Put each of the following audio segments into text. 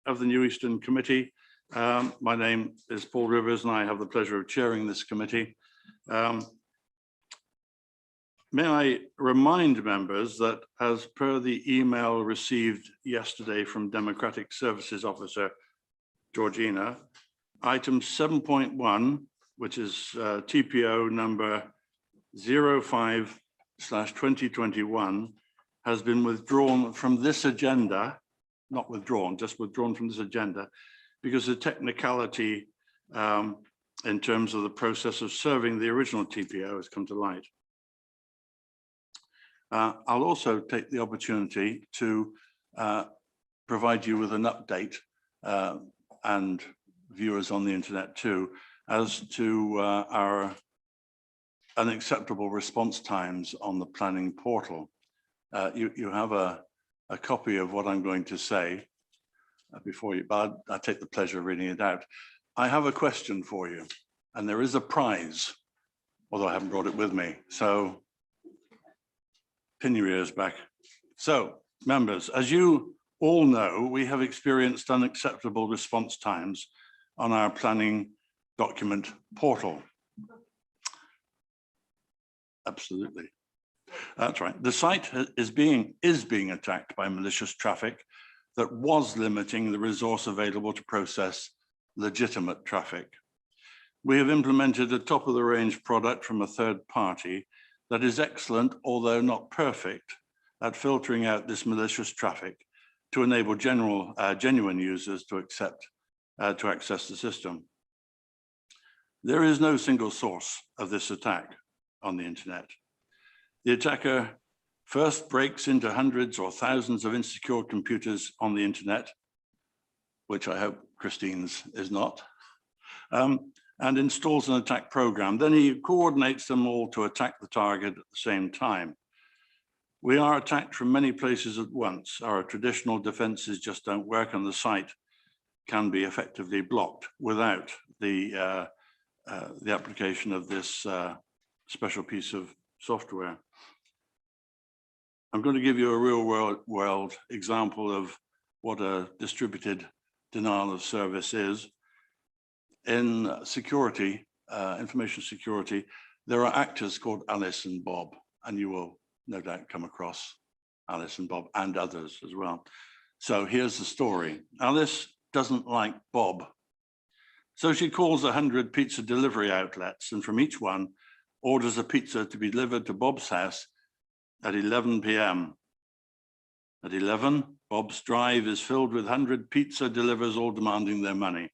of the New Eastern Committee. My name is Paul Rivers and I have the pleasure of chairing this committee. May I remind members that as per the email received yesterday from Democratic Services Officer Georgina, item 7.1, which is TPO number 05/2021, has been withdrawn from this agenda, not withdrawn, just withdrawn from this agenda, because the technicality in terms of the process of serving the original TPO has come to light. I'll also take the opportunity to provide you with an update and viewers on the internet too, as to our unacceptable response times on the planning portal. You have a copy of what I'm going to say before you, but I take the pleasure of reading it out. I have a question for you, and there is a prize, although I haven't brought it with me. So pin your ears back. So members, as you all know, we have experienced unacceptable response times on our planning document portal. Absolutely. That's right. The site is being attacked by malicious traffic that was limiting the resource available to process legitimate traffic. We have implemented a top-of-the-range product from a third party that is excellent, although not perfect, at filtering out this malicious traffic to enable genuine users to access the system. There is no single source of this attack on the internet. The attacker first breaks into hundreds or thousands of insecure computers on the internet, which I hope Christine's is not, and installs an attack program. Then he coordinates them all to attack the target at the same time. We are attacked from many places at once. Our traditional defenses just don't work, and the site can be effectively blocked without the application of this special piece of software. I'm going to give you a real world example of what a distributed denial of service is. In security, information security, there are actors called Alice and Bob, and you will no doubt come across Alice and Bob and others as well. So here's the story. Alice doesn't like Bob. So she calls 100 pizza delivery outlets, and from each one orders a pizza to be delivered to Bob's house at 11 p.m. At 11, Bob's drive is filled with 100 pizza delivers, all demanding their money.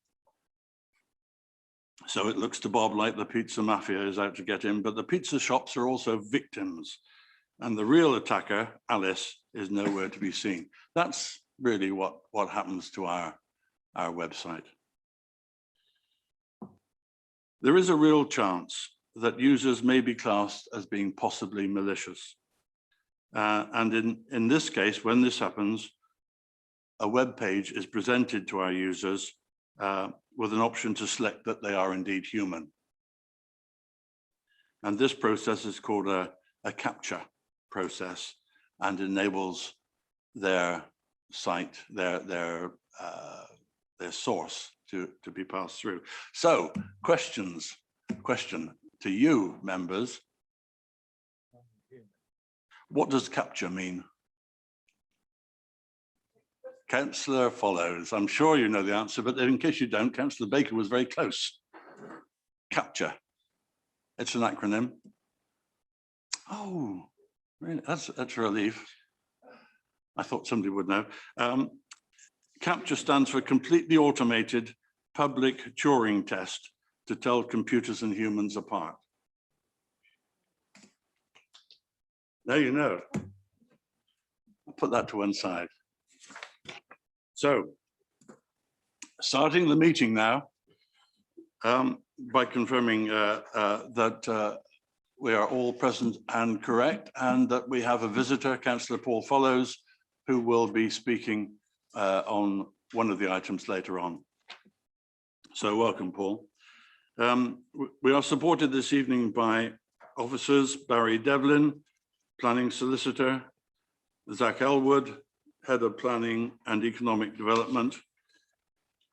So it looks to Bob like the pizza mafia is out to get him, but the pizza shops are also victims. And the real attacker, Alice, is nowhere to be seen. That's really what happens to our website. There is a real chance that users may be classed as being possibly malicious. And in this case, when this happens, a web page is presented to our users with an option to select that they are indeed human. And this process is called a capture process, and enables their site, their source to be passed through. So question to you members, what does capture mean? Councillor follows. I'm sure you know the answer, but in case you don't, Councillor Baker was very close. Capture. It's an acronym. Oh, really? That's a relief. I thought somebody would know. Capture stands for Completely Automated Public Turing Test to tell computers and humans apart. Now you know. I'll put that to one side. So, starting the meeting now, by confirming that we are all present and correct, and that we have a visitor, Councillor Paul Follows, who will be speaking on one of the items later on. So welcome, Paul. We are supported this evening by officers Barry Devlin, Planning Solicitor, Zach Elwood, Head of Planning and Economic Development,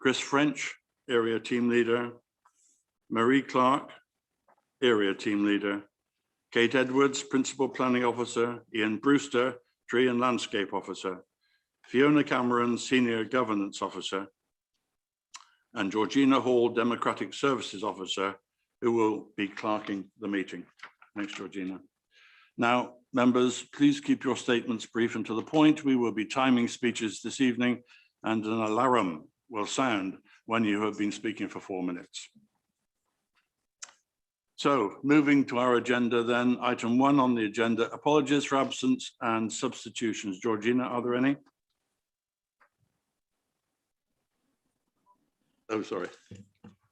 Chris French, Area Team Leader, Marie Clark, Area Team Leader, Kate Edwards, Principal Planning Officer, Ian Brewster, Tree and Landscape Officer, Fiona Cameron, Senior Governance Officer, and Georgina Hall, Democratic Services Officer, who will be clerking the meeting. Thanks, Georgina. Now, members, please keep your statements brief and to the point. We will be timing speeches this evening, and an alarm will sound when you have been speaking for 4 minutes. So, moving to our agenda then, item 1 on the agenda, apologies for absence and substitutions. Georgina, are there any? Oh, sorry.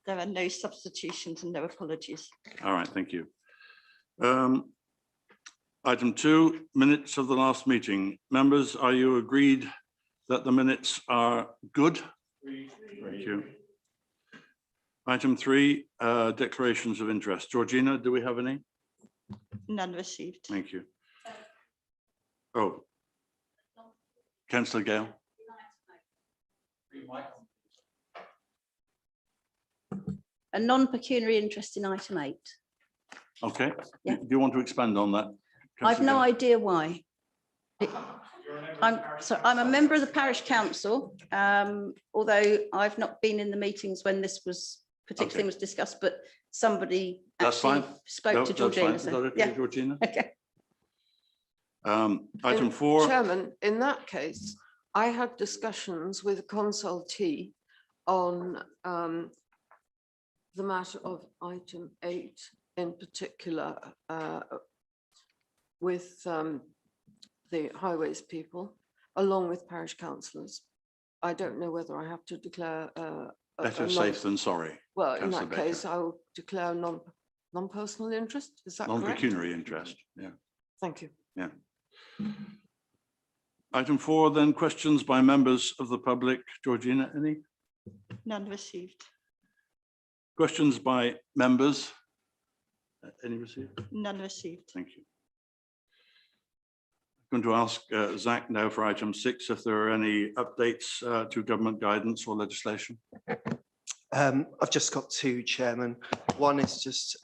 There are no substitutions and no apologies. All right, thank you. Item 2, minutes of the last meeting. Members, are you agreed that the minutes are good? Thank you. Item 3, declarations of interest. Georgina, do we have any? None received. Thank you. Oh, Councillor Gale. A non-pecuniary interest in item 8. Okay. Yeah. Do you want to expand on that? I've no idea why. I'm a member of the parish council, although I've not been in the meetings when this particular thing was discussed, but somebody actually spoke to Georgina. Is that okay, yeah. Georgina? Okay. Item 4. Chairman, in that case, I had discussions with a consultee on the matter of item 8 in particular with the highways people, along with parish councillors. I don't know whether I have to declare Better safe than sorry. Well, in Councillor that Baker. case, I will declare non-personal interest. Is that correct? Non-pecuniary interest. Yeah. Thank you. Yeah. Item 4, then, questions by members of the public. Georgina, any? None received. Questions by members? Any received? None received. Thank you. I'm going to ask Zach now for item 6 if there are any updates to government guidance or legislation. I've just got 2, Chairman. One is just,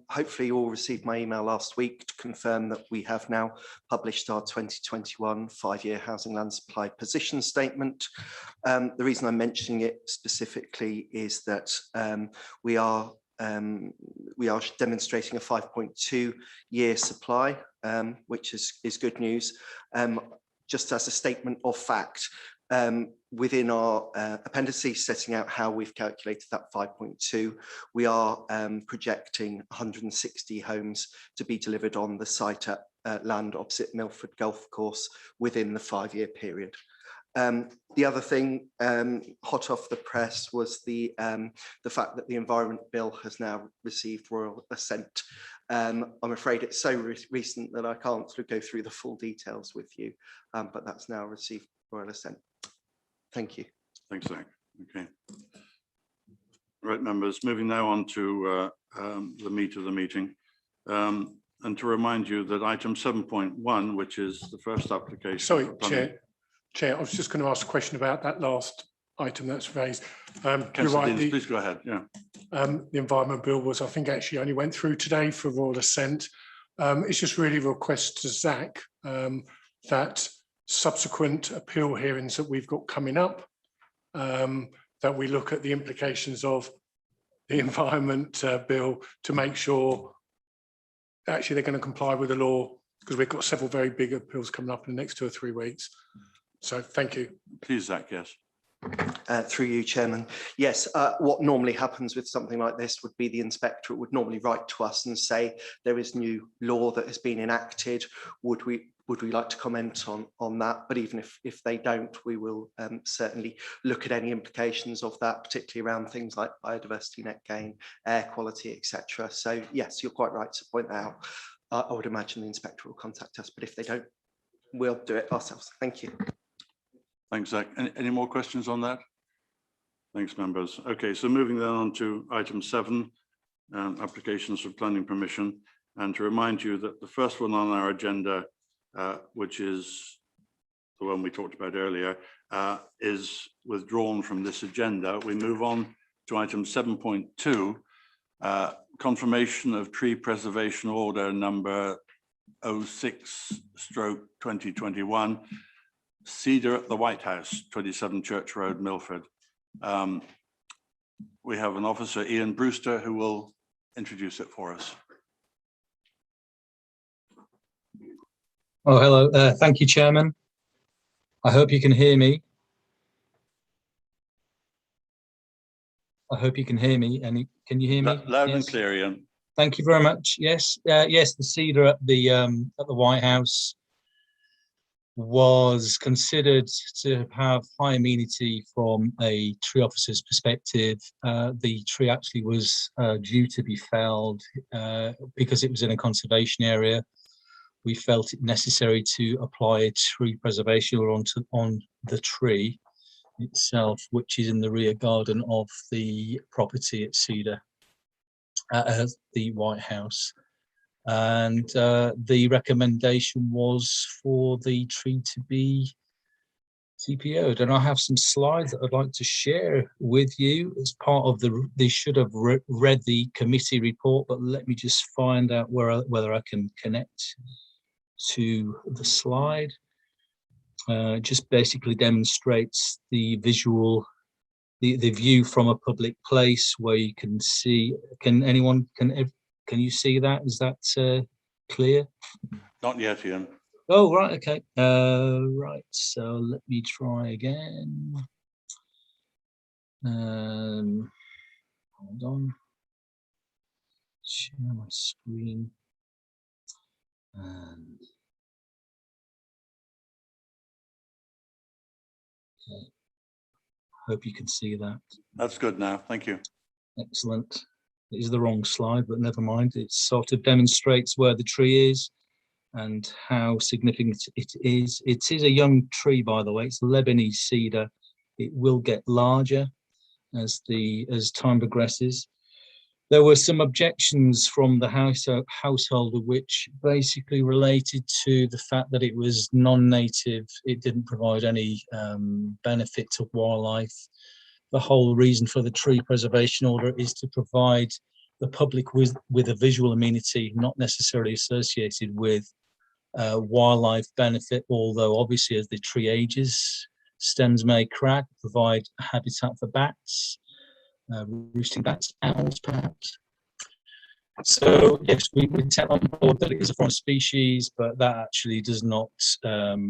hopefully you all received my email last week to confirm that we have now published our 2021 5-year housing land supply position statement. The reason I'm mentioning it specifically is that we are demonstrating a 5.2-year supply, which is good news. Just as a statement of fact, within our appendices setting out how we've calculated that 5.2, we are projecting 160 homes to be delivered on the site at land opposite Milford Golf Course within the 5-year period. The other thing hot off the press was the fact that the Environment Bill has now received royal assent. I'm afraid it's so recent that I can't sort of go through the full details with you, but that's now received royal assent. Thank you. Thanks, Zach. Okay. Right, members, moving now on to the meat of the meeting. And to remind you that item 7.1, which is the first application. Sorry, Chair, I was just going to ask a question about that last item that's raised. You're right, please go ahead. Yeah. The Environment Bill was, I think, actually only went through today for royal assent. It's just really a request to Zach that subsequent appeal hearings that we've got coming up, that we look at the implications of the Environment Bill to make sure actually they're going to comply with the law, because we've got several very big appeals coming up in the next 2 or 3 weeks. So thank you. Please, Zach, yes. Through you, Chairman. Yes, what normally happens with something like this would be the inspectorate would normally write to us and say there is new law that has been enacted. Would we like to comment on that? But even if they don't, we will certainly look at any implications of that, particularly around things like biodiversity net gain, air quality, etc. So yes, you're quite right to point that out. I would imagine the inspector will contact us, but if they don't, we'll do it ourselves. Thank you. Thanks, Zach. Any more questions on that? Thanks, members. Okay, so moving then on to item 7, applications for planning permission. And to remind you that the first one on our agenda, which is the one we talked about earlier, is withdrawn from this agenda. We move on to item 7.2, confirmation of tree preservation order number 06/2021, Cedar at the White House, 27 Church Road, Milford. We have an officer, Ian Brewster, who will introduce it for us. Oh, hello. Thank you, Chairman. I hope you can hear me. I hope you can hear me. And can you hear me? Loud and Yes. clear, Ian. Thank you very much. Yes, yes. The cedar at the White House was considered to have high amenity from a tree officer's perspective. The tree actually was due to be felled because it was in a conservation area. We felt it necessary to apply a tree preservation order on the tree itself, which is in the rear garden of the property at Cedar, the White House. And the recommendation was for the tree to be TPO'd. And I have some slides that I'd like to share with you as part of they should have read the committee report, but let me just find out whether I can connect to the slide. Just basically demonstrates the visual, the view from a public place where you can see. Can you see that? Is that clear? Not yet, Ian. Oh, right. Okay. Right. So let me try again. Hold on. Share my screen. And okay. Hope you can see that. That's good now. Thank you. Excellent. It is the wrong slide, but never mind. It sort of demonstrates where the tree is and how significant it is. It is a young tree, by the way. It's Lebanese cedar. It will get larger as time progresses. There were some objections from the householder, which basically related to the fact that it was non-native. It didn't provide any benefit to wildlife. The whole reason for the tree preservation order is to provide the public with a visual amenity, not necessarily associated with wildlife benefit, although obviously as the tree ages, stems may crack, provide habitat for bats, roosting bats, owls perhaps. So yes, we take on board that it is a foreign species, but that actually does not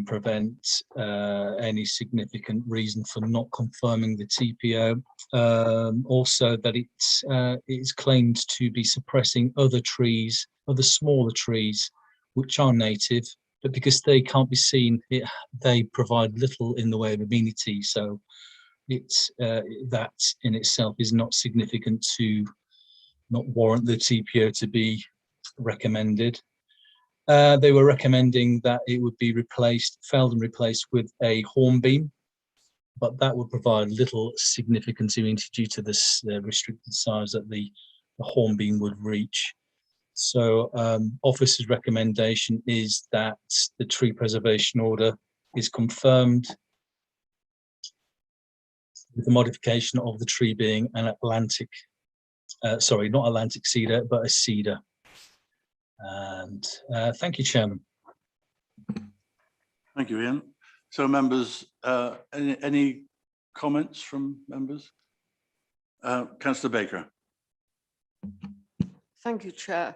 prevent any significant reason for not confirming the TPO. Also that it's claimed to be suppressing other trees, other smaller trees, which are native, but because they can't be seen, they provide little in the way of amenity. So that in itself is not significant to not warrant the TPO to be recommended. They were recommending that it would be felled and replaced with a hornbeam, but that would provide little significant immunity due to this restricted size that the hornbeam would reach. So officer's recommendation is that the tree preservation order is confirmed with the modification of the tree being an Atlantic, sorry, not Atlantic cedar, but a cedar. And thank you, Chairman. Thank you, Ian. So members, any comments from members? Councillor Baker. Thank you, Chair.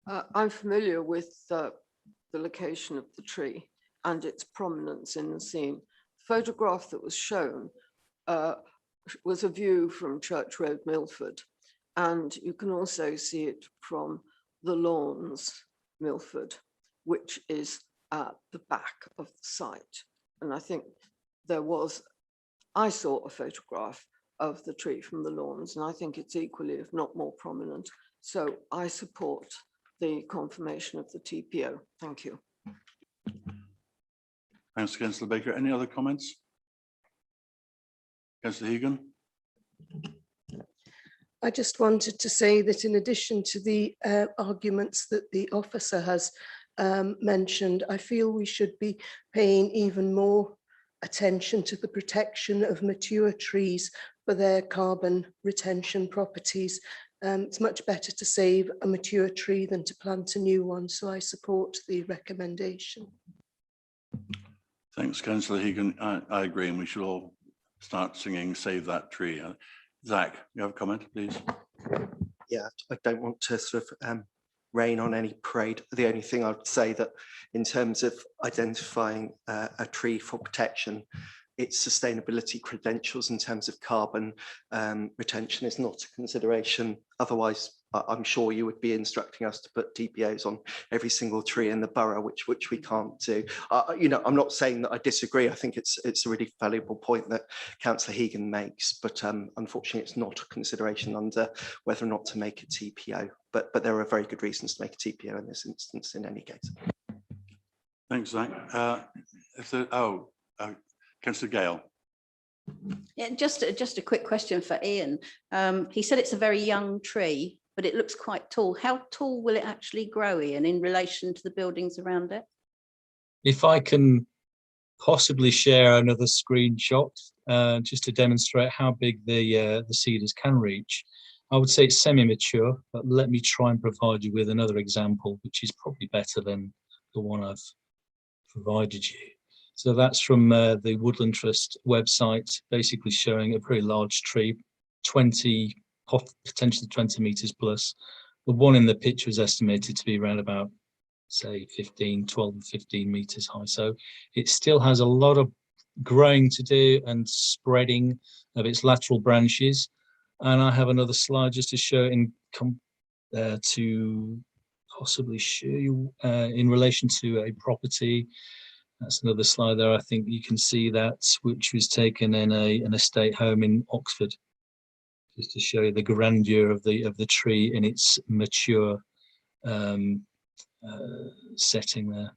I'm familiar with the location of the tree and its prominence in the scene. The photograph that was shown was a view from Church Road, Milford, and you can also see it from the Lawns, Milford, which is at the back of the site. And I think I saw a photograph of the tree from the Lawns, and I think it's equally, if not more prominent. So I support the confirmation of the TPO. Thank you. Thanks, Councillor Baker. Any other comments? Councillor Hegan. I just wanted to say that in addition to the arguments that the officer has mentioned, I feel we should be paying even more attention to the protection of mature trees for their carbon retention properties. It's much better to save a mature tree than to plant a new one, so I support the recommendation. Thanks, Councillor Hegan. I agree, and we should all start singing Save That Tree. Zach, you have a comment, please? Yeah, I don't want to sort of rain on any parade. The only thing I would say that in terms of identifying a tree for protection, its sustainability credentials in terms of carbon retention is not a consideration. Otherwise, I'm sure you would be instructing us to put TPOs on every single tree in the borough, which we can't do. You know, I'm not saying that I disagree. I think it's a really valuable point that Councillor Hegan makes, but unfortunately, it's not a consideration under whether or not to make a TPO. But there are very good reasons to make a TPO in this instance, in any case. Thanks, Zach. Councillor Gale. Yeah, just a quick question for Ian. He said it's a very young tree, but it looks quite tall. How tall will it actually grow, Ian, in relation to the buildings around it? If I can possibly share another screenshot just to demonstrate how big the cedars can reach, I would say it's semi-mature, but let me try and provide you with another example, which is probably better than the one I've provided you. So that's from the Woodland Trust website, basically showing a very large tree, 20, potentially 20 metres plus. The one in the picture is estimated to be around about, say, 12 and 15 metres high. So it still has a lot of growing to do and spreading of its lateral branches. And I have another slide just to show to possibly show you in relation to a property. That's another slide there. I think you can see that, which was taken in an estate home in Oxford, just to show you the grandeur of the tree in its mature setting there.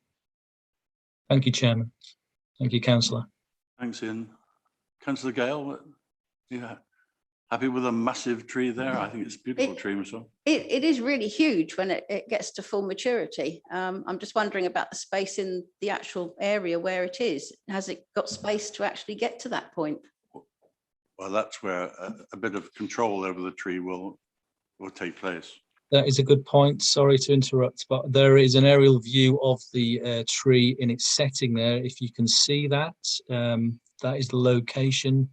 Thank you, Chairman. Thank you, Councillor. Thanks, Ian. Councillor Gale, yeah, happy with a massive tree there? I think it's a beautiful tree myself. It is really huge when it gets to full maturity. I'm just wondering about the space in the actual area where it is. Has it got space to actually get to that point? Well, that's where a bit of control over the tree will take place. That is a good point. Sorry to interrupt, but there is an aerial view of the tree in its setting there. If you can see that, that is the location.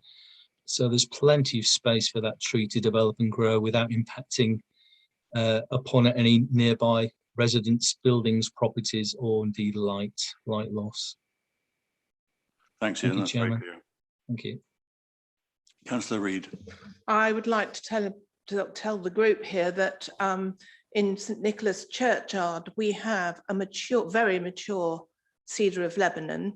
So there's plenty of space for that tree to develop and grow without impacting upon any nearby residents, buildings, properties, or indeed light loss. Thanks, Ian. Thank you, That's Chairman. very clear. Thank you. Councillor Reid. I would like to tell the group here that in St Nicholas Churchyard we have a very mature cedar of Lebanon,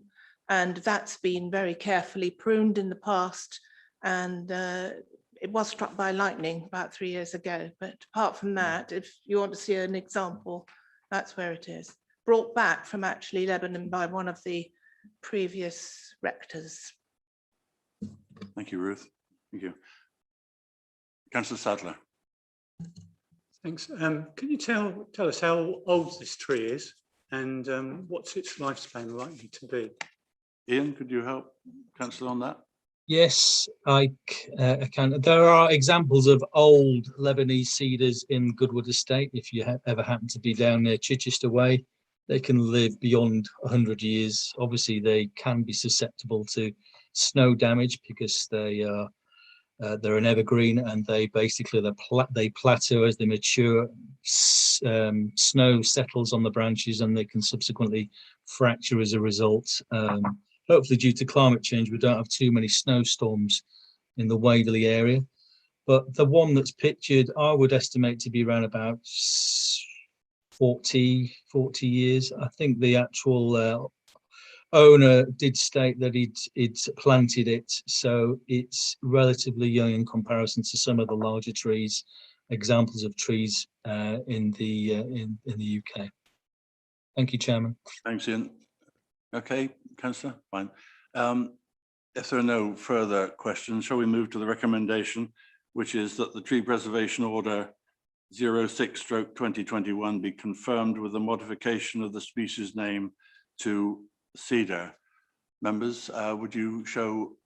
and that's been very carefully pruned in the past, and it was struck by lightning about 3 years ago. But apart from that, if you want to see an example, that's where it is. Brought back from actually Lebanon by one of the previous rectors. Thank you, Ruth. Thank you. Councillor Sadler. Thanks. Can you tell us how old this tree is and what's its lifespan likely to be? Ian, could you help Councillor on that? Yes, I can. There are examples of old Lebanese cedars in Goodwood Estate. If you ever happen to be down near Chichester Way, they can live beyond 100 years. Obviously, they can be susceptible to snow damage because they're an evergreen, and they basically they plateau as they mature. Snow settles on the branches, and they can subsequently fracture as a result. Hopefully, due to climate change, we don't have too many snowstorms in the Waverley area. But the one that's pictured, I would estimate to be around about 40 years. I think the actual owner did state that he'd planted it, so it's relatively young in comparison to some of the larger trees, examples of trees in the UK. Thank you, Chairman. Thanks, Ian. Okay, Councillor, fine. If there are no further questions, shall we move to the recommendation, which is that the tree preservation order 06/2021 be confirmed with the modification of the species name to cedar. Members, would you show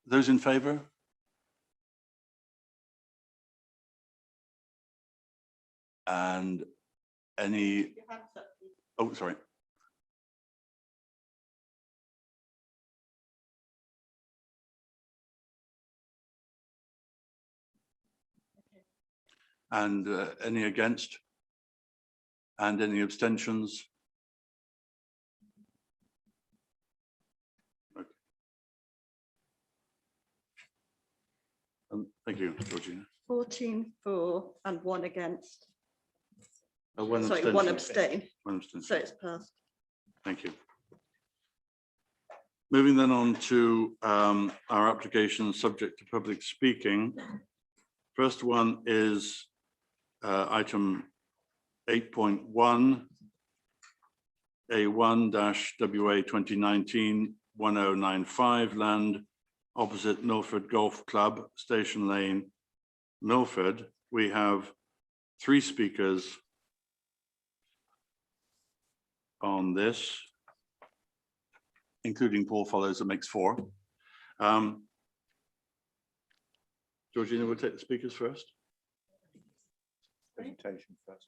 those in favour? And any, oh, sorry. And any against? And any abstentions? Okay. Thank you, Georgina. 14 for and 1 against. One Sorry, abstention. 1 abstain. One abstention. So it's passed. Thank you. Moving then on to our application subject to public speaking. First one is item 8.1 A1-WA 2019-1095 land opposite Milford Golf Club, Station Lane, Milford. We have 3 speakers on this, including Paul Follows, that makes 4. Georgina will take the speakers first. Presentation first.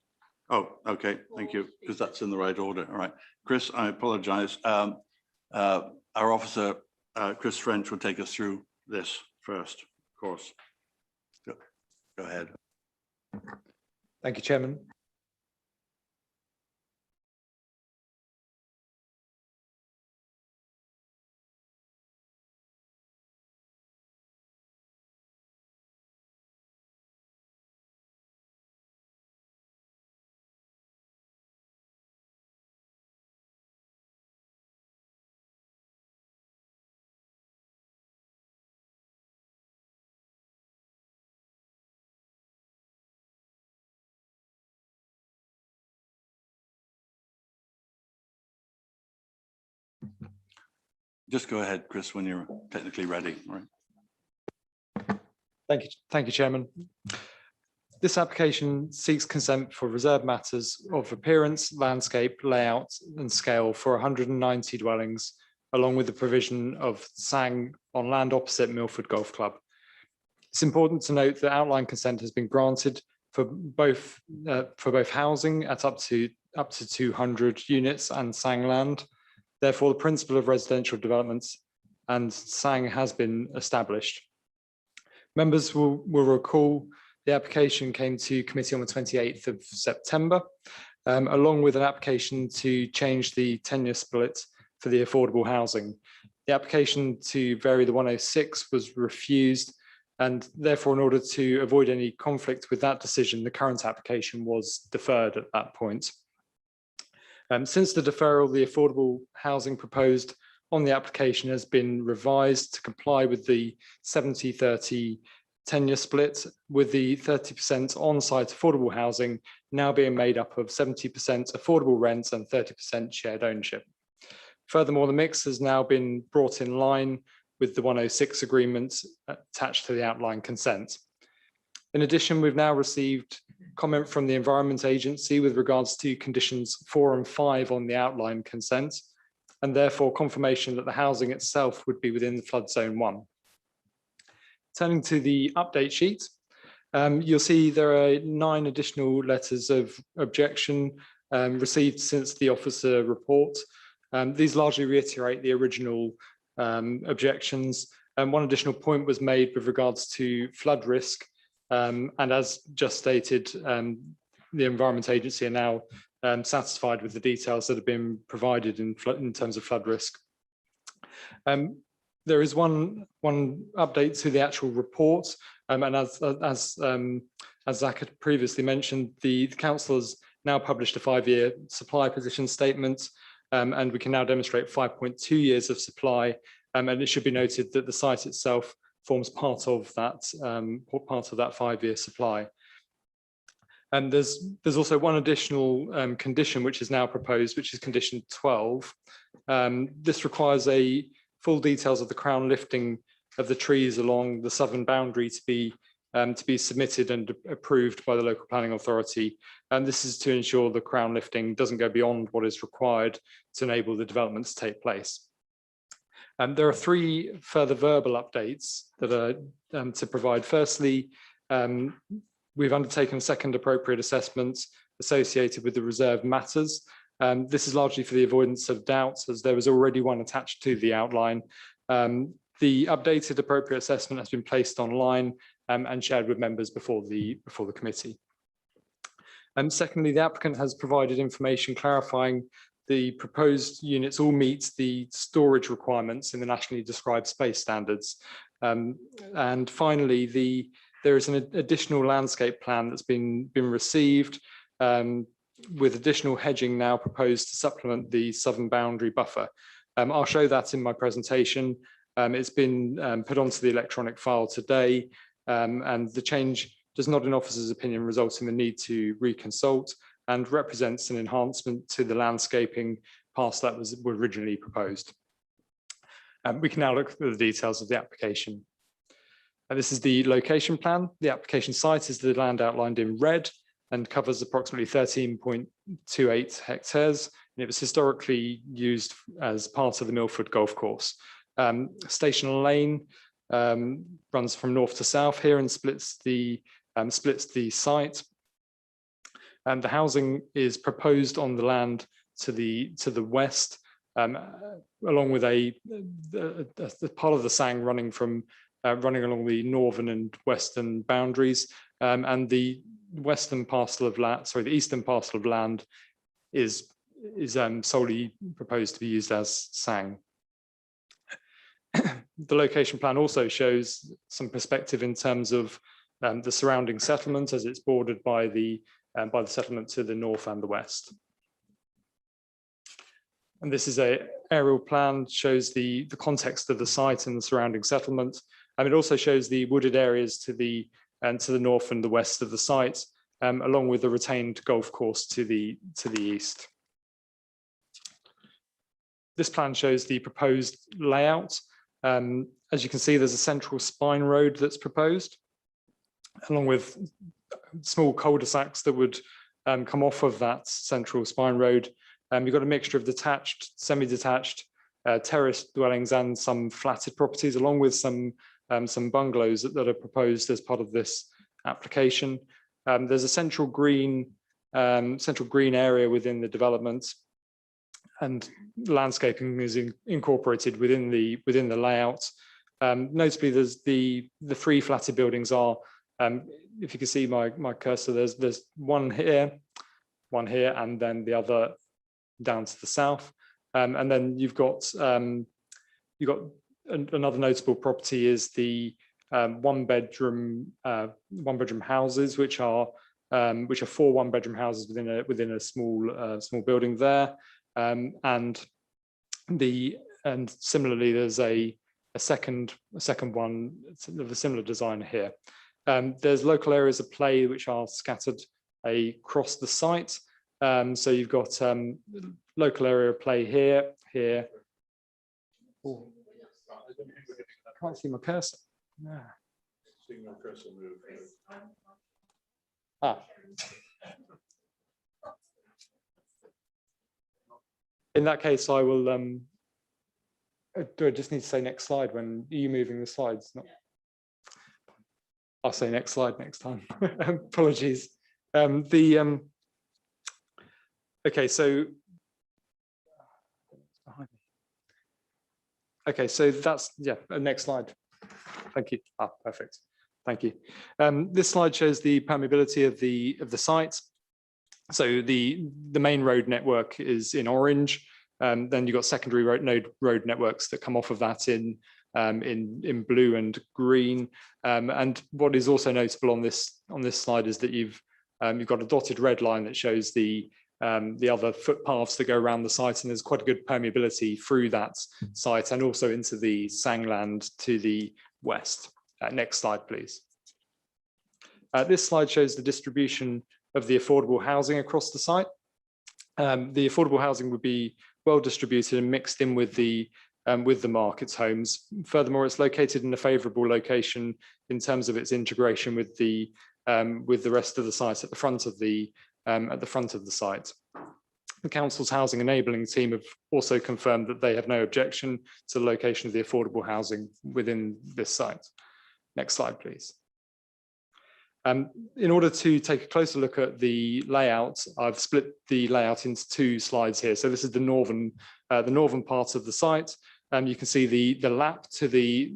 Oh, okay, thank you, because that's in the right order. All right, Chris, I apologize. Our officer, Chris French, will take us through this first, of course. Go ahead. Thank you, Chairman. Just go ahead, Chris, when you're technically ready. All right. Thank you, Chairman. This application seeks consent for reserved matters of appearance, landscape, layout and scale for 190 dwellings, along with the provision of SANG on land opposite Milford Golf Club. It's important to note that outline consent has been granted for both housing at up to 200 units and SANG land. Therefore, the principle of residential developments and SANG has been established. Members will recall the application came to committee on the 28th of September, along with an application to change the tenure split for the affordable housing. The application to vary the 106 was refused, and therefore, in order to avoid any conflict with that decision, the current application was deferred at that point. Since the deferral, the affordable housing proposed on the application has been revised to comply with the 70-30 tenure split, with the 30% on-site affordable housing now being made up of 70% affordable rent and 30% shared ownership. Furthermore, the mix has now been brought in line with the 106 agreement attached to the outline consent. In addition, we've now received comment from the Environment Agency with regards to conditions 4 and 5 on the outline consent, and therefore confirmation that the housing itself would be within the flood zone 1. Turning to the update sheet, you'll see there are 9 additional letters of objection received since the officer report. These largely reiterate the original objections. One additional point was made with regards to flood risk. And as just stated, the Environment Agency are now satisfied with the details that have been provided in terms of flood risk. There is one update to the actual report, and as Zach had previously mentioned, the council has now published a 5-year supply position statement, and we can now demonstrate 5.2 years of supply. And it should be noted that the site itself forms part of that 5-year supply. And there's also one additional condition which is now proposed, which is condition 12. This requires full details of the crown lifting of the trees along the southern boundary to be to be submitted and approved by the local planning authority. And this is to ensure the crown lifting doesn't go beyond what is required to enable the development to take place. There are 3 further verbal updates that are to provide. Firstly, we've undertaken a second appropriate assessment associated with the reserved matters. This is largely for the avoidance of doubt, as there was already one attached to the outline. The updated appropriate assessment has been placed online and shared with members before the committee. Secondly, the applicant has provided information clarifying the proposed units all meet the storage requirements in the nationally described space standards. And finally, there is an additional landscape plan that's been received with additional hedging now proposed to supplement the southern boundary buffer. I'll show that in my presentation. It's been put onto the electronic file today, and the change does not, in officer's opinion, result in the need to reconsult and represents an enhancement to the landscaping past that was originally proposed. We can now look at the details of the application. This is the location plan. The application site is the land outlined in red and covers approximately 13.28 hectares. And it was historically used as part of the Milford Golf Course. Station Lane runs from north to south here and splits the site. And the housing is proposed on the land to the west, along with a part of the Sang running along the northern and western boundaries, and the western parcel of land, sorry, the eastern parcel of land is solely proposed to be used as Sang. The location plan also shows some perspective in terms of the surrounding settlement, as it's bordered by the settlement to the north and the west. And this is an aerial plan, shows the context of the site and the surrounding settlement. And it also shows the wooded areas to the north and the west of the site, along with the retained golf course to the east. This plan shows the proposed layout. As you can see, there's a central spine road that's proposed, along with small cul-de-sacs that would come off of that central spine road. You've got a mixture of detached, semi-detached, terraced dwellings and some flatted properties, along with some bungalows that are proposed as part of this application. There's a central green area within the development, and landscaping is incorporated within the layout. Notably, there's the 3 flatted buildings are, if you can see my cursor, there's one here, and then the other down to the south. And then you've got another notable property is the one bedroom houses, which are 4 one-bedroom houses within a small building there. And similarly, there's a second one of a similar design here. There's local areas of play which are scattered across the site. So you've got local area of play here. Oh, I can't see my cursor. Yeah. In that case, I will. Do I just need to say next slide when are you moving the slides? Not. I'll say next slide next time. Apologies. Okay, so that's next slide. Thank you. Perfect. Thank you. This slide shows the permeability of the site. So the main road network is in orange. Then you've got secondary road networks that come off of that in blue and green. And what is also notable on this slide is that you've got a dotted red line that shows the other footpaths that go around the site, and there's quite a good permeability through that site and also into the Sangland to the west. Next slide, please. This slide shows the distribution of the affordable housing across the site. The affordable housing would be well distributed and mixed in with the with the market's homes. Furthermore, it's located in a favourable location in terms of its integration with the rest of the site at the front of the site. The council's housing enabling team have also confirmed that they have no objection to the location of the affordable housing within this site. Next slide, please. In order to take a closer look at the layout, I've split the layout into 2 slides here. So this is the northern part of the site. You can see the lap to the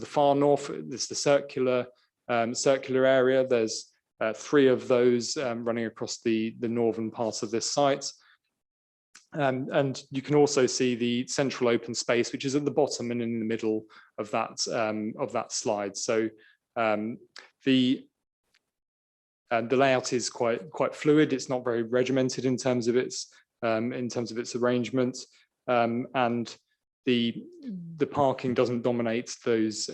far north. This is the circular area. There's 3 of those running across the northern part of this site. And you can also see the central open space, which is at the bottom and in the middle of that slide. So the layout is quite fluid. It's not very regimented in terms of its arrangement, and the parking doesn't dominate those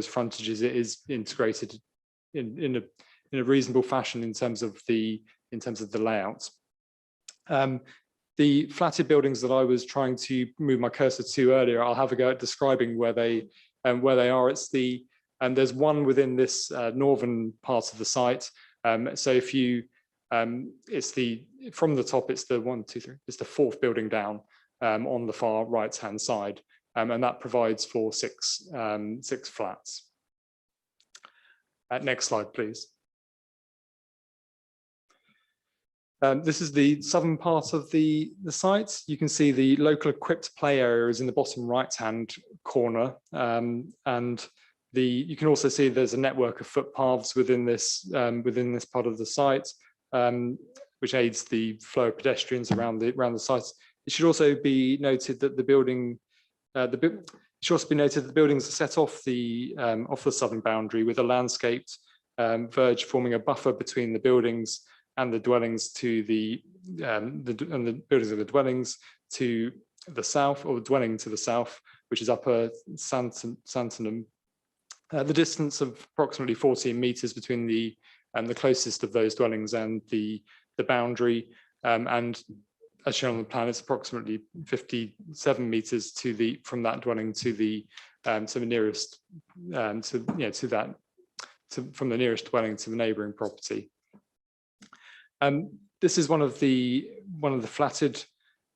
frontages. It is integrated in a reasonable fashion in terms of the layout. The flatted buildings that I was trying to move my cursor to earlier, I'll have a go at describing where they are. There's one within this northern part of the site. So if you, from the top, it's the 1, 2, 3, it's the 4th building down on the far right-hand side, and that provides for 6 flats. Next slide, please. This is the southern part of the site. You can see the local equipped play area is in the bottom right-hand corner, and you can also see there's a network of footpaths within this part of the site, which aids the flow of pedestrians around the site. It should also be noted that the buildings are set off the southern boundary with a landscaped verge forming a buffer between the buildings and the dwellings to the buildings of the dwellings to the south, or the dwelling to the south, which is Upper Santanum. The distance of approximately 14 metres between the closest of those dwellings and the boundary, and as shown on the plan, it's approximately 57 metres from that dwelling to the nearest from the nearest dwelling to the neighbouring property. This is one of the flatted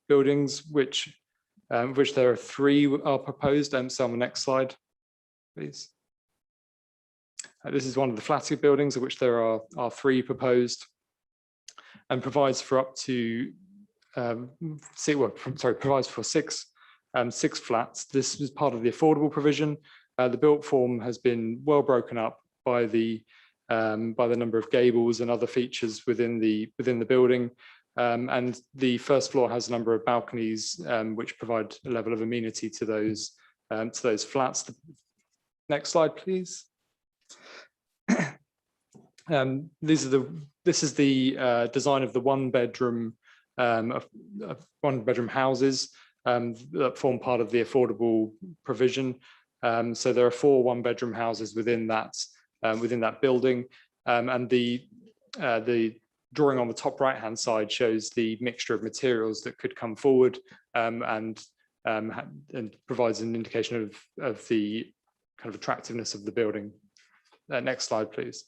buildings, which there are 3 are proposed. So on the next slide, please. This is one of the flatted buildings, of which there are 3 proposed, and provides for up to provides for 6 flats. This is part of the affordable provision. The built form has been well broken up by the number of gables and other features within the building, and the first floor has a number of balconies which provide a level of amenity to those flats. Next slide, please. This is the design of the one-bedroom houses that form part of the affordable provision. So there are 4 one-bedroom houses within that building, and the drawing on the top right-hand side shows the mixture of materials that could come forward, and provides an indication of the kind of attractiveness of the building. Next slide, please.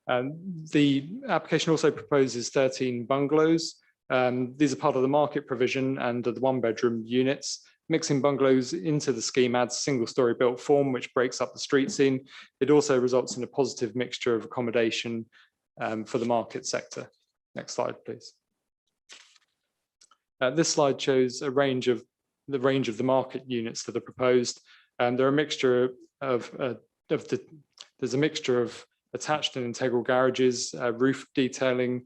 The application also proposes 13 bungalows. These are part of the market provision and the 1-bedroom units. Mixing bungalows into the scheme adds single-storey built form, which breaks up the street scene. It also results in a positive mixture of accommodation for the market sector. Next slide, please. This slide shows the range of the market units that are proposed. They're a mixture there's a mixture of attached and integral garages, roof detailing,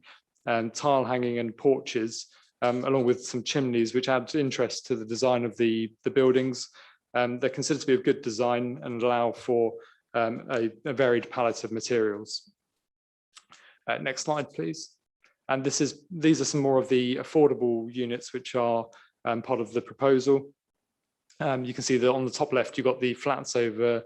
tile hanging and porches, along with some chimneys, which add interest to the design of the buildings. They're considered to be of good design and allow for a varied palette of materials. Next slide, please. And these are some more of the affordable units which are part of the proposal. You can see that on the top left, you've got the flats over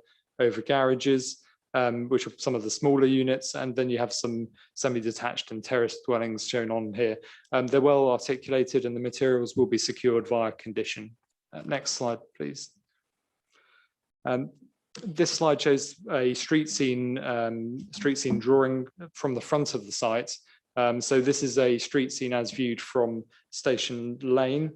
garages. which are some of the smaller units, and then you have some semi-detached and terraced dwellings shown on here. They're well articulated and the materials will be secured via condition. Next slide, please. This slide shows a street scene drawing from the front of the site. So this is a street scene as viewed from Station Lane.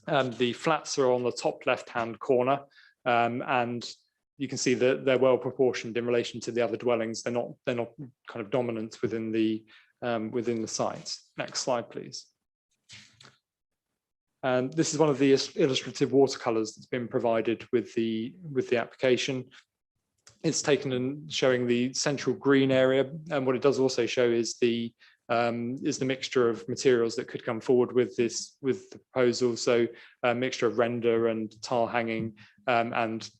The flats are on the top left-hand corner, and you can see that they're well proportioned in relation to the other dwellings. They're not kind of dominant within the site. Next slide, please. And this is one of the illustrative watercolors that's been provided with the application. It's taken and showing the central green area, and what it does also show is the mixture of materials that could come forward with the proposal. So a mixture of render and tile hanging, and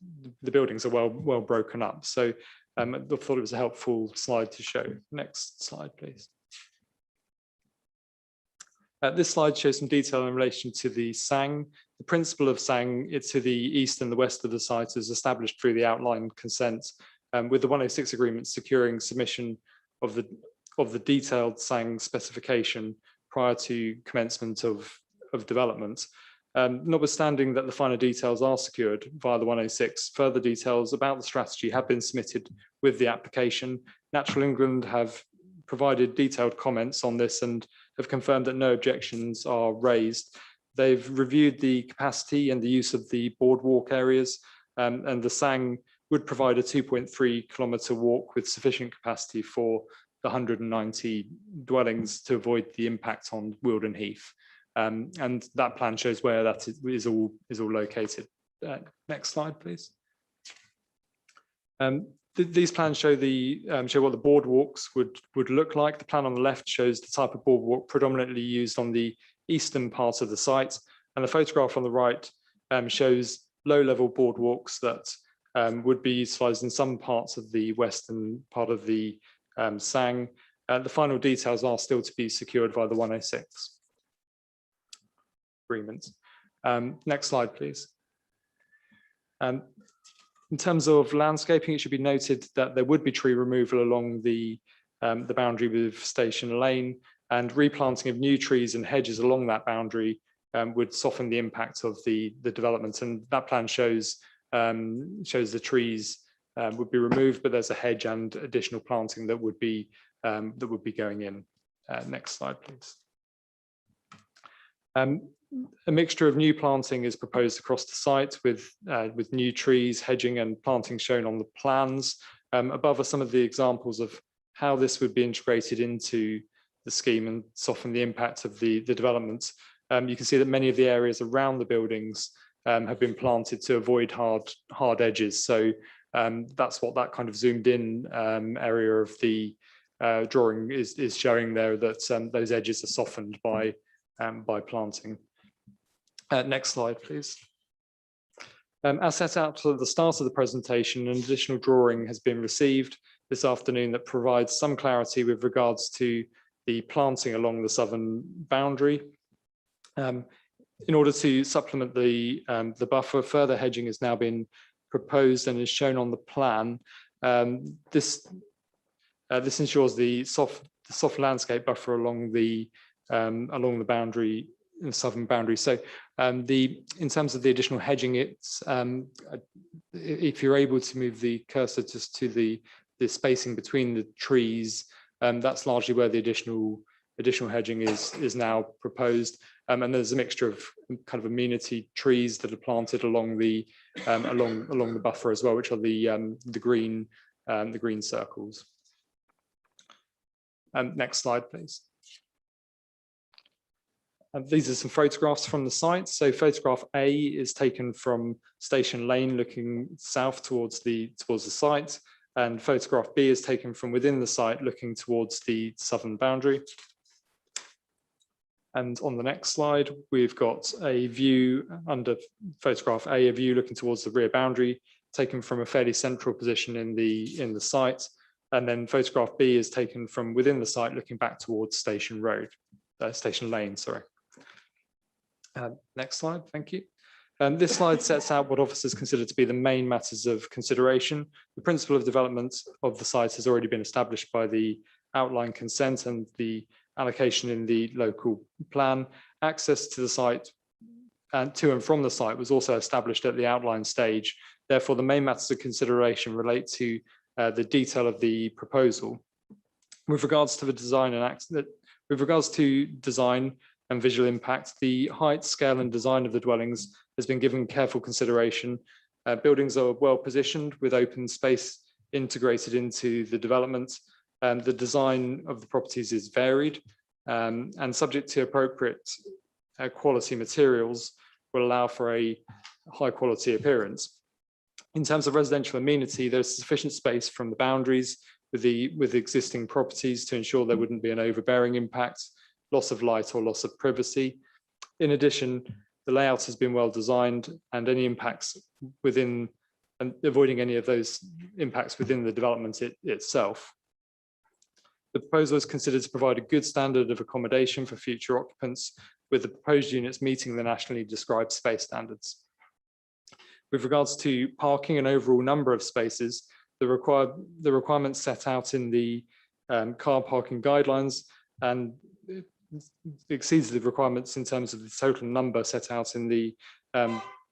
the buildings are well broken up. So I thought it was a helpful slide to show. Next slide, please. This slide shows some detail in relation to the SANG. The principle of SANG to the east and the west of the site is established through the outline consent, with the 106 agreement securing submission of the detailed SANG specification prior to commencement of development. Notwithstanding that the finer details are secured via the 106, further details about the strategy have been submitted with the application. Natural England have provided detailed comments on this and have confirmed that no objections are raised. They've reviewed the capacity and the use of the boardwalk areas, and the SANG would provide a 2.3 kilometre walk with sufficient capacity for the 190 dwellings to avoid the impact on Wealden Heath. And that plan shows where that is all located. Next slide, please. These plans show what the boardwalks would look like. The plan on the left shows the type of boardwalk predominantly used on the eastern part of the site, and the photograph on the right shows low-level boardwalks that would be utilised in some parts of the western part of the SANG. The final details are still to be secured via the 106 agreement. Next slide, please. In terms of landscaping, it should be noted that there would be tree removal along the boundary with Station Lane, and replanting of new trees and hedges along that boundary would soften the impact of the development. And that plan shows the trees would be removed, but there's a hedge and additional planting that would be going in. Next slide, please. A mixture of new planting is proposed across the site with new trees, hedging and planting shown on the plans. Above are some of the examples of how this would be integrated into the scheme and soften the impact of the development. You can see that many of the areas around the buildings have been planted to avoid hard edges. So that's what that kind of zoomed in area of the drawing is showing there, that those edges are softened by planting. Next slide, please. As set out at the start of the presentation, an additional drawing has been received this afternoon that provides some clarity with regards to the planting along the southern boundary. In order to supplement the buffer, further hedging has now been proposed and is shown on the plan. This ensures the soft landscape buffer along the boundary, in the southern boundary. So in terms of the additional hedging, it's if you're able to move the cursor just to the spacing between the trees, that's largely where the additional hedging is now proposed. And there's a mixture of kind of amenity trees that are planted along the buffer as well, which are the green circles. Next slide, please. These are some photographs from the site. So photograph A is taken from Station Lane looking south towards the site, and photograph B is taken from within the site looking towards the southern boundary. And on the next slide, we've got a view under photograph A, a view looking towards the rear boundary, taken from a fairly central position in the site. And then photograph B is taken from within the site looking back towards Station Lane, sorry. Next slide, thank you. This slide sets out what officers consider to be the main matters of consideration. The principle of development of the site has already been established by the outline consent and the allocation in the local plan. Access to the site and to and from the site was also established at the outline stage. Therefore, the main matters of consideration relate to the detail of the proposal. With regards to the design and visual impact, the height, scale and design of the dwellings has been given careful consideration. Buildings are well positioned with open space integrated into the development. The design of the properties is varied and subject to appropriate quality materials will allow for a high quality appearance. In terms of residential amenity, there's sufficient space from the boundaries with existing properties to ensure there wouldn't be an overbearing impact, loss of light or loss of privacy. In addition, the layout has been well designed and any impacts within and avoiding any of those impacts within the development itself. The proposal is considered to provide a good standard of accommodation for future occupants, with the proposed units meeting the nationally described space standards. With regards to parking and overall number of spaces, the requirements set out in the car parking guidelines and exceeds the requirements in terms of the total number set out in the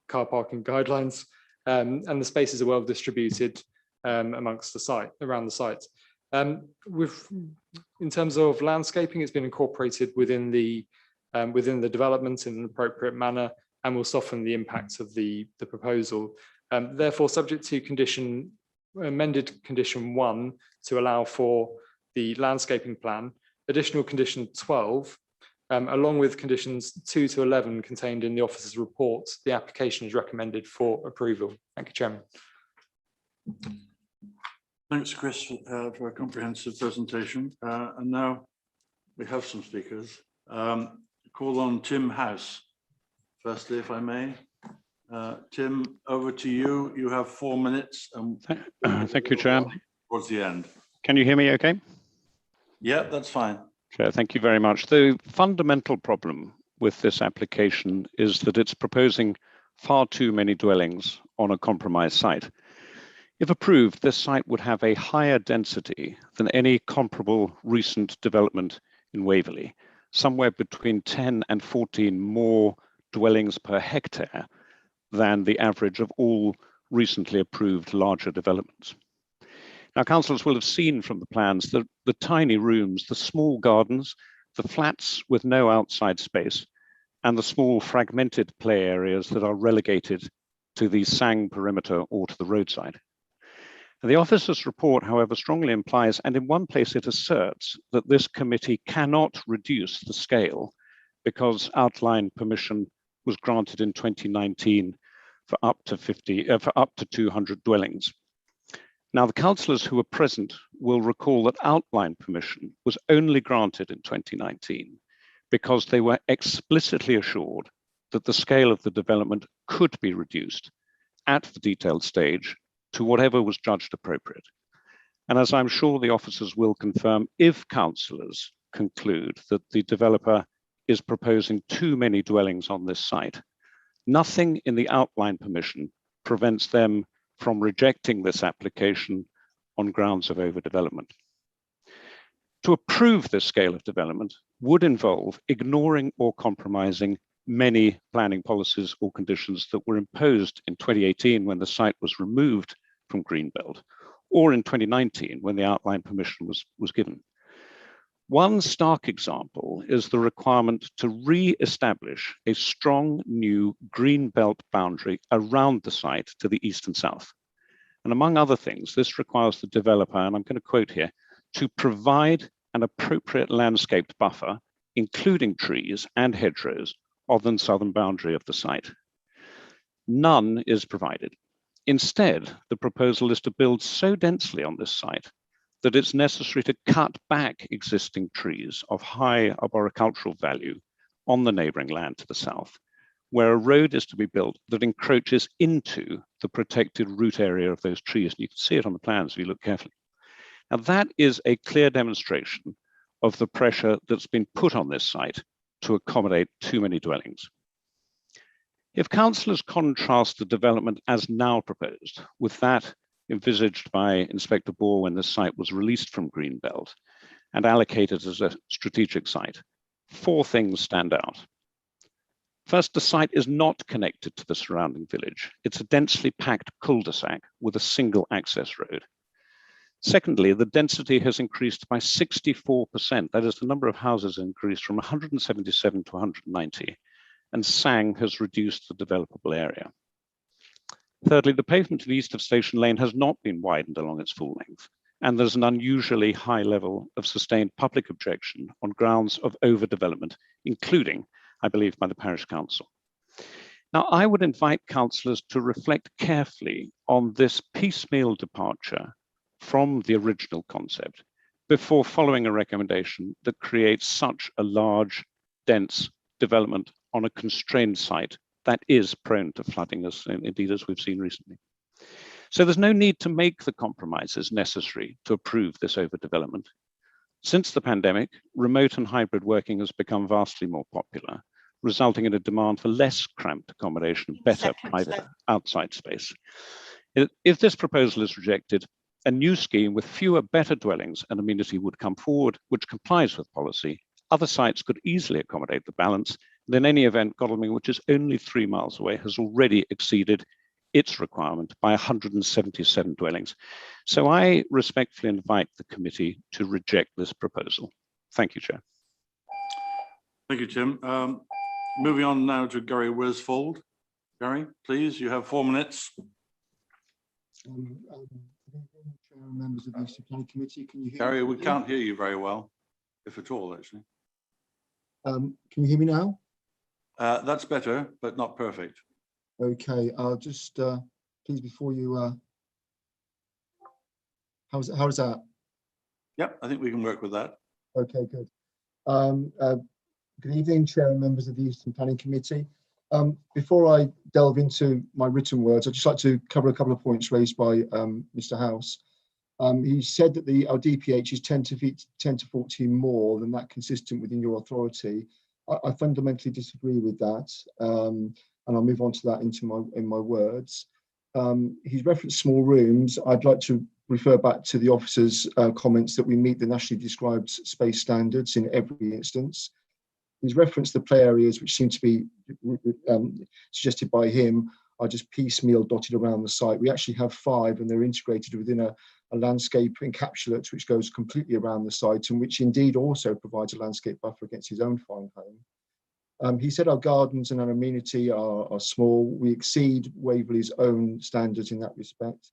car parking guidelines, and the spaces are well distributed amongst the site, around the site. In terms of landscaping, it's been incorporated within the development in an appropriate manner and will soften the impacts of the proposal. Therefore, subject to amended condition 1 to allow for the landscaping plan, additional condition 12, along with conditions 2 to 11 contained in the officer's report, the application is recommended for approval. Thank you, Chairman. Thanks, Chris, for a comprehensive presentation. And now we have some speakers. Call on Tim House. Firstly, if I may. Tim, over to you. You have 4 minutes. Thank you, Chair. Towards the end. Can you hear me okay? Yeah, that's fine. Chair, thank you very much. The fundamental problem with this application is that it's proposing far too many dwellings on a compromised site. If approved, this site would have a higher density than any comparable recent development in Waverley, somewhere between 10 and 14 more dwellings per hectare than the average of all recently approved larger developments. Now, councillors will have seen from the plans that the tiny rooms, the small gardens, the flats with no outside space, and the small fragmented play areas that are relegated to the sang perimeter or to the roadside. The officer's report, however, strongly implies, and in one place it asserts, that this committee cannot reduce the scale because outline permission was granted in 2019 for up to 200 dwellings. Now, the councillors who were present will recall that outline permission was only granted in 2019 because they were explicitly assured that the scale of the development could be reduced at the detailed stage to whatever was judged appropriate. And as I'm sure the officers will confirm, if councillors conclude that the developer is proposing too many dwellings on this site, nothing in the outline permission prevents them from rejecting this application on grounds of overdevelopment. To approve this scale of development would involve ignoring or compromising many planning policies or conditions that were imposed in 2018 when the site was removed from Greenbelt, or in 2019 when the outline permission was given. One stark example is the requirement to re-establish a strong new Greenbelt boundary around the site to the east and south. And among other things, this requires the developer, and I'm going to quote here, to provide an appropriate landscaped buffer, including trees and hedgerows, of the southern boundary of the site. None is provided. Instead, the proposal is to build so densely on this site that it's necessary to cut back existing trees of high arboricultural value on the neighboring land to the south, where a road is to be built that encroaches into the protected root area of those trees. And you can see it on the plans if you look carefully. Now, that is a clear demonstration of the pressure that's been put on this site to accommodate too many dwellings. If councillors contrast the development as now proposed with that envisaged by Inspector Bohr when the site was released from Greenbelt and allocated as a strategic site, 4 things stand out. First, the site is not connected to the surrounding village. It's a densely packed cul-de-sac with a single access road. Secondly, the density has increased by 64%. That is, the number of houses increased from 177 to 190, and SANG has reduced the developable area. Thirdly, the pavement to the east of Station Lane has not been widened along its full length, and there's an unusually high level of sustained public objection on grounds of overdevelopment, including, I believe, by the Parish Council. Now, I would invite councillors to reflect carefully on this piecemeal departure from the original concept before following a recommendation that creates such a large, dense development on a constrained site that is prone to flooding, as indeed as we've seen recently. So there's no need to make the compromises necessary to approve this overdevelopment. Since the pandemic, remote and hybrid working has become vastly more popular, resulting in a demand for less cramped accommodation, better private outside space. If this proposal is rejected, a new scheme with fewer better dwellings and amenity would come forward, which complies with policy. Other sites could easily accommodate the balance. And in any event, Godalming, which is only 3 miles away, has already exceeded its requirement by 177 dwellings. So I respectfully invite the committee to reject this proposal. Thank you, Chair. Thank you, Tim. Moving on now to Gary Worsfold. Gary, please, you have 4 minutes. Members of the Eastern Planning Committee, can you hear Gary, me? we can't hear you very well, if at all, actually. Can you hear me now? That's better, but not perfect. Okay, I'll just please before you. How's that? Yep, I think we can work with that. Okay, good. Good evening, Chair and members of the Eastern Planning Committee. Before I delve into my written words, I'd just like to cover a couple of points raised by Mr. House. He said that our DPH is 10 to 14 more than that consistent within your authority. I fundamentally disagree with that, and I'll move on to that in my words. He's referenced small rooms. I'd like to refer back to the officer's comments that we meet the nationally described space standards in every instance. He's referenced the play areas, which seem to be suggested by him, are just piecemeal dotted around the site. We actually have 5, and they're integrated within a landscape encapsulate which goes completely around the site, and which indeed also provides a landscape buffer against his own fine home. He said our gardens and our amenity are small. We exceed Waverley's own standards in that respect.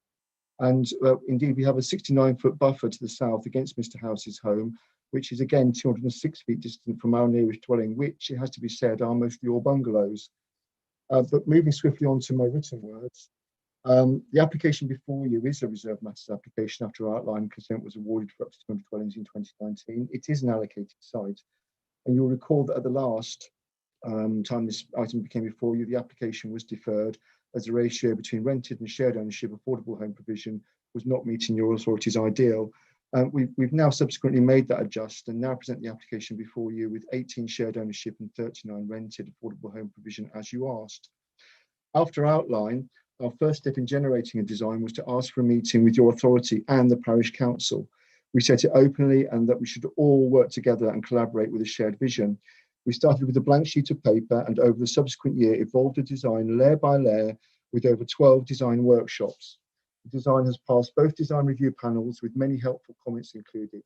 And indeed, we have a 69-foot buffer to the south against Mr. House's home, which is again 206 feet distant from our nearest dwelling, which, it has to be said, are mostly all bungalows. But moving swiftly on to my written words, the application before you is a reserved matters application after outline consent was awarded for up to 200 dwellings in 2019. It is an allocated site, and you'll recall that at the last time this item became before you, the application was deferred as the ratio between rented and shared ownership affordable home provision was not meeting your authority's ideal. We've now subsequently made that adjust and now present the application before you with 18 shared ownership and 39 rented affordable home provision as you asked. After outline, our first step in generating a design was to ask for a meeting with your authority and the Parish Council. We said it openly and that we should all work together and collaborate with a shared vision. We started with a blank sheet of paper and over the subsequent year evolved a design layer by layer with over 12 design workshops. The design has passed both design review panels with many helpful comments included.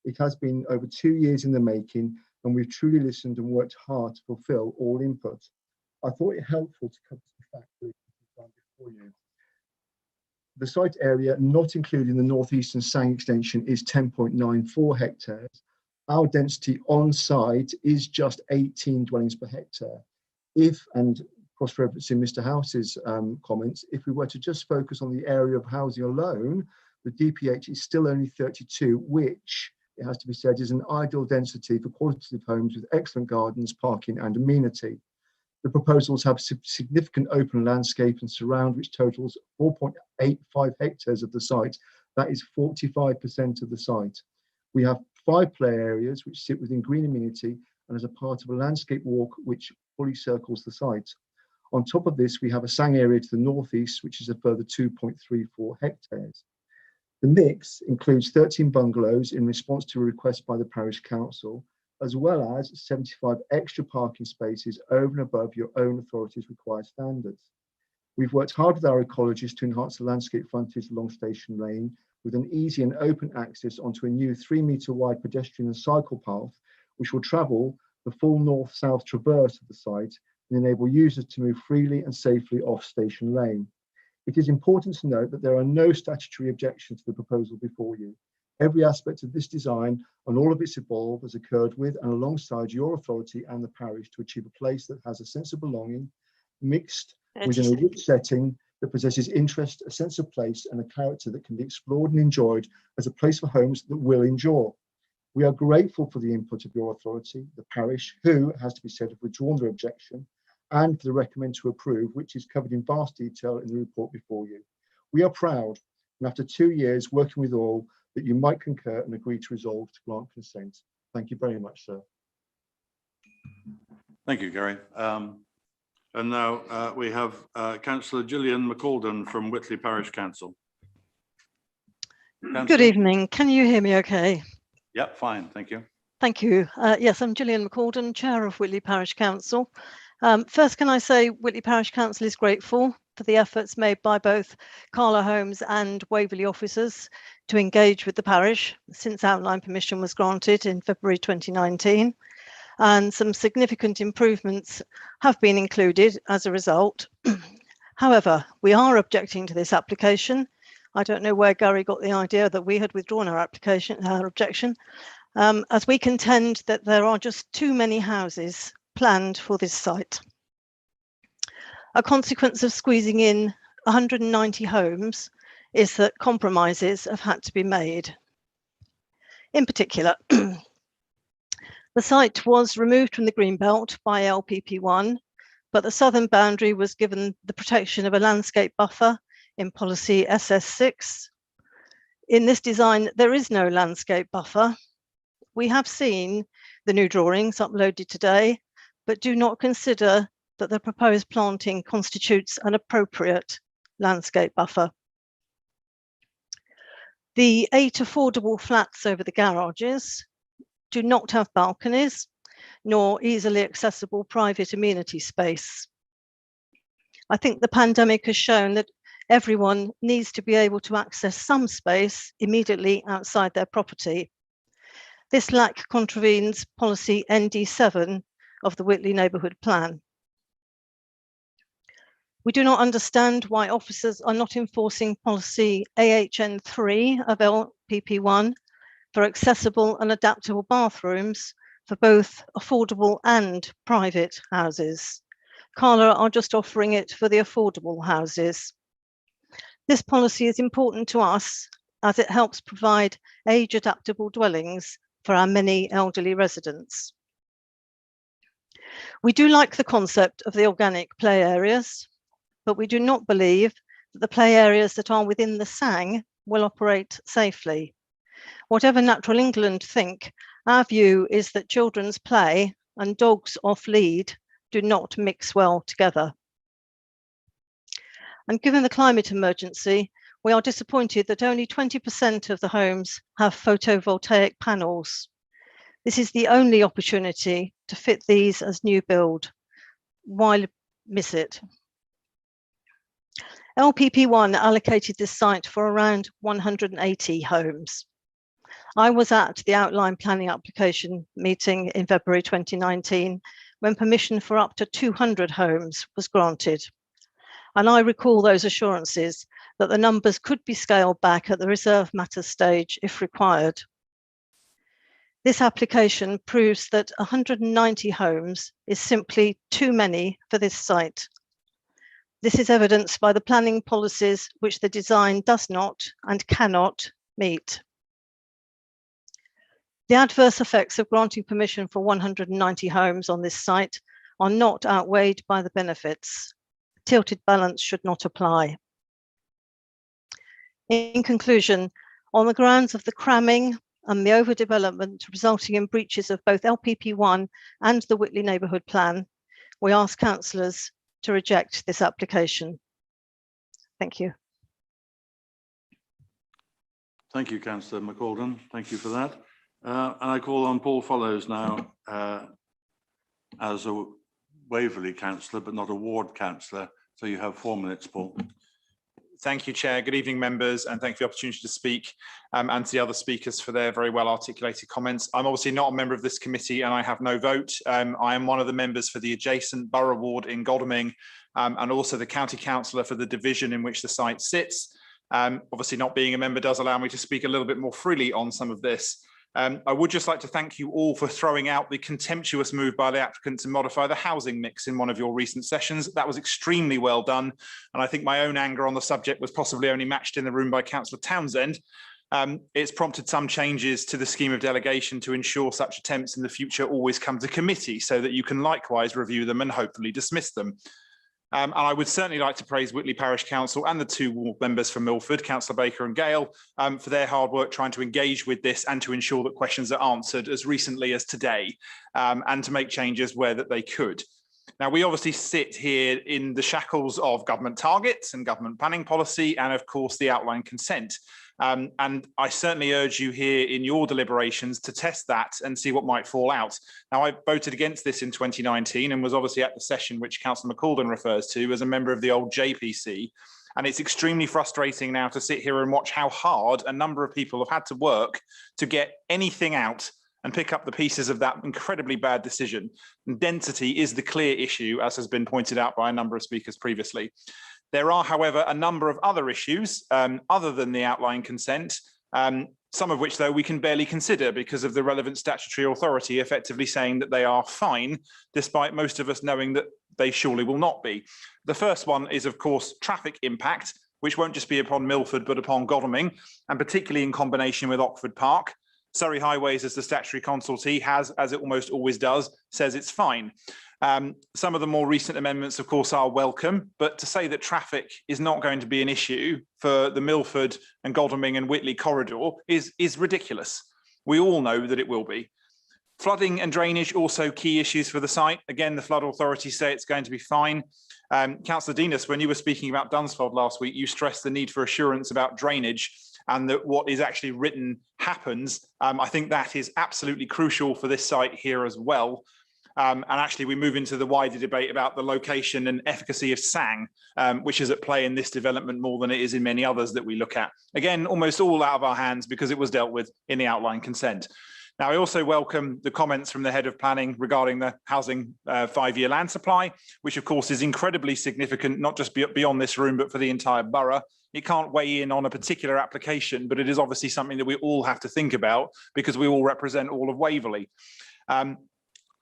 It has been over 2 years in the making, and we've truly listened and worked hard to fulfill all input. I thought it helpful to cover some facts before you. The site area, not including the northeastern SANG extension, is 10.94 hectares. Our density on site is just 18 dwellings per hectare. If, and cross-referencing Mr. House's comments, if we were to just focus on the area of housing alone, the DPH is still only 32, which, it has to be said, is an ideal density for qualitative homes with excellent gardens, parking and amenity. The proposals have significant open landscape and surround, which totals 4.85 hectares of the site. That is 45% of the site. We have 5 play areas which sit within green amenity and as a part of a landscape walk which fully circles the site. On top of this, we have a sang area to the northeast, which is a further 2.34 hectares. The mix includes 13 bungalows in response to a request by the Parish Council, as well as 75 extra parking spaces over and above your own authority's required standards. We've worked hard with our ecologists to enhance the landscape frontage along Station Lane with an easy and open access onto a new 3-metre wide pedestrian and cycle path, which will travel the full north-south traverse of the site and enable users to move freely and safely off Station Lane. It is important to note that there are no statutory objections to the proposal before you. Every aspect of this design and all of its evolve has occurred with and alongside your authority and the parish to achieve a place that has a sense of belonging, mixed within a rich setting that possesses interest, a sense of place, and a character that can be explored and enjoyed as a place for homes that will endure. We are grateful for the input of your authority, the parish, who, has to be said, have withdrawn their objection, and for the recommend to approve, which is covered in vast detail in the report before you. We are proud, and after 2 years working with all, that you might concur and agree to resolve to grant consent. Thank you very much, sir. Thank you, Gary. And now we have Councillor Julian Mccalden from Whitley Parish Council. Good evening. Can you hear me okay? Yep, fine. Thank you. Thank you. Yes, I'm Julian Mccalden, Chair of Whitley Parish Council. First, can I say Whitley Parish Council is grateful for the efforts made by both Carla Holmes and Waverley officers to engage with the parish since outline permission was granted in February 2019. And some significant improvements have been included as a result. However, we are objecting to this application. I don't know where Gary got the idea that we had withdrawn our objection, as we contend that there are just too many houses planned for this site. A consequence of squeezing in 190 homes is that compromises have had to be made. In particular, the site was removed from the Greenbelt by LPP1, but the southern boundary was given the protection of a landscape buffer in policy SS6. In this design, there is no landscape buffer. We have seen the new drawings uploaded today, but do not consider that the proposed planting constitutes an appropriate landscape buffer. The 8 affordable flats over the garages do not have balconies, nor easily accessible private amenity space. I think the pandemic has shown that everyone needs to be able to access some space immediately outside their property. This lack contravenes policy ND7 of the Whitley Neighbourhood Plan. We do not understand why officers are not enforcing policy AHN3 of LPP1 for accessible and adaptable bathrooms for both affordable and private houses. Carla are just offering it for the affordable houses. This policy is important to us as it helps provide age-adaptable dwellings for our many elderly residents. We do like the concept of the organic play areas, but we do not believe that the play areas that are within the SANG will operate safely. Whatever Natural England think, our view is that children's play and dogs off lead do not mix well together. And given the climate emergency, we are disappointed that only 20% of the homes have photovoltaic panels. This is the only opportunity to fit these as new build. Why miss it? LPP1 allocated this site for around 180 homes. I was at the outline planning application meeting in February 2019 when permission for up to 200 homes was granted. And I recall those assurances that the numbers could be scaled back at the reserve matters stage if required. This application proves that 190 homes is simply too many for this site. This is evidenced by the planning policies which the design does not and cannot meet. The adverse effects of granting permission for 190 homes on this site are not outweighed by the benefits. Tilted balance should not apply. In conclusion, on the grounds of the cramming and the overdevelopment resulting in breaches of both LPP1 and the Whitley Neighbourhood Plan, we ask councillors to reject this application. Thank you. Thank you, Councillor Mccalden. Thank you for that. And I call on Paul Follows now as a Waverley councillor, but not a ward councillor. So you have 4 minutes, Paul. Thank you, Chair. Good evening, members, and thank you for the opportunity to speak, and to the other speakers for their very well articulated comments. I'm obviously not a member of this committee and I have no vote. I am one of the members for the adjacent borough ward in Godalming, and also the county councillor for the division in which the site sits. Obviously, not being a member does allow me to speak a little bit more freely on some of this. I would just like to thank you all for throwing out the contemptuous move by the applicant to modify the housing mix in one of your recent sessions. That was extremely well done. And I think my own anger on the subject was possibly only matched in the room by Councillor Townsend. It's prompted some changes to the scheme of delegation to ensure such attempts in the future always come to committee so that you can likewise review them and hopefully dismiss them. And I would certainly like to praise Whitley Parish Council and the 2 ward members for Milford, Councillor Baker and Gale, for their hard work trying to engage with this and to ensure that questions are answered as recently as today, and to make changes where that they could. Now, we obviously sit here in the shackles of government targets and government planning policy and, of course, the outline consent. And I certainly urge you here in your deliberations to test that and see what might fall out. Now, I voted against this in 2019 and was obviously at the session which Councillor Mccalden refers to as a member of the old JPC. And it's extremely frustrating now to sit here and watch how hard a number of people have had to work to get anything out and pick up the pieces of that incredibly bad decision. And density is the clear issue, as has been pointed out by a number of speakers previously. There are, however, a number of other issues other than the outline consent, some of which, though, we can barely consider because of the relevant statutory authority effectively saying that they are fine, despite most of us knowing that they surely will not be. The first one is, of course, traffic impact, which won't just be upon Milford, but upon Godalming, and particularly in combination with Oxford Park. Surrey Highways, as the statutory consultee has, as it almost always does, says it's fine. Some of the more recent amendments, of course, are welcome, but to say that traffic is not going to be an issue for the Milford and Godalming and Whitley corridor is ridiculous. We all know that it will be. Flooding and drainage, also key issues for the site. Again, the flood authorities say it's going to be fine. Councillor Dinas, when you were speaking about Dunsfold last week, you stressed the need for assurance about drainage and that what is actually written happens. I think that is absolutely crucial for this site here as well. And actually, we move into the wider debate about the location and efficacy of SANG, which is at play in this development more than it is in many others that we look at. Again, almost all out of our hands because it was dealt with in the outline consent. Now, I also welcome the comments from the head of planning regarding the housing 5-year land supply, which of course is incredibly significant, not just beyond this room, but for the entire borough. It can't weigh in on a particular application, but it is obviously something that we all have to think about because we all represent all of Waverley.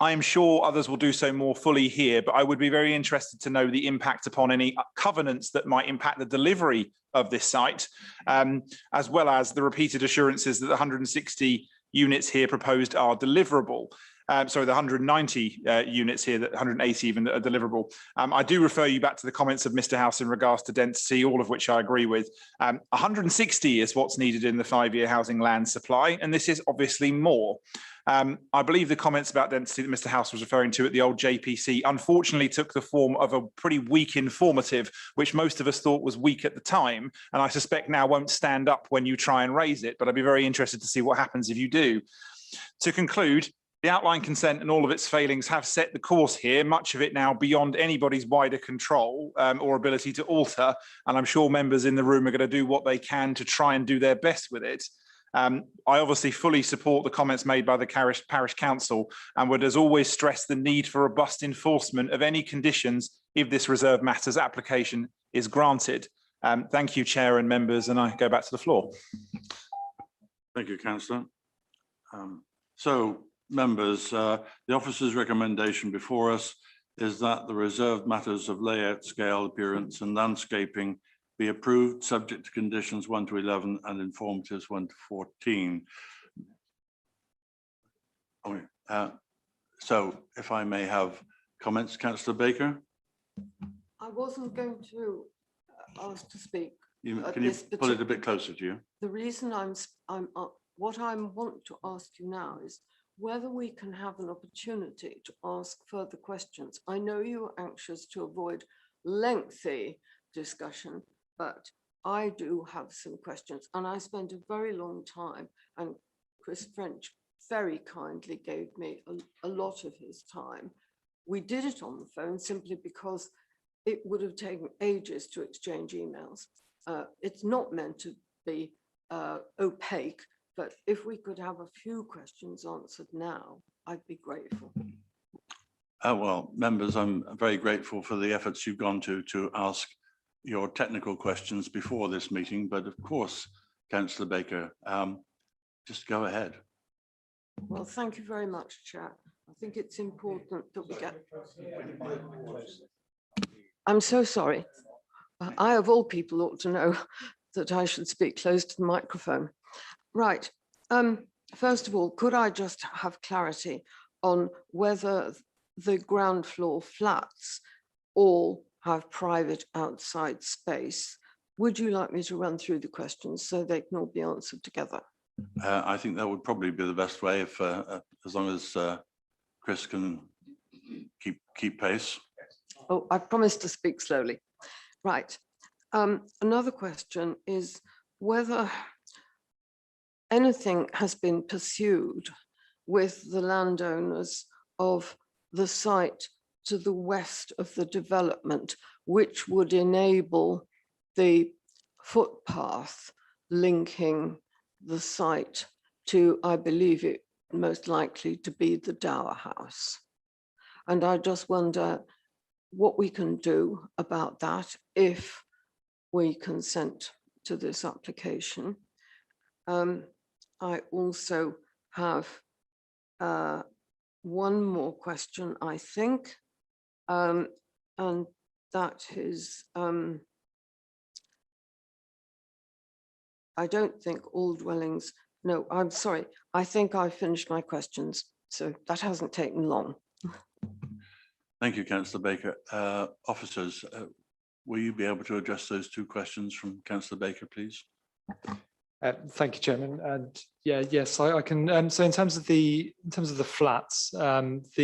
I am sure others will do so more fully here, but I would be very interested to know the impact upon any covenants that might impact the delivery of this site, as well as the repeated assurances that the 160 units here proposed are deliverable. Sorry, the 190 units here, that 180 even that are deliverable. I do refer you back to the comments of Mr. House in regards to density, all of which I agree with. 160 is what's needed in the 5-year housing land supply, and this is obviously more. I believe the comments about density that Mr. House was referring to at the old JPC unfortunately took the form of a pretty weak informative, which most of us thought was weak at the time, and I suspect now won't stand up when you try and raise it, but I'd be very interested to see what happens if you do. To conclude, the outline consent and all of its failings have set the course here, much of it now beyond anybody's wider control or ability to alter, and I'm sure members in the room are going to do what they can to try and do their best with it. I obviously fully support the comments made by the Parish Council and would as always stress the need for robust enforcement of any conditions if this reserved matters application is granted. Thank you, Chair and members, and I go back to the floor. Thank you, Councillor. So, members, the officer's recommendation before us is that the reserved matters of layout, scale, appearance and landscaping be approved subject to conditions 1 to 11 and informatives 1 to 14. So if I may have comments, Councillor Baker. I wasn't going to ask to speak. Can you pull it a bit closer to you? The reason what I want to ask you now is, whether we can have an opportunity to ask further questions. I know you are anxious to avoid lengthy discussion, but I do have some questions, and I spent a very long time, and Chris French very kindly gave me a lot of his time. We did it on the phone simply because it would have taken ages to exchange emails. It's not meant to be opaque, but if we could have a few questions answered now, I'd be grateful. Well, members, I'm very grateful for the efforts you've gone to ask your technical questions before this meeting, but of course, Councillor Baker, just go ahead. Well, thank you very much, Chair. I think it's important that we get. I'm so sorry. I, of all people, ought to know that I should speak close to the microphone. Right. First of all, could I just have clarity on whether the ground floor flats all have private outside space? Would you like me to run through the questions so they can all be answered together? I think that would probably be the best way, if as long as Chris can keep pace. Oh, I promised to speak slowly. Right. Another question is whether anything has been pursued with the landowners of the site to the west of the development, which would enable the footpath linking the site to, I believe it most likely to be the Dower House. And I just wonder what we can do about that if we consent to this application. I also have one more question, I think, and that is, I don't think all dwellings, no, I'm sorry, I think I finished my questions, so that hasn't taken long. Thank you, Councillor Baker. Officers, will you be able to address those two questions from Councillor Baker, please? Thank you, Chairman. And yeah, yes, I can. So in terms of the flats, if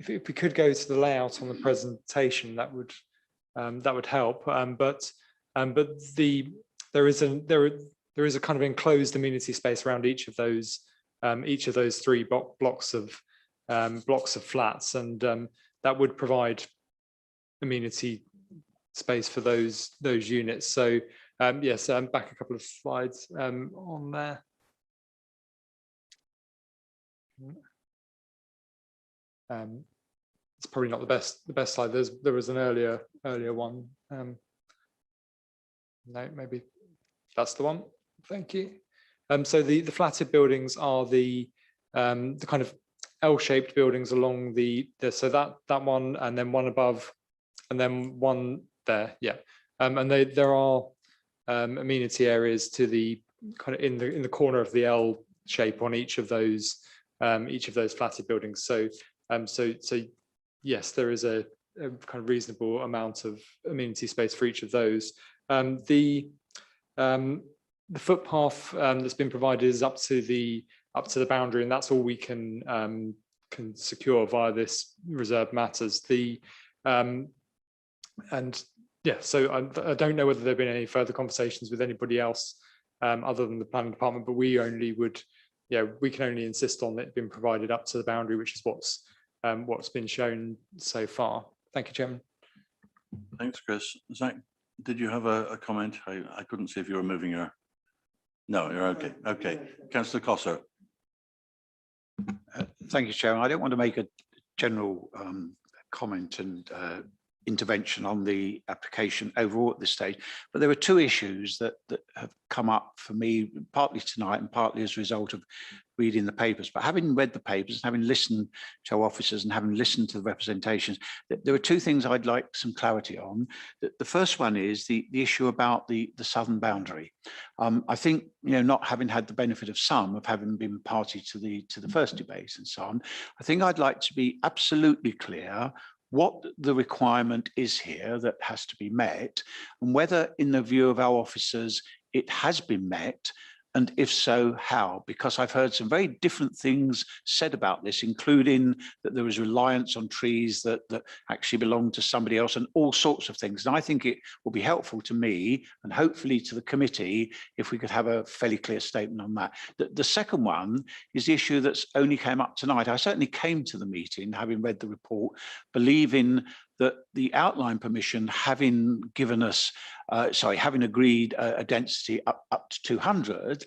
we could go to the layout on the presentation, that would help. But there is a kind of enclosed amenity space around each of those three blocks of flats, and that would provide amenity space for those units. So yes, back a couple of slides on there. It's probably not the best slide. There was an earlier one. No, maybe that's the one. Thank you. So the flatted buildings are the kind of L-shaped buildings along so that one, and then one above, and then one there. Yeah, and there are amenity areas to the kind of in the corner of the L shape on each of those flatted buildings. So yes, there is a kind of reasonable amount of amenity space for each of those. The footpath that's been provided is up to the boundary, and that's all we can secure via this reserved matters. And yeah, so I don't know whether there have been any further conversations with anybody else other than the planning department, but we can only insist on it being provided up to the boundary, which is what's been shown so far. Thank you, Chairman. Thanks, Chris. Zach, did you have a comment? I couldn't see if you were moving your. No, you're okay. Okay, Councillor Councillor. Thank you, Chairman. I don't want to make a general comment and intervention on the application overall at this stage, but there are two issues that have come up for me, partly tonight and partly as a result of reading the papers. But having read the papers and having listened to our officers and having listened to the representations, there are two things I'd like some clarity on. The first one is the issue about the southern boundary. I think, not having had the benefit of having been party to the first debate and so on, I think I'd like to be absolutely clear what the requirement is here that has to be met, and whether, in the view of our officers, it has been met, And if so, how? Because I've heard some very different things said about this, including that there was reliance on trees that actually belong to somebody else and all sorts of things. And I think it will be helpful to me and hopefully to the committee if we could have a fairly clear statement on that. The second one is the issue that's only came up tonight. I certainly came to the meeting, having read the report, believing that the outline permission, having given us, having agreed a density up to 200,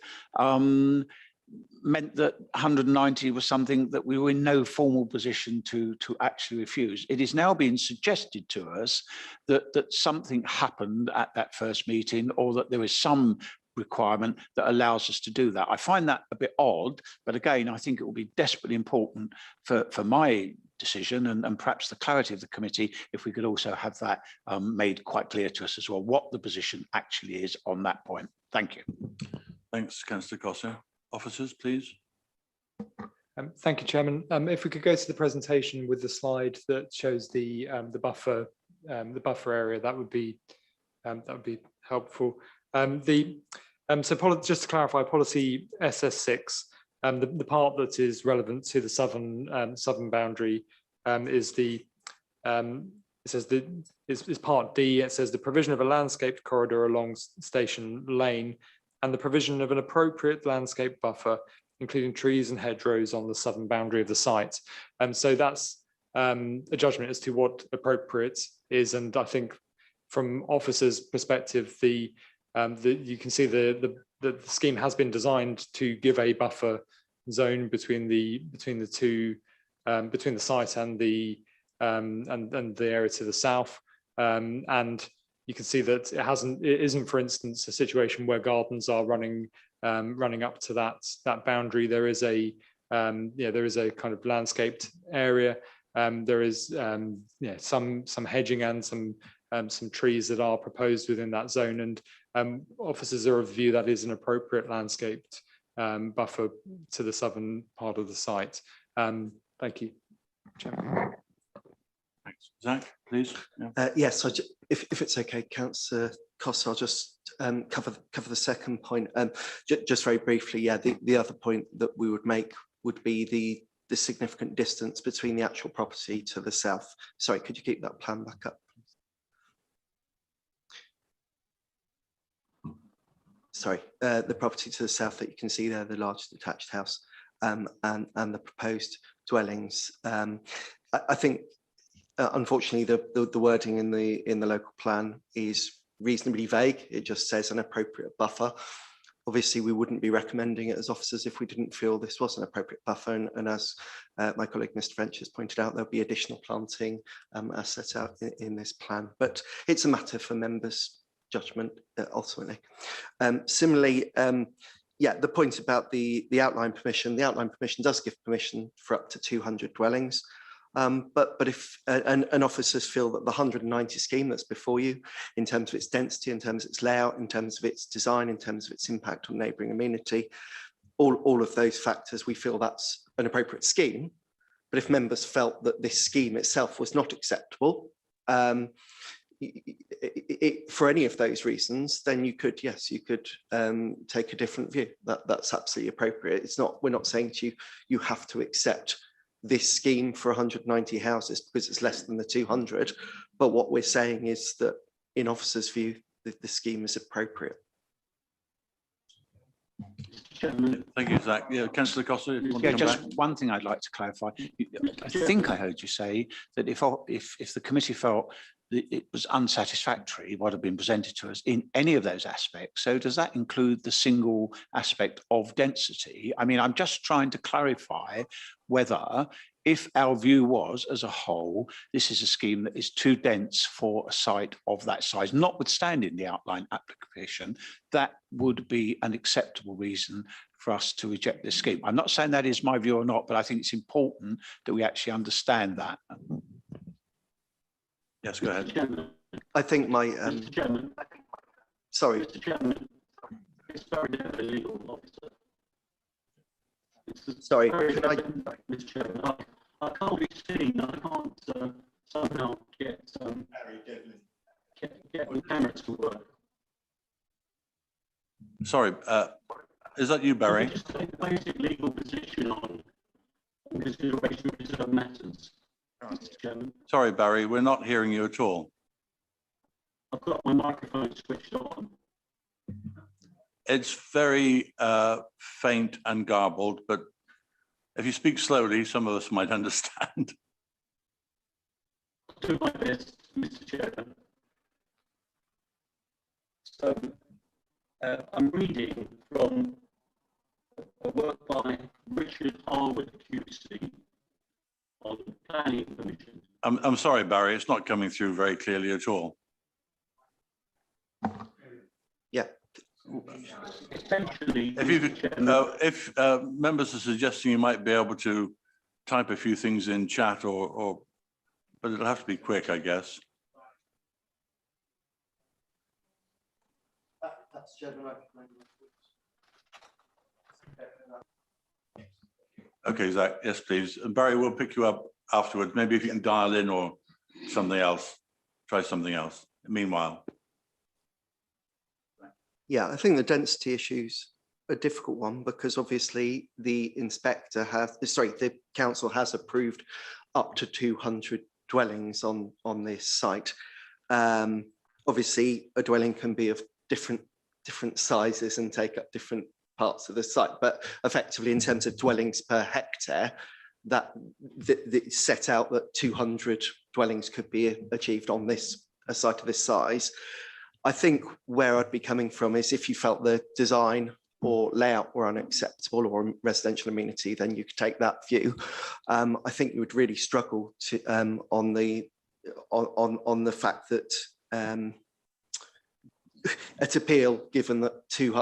meant that 190 was something that we were in no formal position to actually refuse. It is now being suggested to us that something happened at that first meeting, or that there is some requirement that allows us to do that. I find that a bit odd, but again, I think it will be desperately important for my decision and perhaps the clarity of the committee if we could also have that made quite clear to us as well, what the position actually is on that point. Thank you. Thanks, Councillor Costa. Officers, please. Thank you, Chairman. If we could go to the presentation with the slide that shows the buffer area, that would be helpful. Just to clarify, policy SS6, the part that is relevant to the southern boundary is part D. It says the provision of a landscaped corridor along Station Lane and the provision of an appropriate landscape buffer, including trees and hedgerows on the southern boundary of the site. So that's a judgment as to what appropriate is, and I think from officers' perspective, you can see the scheme has been designed to give a buffer zone between the site and the area to the south, and you can see that it isn't, for instance, a situation where gardens are running up to that boundary. There is a kind of landscaped area. There is some hedging and some trees that are proposed within that zone, and officers are of the view that is an appropriate landscaped buffer to the southern part of the site. Thank you, Chairman. Thanks. Zach, please. Yes, if it's okay, Councillor Costa, I'll just cover the second point. Just very briefly, yeah, the other point that we would make would be the significant distance between the actual property to the south. Sorry, could you keep that plan back up? Sorry, the property to the south that you can see there, the large detached house, and the proposed dwellings. I think, unfortunately, the wording in the local plan is reasonably vague. It just says an appropriate buffer. Obviously, we wouldn't be recommending it as officers if we didn't feel this was an appropriate buffer. And as my colleague Mr. French has pointed out, there'll be additional planting as set out in this plan. But it's a matter for members' judgment ultimately. Similarly, the point about the outline permission does give permission for up to 200 dwellings. But if and officers feel that the 190 scheme that's before you, in terms of its density, in terms of its layout, in terms of its design, in terms of its impact on neighbouring amenity, all of those factors, we feel that's an appropriate scheme. But if members felt that this scheme itself was not acceptable, for any of those reasons, then you could take a different view. That's absolutely appropriate. It's not, we're not saying to you, you have to accept this scheme for 190 houses because it's less than the 200. But what we're saying is that in officers' view, the scheme is appropriate. Thank you, Zach. Yeah, Councillor Costa, if you want to come just back. one thing I'd like to clarify. I think I heard you say that if the committee felt that it was unsatisfactory what had been presented to us in any of those aspects. So does that include the single aspect of density? I mean, I'm just trying to clarify whether, if our view was as a whole, this is a scheme that is too dense for a site of that size, notwithstanding the outline application, that would be an acceptable reason for us to reject this scheme. I'm not saying that is my view or not, but I think it's important that we actually understand that. Yes, go ahead. I think my sorry. Mr. Chairman, it's very illegal, officer. Sorry, can I, Mr. Chairman, I can't be seen. I can't somehow get the camera to work. Sorry, Is that you, Barry? Just take a basic legal position on consideration of reserve matters. Mr. Chairman, Sorry, Barry, we're not hearing you at all. I've got my microphone switched on. It's very faint and garbled, but if you speak slowly, some of us might understand. I'll do my best, Mr. Chairman. So I'm reading from a work by Richard Harwood QC on planning permission. I'm sorry, Barry, it's not coming through very clearly at all. Yeah. Essentially, If you could, members are suggesting you might be able to type a few things in chat or but it'll have to be quick, I guess. Okay, Zach, yes, please. And Barry, we'll pick you up afterwards. Maybe if you can dial in or something else, try something else. Meanwhile. Yeah, I think the density issue's a difficult one because obviously the the council has approved up to 200 dwellings on this site. Obviously, a dwelling can be of different sizes and take up different parts of the site, but effectively in terms of dwellings per hectare, that set out that 200 dwellings could be achieved on a site of this size. I think where I'd be coming from is if you felt the design or layout were unacceptable or residential amenity, then you could take that view. I think you would really struggle to on the fact that at appeal, given that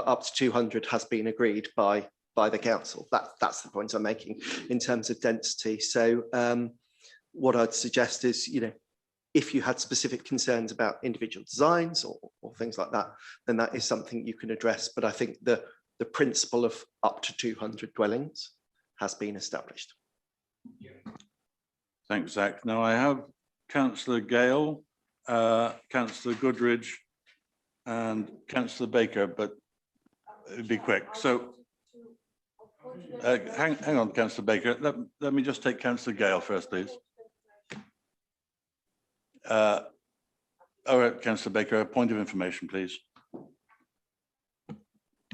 up to 200 has been agreed by the council. That's the point I'm making in terms of density. So what I'd suggest is, if you had specific concerns about individual designs or things like that, then that is something you can address. But I think the principle of up to 200 dwellings has been established. Thanks, Zach. Now I have Councillor Gale, Councillor Goodridge, and Councillor Baker, but it'd be quick. So hang on, Councillor Baker. Let me just take Councillor Gale first, please. All right, Councillor Baker, a point of information, please.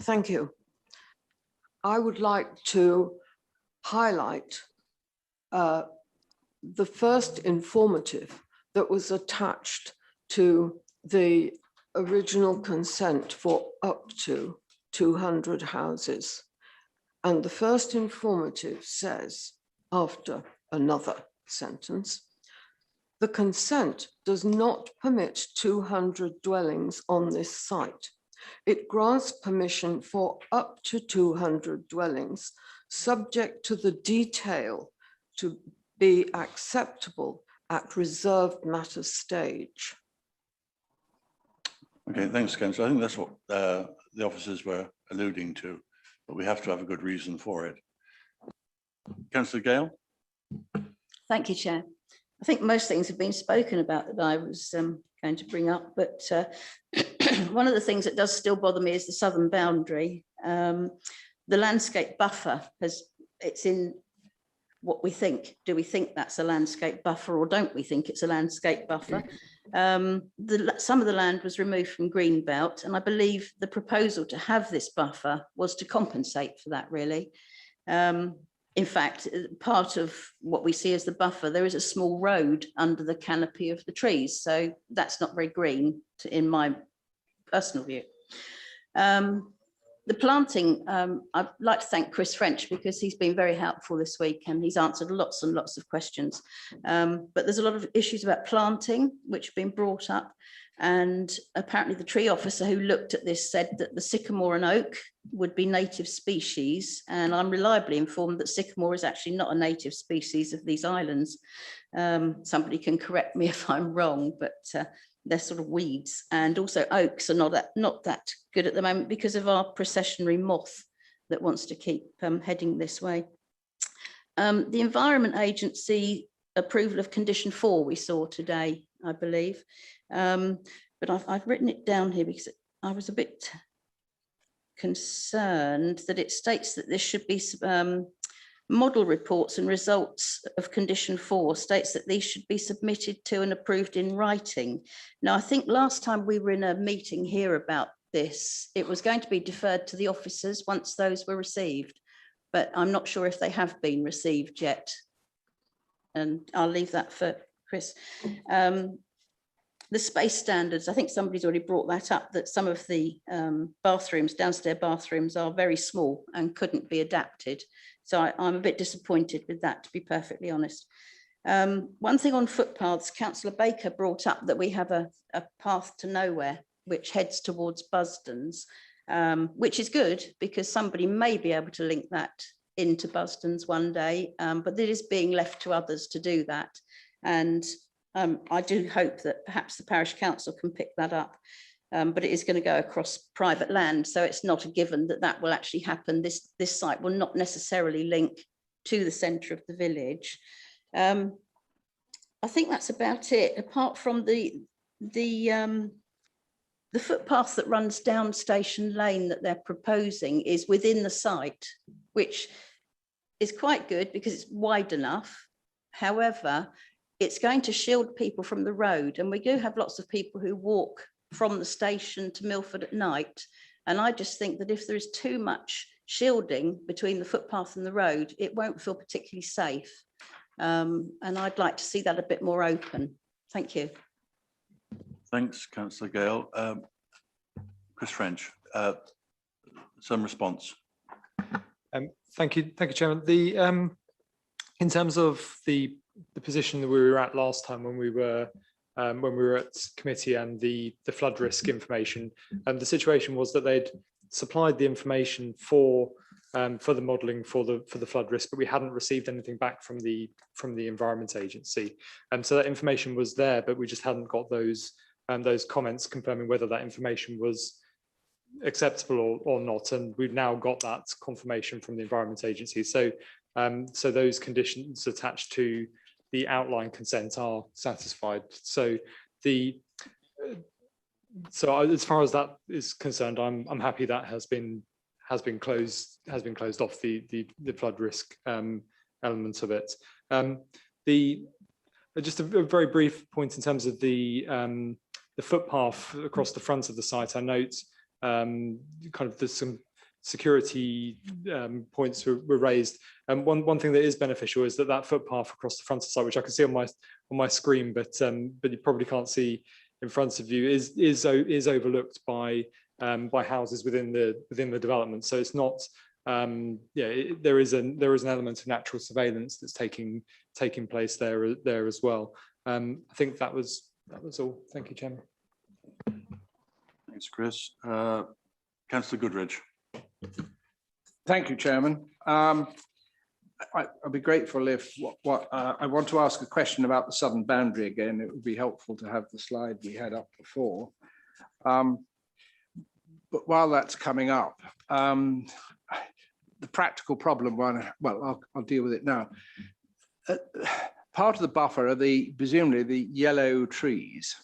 Thank you. I would like to highlight the first informative that was attached to the original consent for up to 200 houses. And the first informative says, after another sentence, the consent does not permit 200 dwellings on this site. It grants permission for up to 200 dwellings, subject to the detail to be acceptable at reserved matter stage. Okay, thanks, Councillor. I think that's what the officers were alluding to, but we have to have a good reason for it. Councillor Gale. Thank you, Chair. I think most things have been spoken about that I was going to bring up, but one of the things that does still bother me is the southern boundary. The landscape buffer it's in what we think. Do we think that's a landscape buffer or don't we think it's a landscape buffer? Some of the land was removed from Greenbelt, and I believe the proposal to have this buffer was to compensate for that, really. In fact, part of what we see as the buffer, there is a small road under the canopy of the trees. So that's not very green in my personal view. The planting, I'd like to thank Chris French because he's been very helpful this week and he's answered lots and lots of questions. But there's a lot of issues about planting which have been brought up. And apparently the tree officer who looked at this said that the sycamore and oak would be native species. And I'm reliably informed that sycamore is actually not a native species of these islands. Somebody can correct me if I'm wrong, but they're sort of weeds. And also oaks are not that good at the moment because of our processionary moth that wants to keep heading this way. The Environment Agency approval of condition 4 we saw today, I believe. But I've written it down here because I was a bit concerned that it states that there should be model reports and results of condition 4 states that these should be submitted to and approved in writing. Now, I think last time we were in a meeting here about this, it was going to be deferred to the officers once those were received, but I'm not sure if they have been received yet. And I'll leave that for Chris. The space standards, I think somebody's already brought that up, that some of the bathrooms, downstairs bathrooms are very small and couldn't be adapted. So I'm a bit disappointed with that, to be perfectly honest. One thing on footpaths, Councillor Baker brought up that we have a path to nowhere which heads towards Busdons, which is good because somebody may be able to link that into Busdons one day, but it is being left to others to do that. And I do hope that perhaps the parish council can pick that up, but it is going to go across private land, so it's not a given that that will actually happen. This site will not necessarily link to the centre of the village. I think that's about it. Apart from the footpath that runs down Station Lane that they're proposing is within the site, which is quite good because it's wide enough. However, it's going to shield people from the road. And we do have lots of people who walk from the station to Milford at night. And I just think that if there is too much shielding between the footpath and the road, it won't feel particularly safe. And I'd like to see that a bit more open. Thank you. Thanks, Councillor Gale. Chris French, some response. Thank you, Chairman. In terms of the position that we were at last time when we were at committee and the flood risk information, the situation was that they'd supplied the information for the modelling for the flood risk, but we hadn't received anything back from the Environment Agency, and so that information was there, but we just hadn't got those comments confirming whether that information was acceptable or not, and we've now got that confirmation from the Environment Agency. So those conditions attached to the outline consent are satisfied. So as far as that is concerned, I'm happy that has been closed off the flood risk element of it. Just a very brief point in terms of the footpath across the front of the site. I note kind of there's some security points were raised, and one thing that is beneficial is that footpath across the front of the site, which I can see on my screen, but you probably can't see in front of you, is overlooked by houses within the development. So it's not there is an element of natural surveillance that's taking place there as well. I think that was all. Thank you, Chairman. Thanks, Chris. Councillor Goodridge. Thank you, Chairman. I'd be grateful if I want to ask a question about the southern boundary again. It would be helpful to have the slide we had up before. But while that's coming up, the practical problem I'll deal with it now. Part of the buffer are presumably the yellow trees,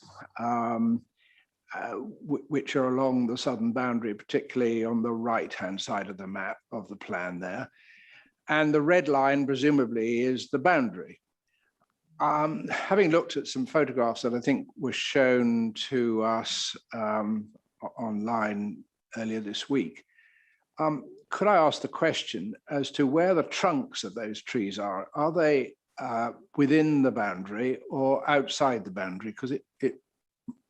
which are along the southern boundary, particularly on the right-hand side of the map of the plan there. And the red line presumably is the boundary. Having looked at some photographs that I think were shown to us online earlier this week, could I ask the question as to where the trunks of those trees are? Are they within the boundary or outside the boundary? Because it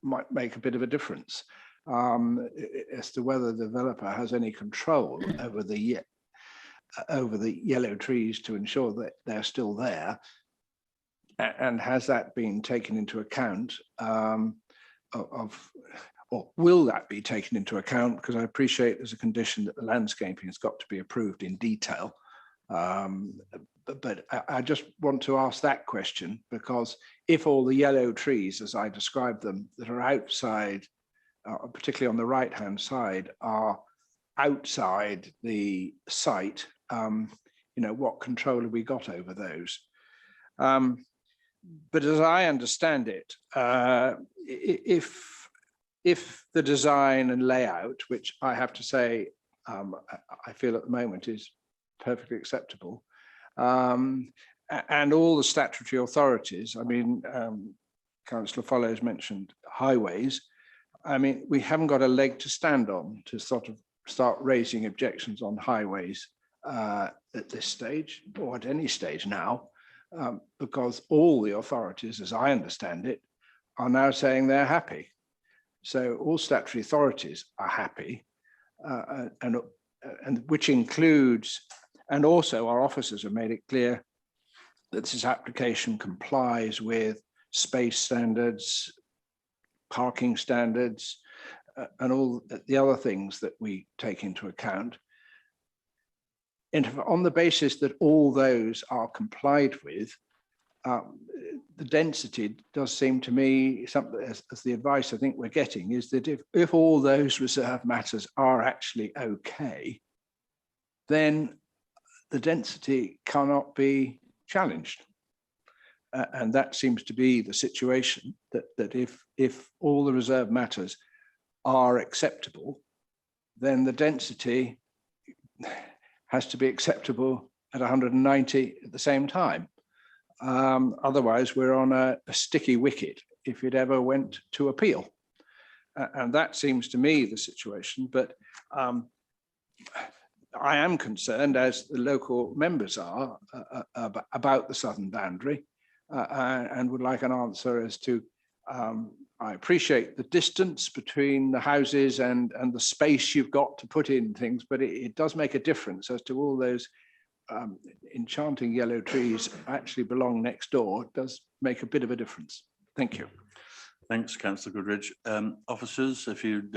might make a bit of a difference as to whether the developer has any control over the yellow trees to ensure that they're still there, and has that been taken into account or will that be taken into account? Because I appreciate there's a condition that the landscaping has got to be approved in detail. But I just want to ask that question, because if all the yellow trees, as I described them, that are outside, particularly on the right-hand side, are outside the site, what control have we got over those? But as I understand it, if the design and layout, which I have to say I feel at the moment is perfectly acceptable. And all the statutory authorities, I mean, Councillor Follows mentioned highways. I mean, we haven't got a leg to stand on to sort of start raising objections on highways at this stage or at any stage now, because all the authorities, as I understand it, are now saying they're happy. So all statutory authorities are happy, and which includes, and also our officers have made it clear that this application complies with space standards, parking standards, and all the other things that we take into account. And on the basis that all those are complied with, the density does seem to me, something as the advice I think we're getting is that if all those reserve matters are actually okay, then the density cannot be challenged. And that seems to be the situation, that if all the reserve matters are acceptable, then the density has to be acceptable at 190 at the same time. Otherwise, we're on a sticky wicket if it ever went to appeal. And that seems to me the situation. But I am concerned, as the local members are, about the southern boundary, and would like an answer as to, I appreciate the distance between the houses and the space you've got to put in things, but it does make a difference as to all those enchanting yellow trees actually belong next door. It does make a bit of a difference. Thank you. Thanks, Councillor Goodridge. Officers, if you'd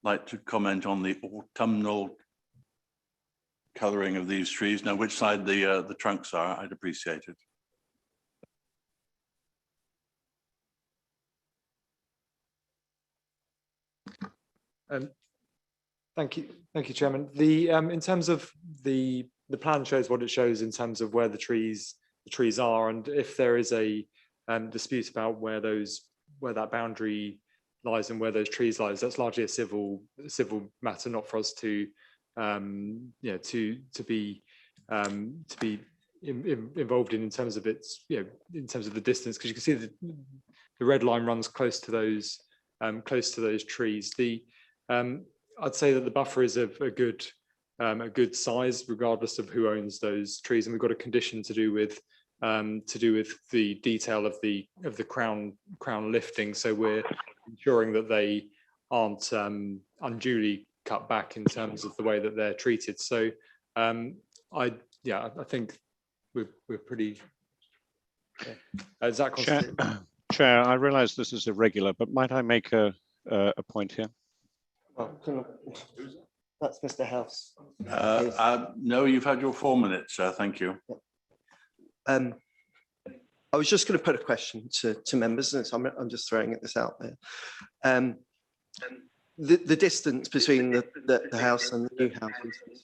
like to comment on the autumnal colouring of these trees, now which side the trunks are, I'd appreciate it. Thank you, Chairman. The in terms of the plan shows what it shows in terms of where the trees are, and if there is a dispute about where that boundary lies and where those trees lies, that's largely a civil matter, not for us to to be involved in terms of its in terms of the distance, because you can see the red line runs close to those trees. I'd say that the buffer is a good size, regardless of who owns those trees, and we've got a condition to do with the detail of the crown lifting. So we're ensuring that they aren't unduly cut back in terms of the way that they're treated. So I think we're pretty. Zach, Chair, I realise this is irregular, but might I make a point here? Well, that's Mr. House. No, you've had your 4 minutes, sir. Thank you. I was just going to put a question to members, and so I'm just throwing this out there. The distance between the house and the new house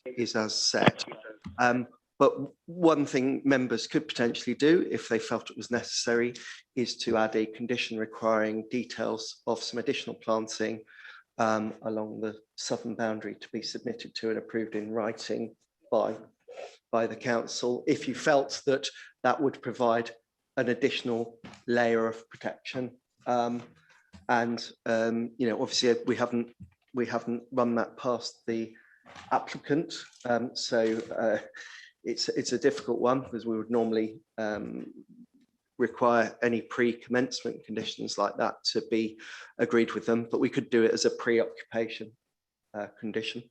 is as set. But one thing members could potentially do, if they felt it was necessary, is to add a condition requiring details of some additional planting along the southern boundary to be submitted to and approved in writing by the council, if you felt that that would provide an additional layer of protection. Obviously we haven't run that past the applicant, so it's a difficult one, because we would normally require any pre-commencement conditions like that to be agreed with them, but we could do it as a pre-occupation condition,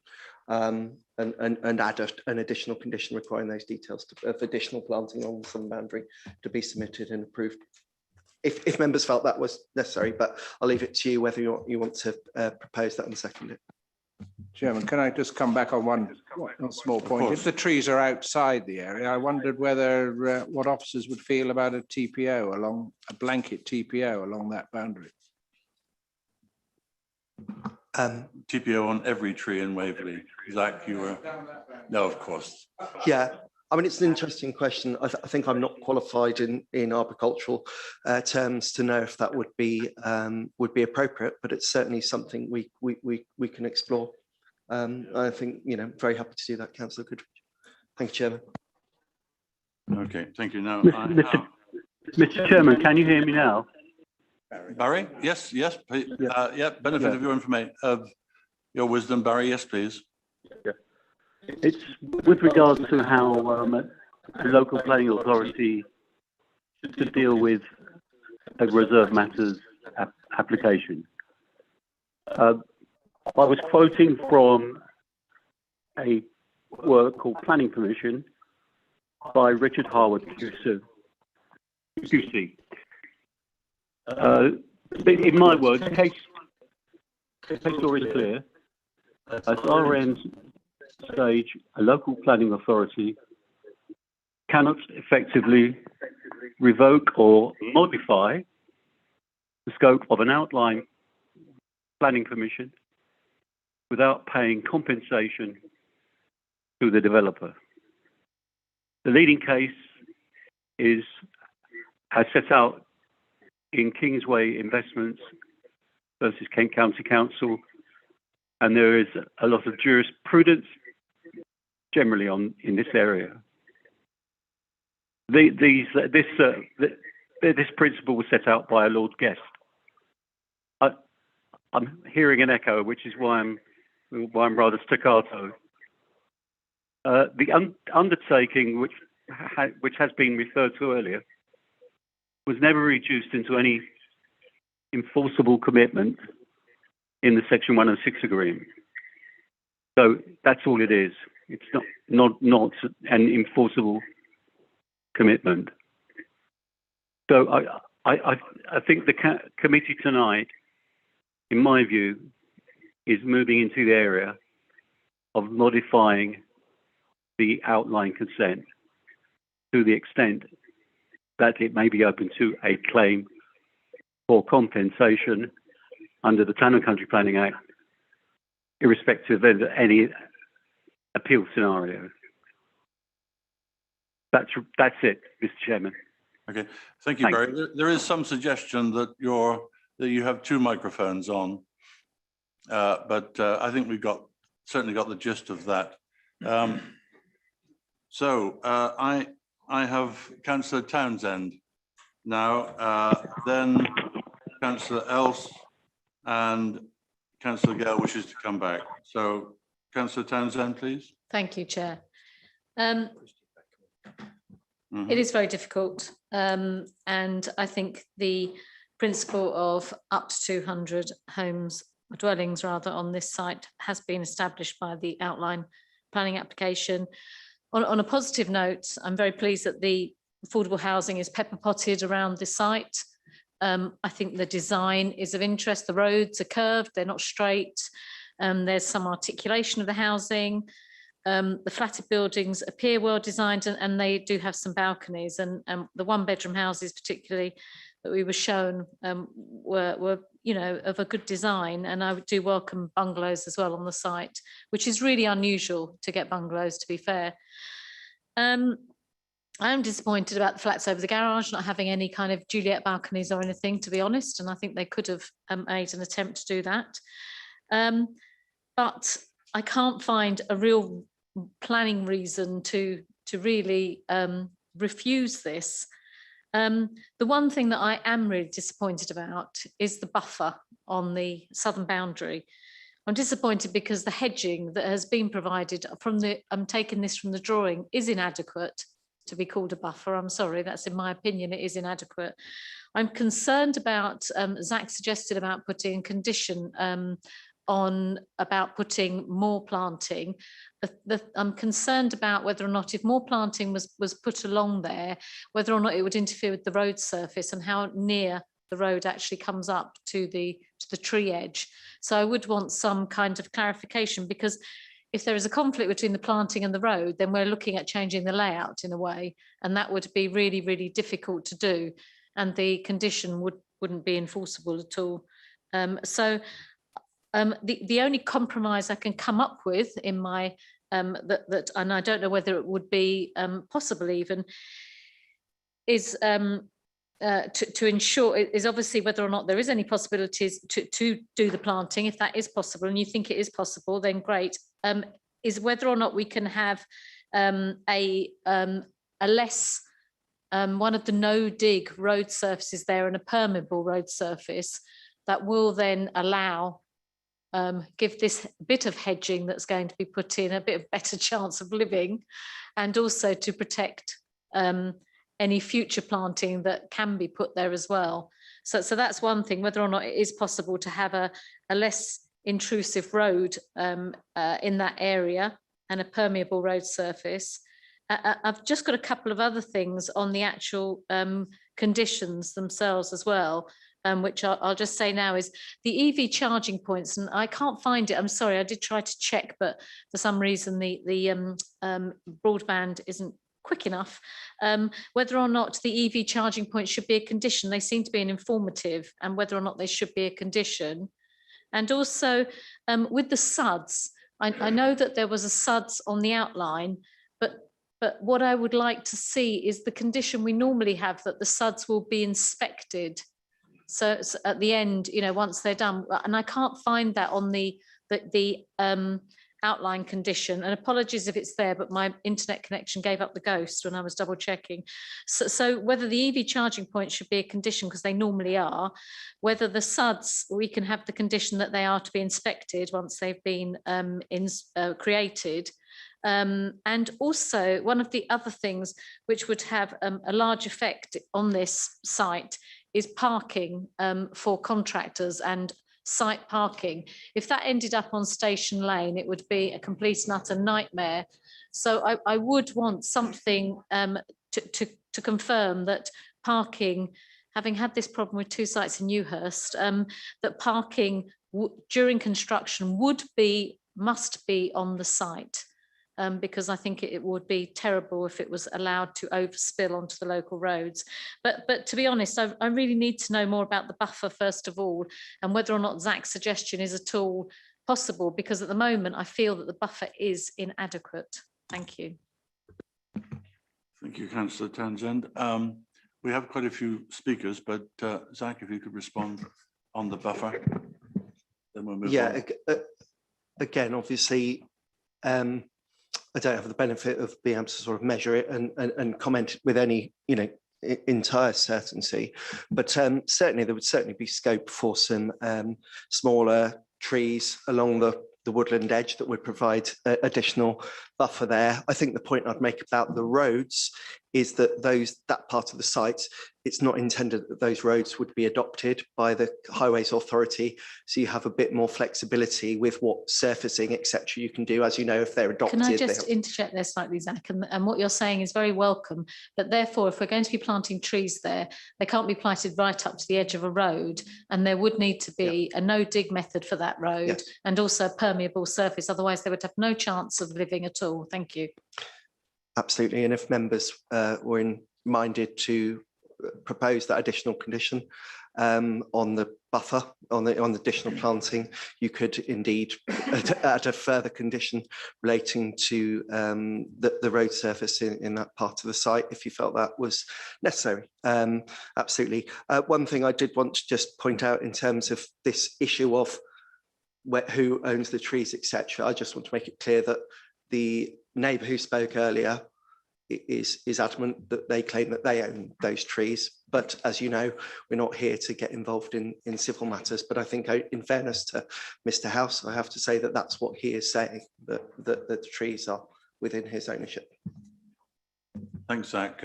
and add an additional condition requiring those details of additional planting on the southern boundary to be submitted and approved, if members felt that was necessary. But I'll leave it to you whether you want to propose that and second it. Chairman, can I just come back on one small point? If the trees are outside the area, I wondered whether what officers would feel about a TPO along a blanket TPO along that boundary. TPO on every tree in Waverley. Zach, you were? No, of course. Yeah, I mean, it's an interesting question. I think I'm not qualified in arboricultural terms to know if that would be appropriate, but it's certainly something we can explore. I think, very happy to do that, Councillor Goodrich. Thank you, Chairman. Okay, thank you. Now, Mr. Chairman, can you hear me now? Barry, yes, please. Yeah, benefit of your information, of your wisdom, Barry, yes, please. Yeah. It's with regard to how a local planning authority to deal with a reserve matters application. I was quoting from a work called Planning Permission by Richard Harwood, QC. In my words, the case law is clear. At RN stage, a local planning authority cannot effectively revoke or modify the scope of an outline planning permission without paying compensation to the developer. The leading case is as set out in Kingsway Investments versus Kent County Council, and there is a lot of jurisprudence generally in this area. This principle was set out by a Lord Guest. I'm hearing an echo, which is why I'm rather staccato. The undertaking, which has been referred to earlier, was never reduced into any enforceable commitment in the Section 106 agreement. So that's all it is. It's not an enforceable commitment. So I think the committee tonight, in my view, is moving into the area of modifying the outline consent to the extent that it may be open to a claim for compensation under the Town and Country Planning Act, irrespective of any appeal scenario. That's it, Mr. Chairman. Okay, thank you, Barry. There is some suggestion that you have two microphones on, but I think we've certainly got the gist of that. I have Councillor Townsend now, then Councillor Else, and Councillor Gale wishes to come back. So, Councillor Townsend, please. Thank you, Chair. It is very difficult, and I think the principle of up to 200 dwellings rather on this site has been established by the outline planning application. On a positive note, I'm very pleased that the affordable housing is pepper potted around the site. I think the design is of interest. The roads are curved, they're not straight. There's some articulation of the housing. The flatted buildings appear well designed, and they do have some balconies, and the one-bedroom houses particularly that we were shown were of a good design, and I do welcome bungalows as well on the site, which is really unusual to get bungalows, to be fair. I am disappointed about the flats over the garage not having any kind of Juliet balconies or anything, to be honest, and I think they could have made an attempt to do that. But I can't find a real planning reason to really refuse this. The one thing that I am really disappointed about is the buffer on the southern boundary. I'm disappointed because the hedging that has been provided I'm taking this from the drawing, is inadequate to be called a buffer. I'm sorry, that's in my opinion, it is inadequate. I'm concerned about, Zach suggested about putting a condition about putting more planting. I'm concerned about whether or not if more planting was put along there, whether or not it would interfere with the road surface and how near the road actually comes up to the tree edge. So I would want some kind of clarification, because if there is a conflict between the planting and the road, then we're looking at changing the layout in a way, and that would be really, really difficult to do, and the condition wouldn't be enforceable at all. The only compromise I can come up with in my and I don't know whether it would be possible even, is to ensure is obviously whether or not there is any possibilities to do the planting, if that is possible, and you think it is possible, then great. Is whether or not we can have a less one of the no dig road surfaces there and a permeable road surface that will then allow give this bit of hedging that's going to be put in a bit of better chance of living, and also to protect any future planting that can be put there as well. So that's one thing, whether or not it is possible to have a less intrusive road in that area and a permeable road surface. I've just got a couple of other things on the actual conditions themselves as well, which I'll just say now is the Eevee charging points, and I can't find it. I'm sorry, I did try to check, but for some reason the broadband isn't quick enough. Whether or not the Eevee charging points should be a condition, they seem to be an informative, and whether or not they should be a condition. And also with the SUDs, I know that there was a SUDs on the outline, but what I would like to see is the condition we normally have, that the SUDs will be inspected. So at the end, you know, once they're done, and I can't find that on the outline condition, and apologies if it's there, but my internet connection gave up the ghost when I was double checking. So whether the Eevee charging point should be a condition, because they normally are, whether the SUDs, we can have the condition that they are to be inspected once they've been created. And also one of the other things which would have a large effect on this site is parking for contractors and site parking. If that ended up on Station Lane, it would be a complete and utter nightmare. So I would want something to confirm that parking, having had this problem with 2 sites in Newhurst, that parking during construction must be on the site. Because I think it would be terrible if it was allowed to overspill onto the local roads. But to be honest, I really need to know more about the buffer first of all, and whether or not Zach's suggestion is at all possible, because at the moment I feel that the buffer is inadequate. Thank you. Thank you, Councillor Townsend. We have quite a few speakers, but Zach, if you could respond on the buffer, then we'll move on. Again, obviously, I don't have the benefit of being able to sort of measure it and comment with any, you know, entire certainty, but certainly there would certainly be scope for some smaller trees along the woodland edge that would provide additional buffer there. I think the point I'd make about the roads is that that part of the site, it's not intended that those roads would be adopted by the Highways Authority. So you have a bit more flexibility with what surfacing, etc. you can do, as you know, if they're adopted. Can I just interject there slightly, Zach? And what you're saying is very welcome, but therefore, if we're going to be planting trees there, they can't be planted right up to the edge of a road, and there would need to be a no dig method for that road, and also a permeable surface. Otherwise, they would have no chance of living at all. Thank you. Absolutely, and if members were minded to propose that additional condition on the buffer, on the additional planting, you could indeed add a further condition relating to the road surface in that part of the site, if you felt that was necessary. Absolutely. One thing I did want to just point out in terms of this issue of who owns the trees, etc. I just want to make it clear that the neighbour who spoke earlier is adamant that they claim that they own those trees. But as you know, we're not here to get involved in civil matters. But I think in fairness to Mr. House, I have to say that that's what he is saying, that the trees are within his ownership. Thanks, Zach.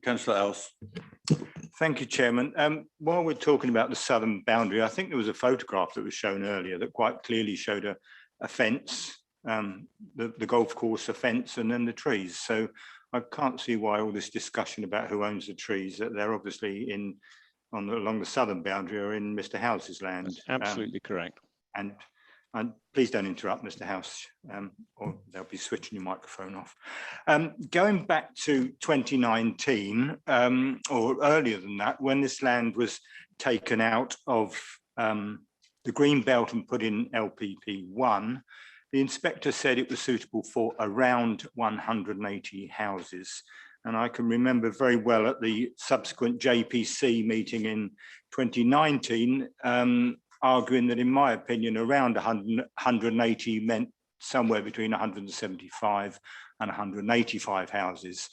Councillor Else. Thank you, Chairman. While we're talking about the southern boundary, I think there was a photograph that was shown earlier that quite clearly showed a fence, the golf course, a fence, and then the trees. So I can't see why all this discussion about who owns the trees, that they're obviously along the southern boundary or in Mr. House's land. That's absolutely correct. And please don't interrupt, Mr. House, or they'll be switching your microphone off. Going back to 2019, or earlier than that, when this land was taken out of the green belt and put in LPP1, the inspector said it was suitable for around 180 houses. And I can remember very well at the subsequent JPC meeting in 2019, arguing that in my opinion, around 180 meant somewhere between 175 and 185 houses.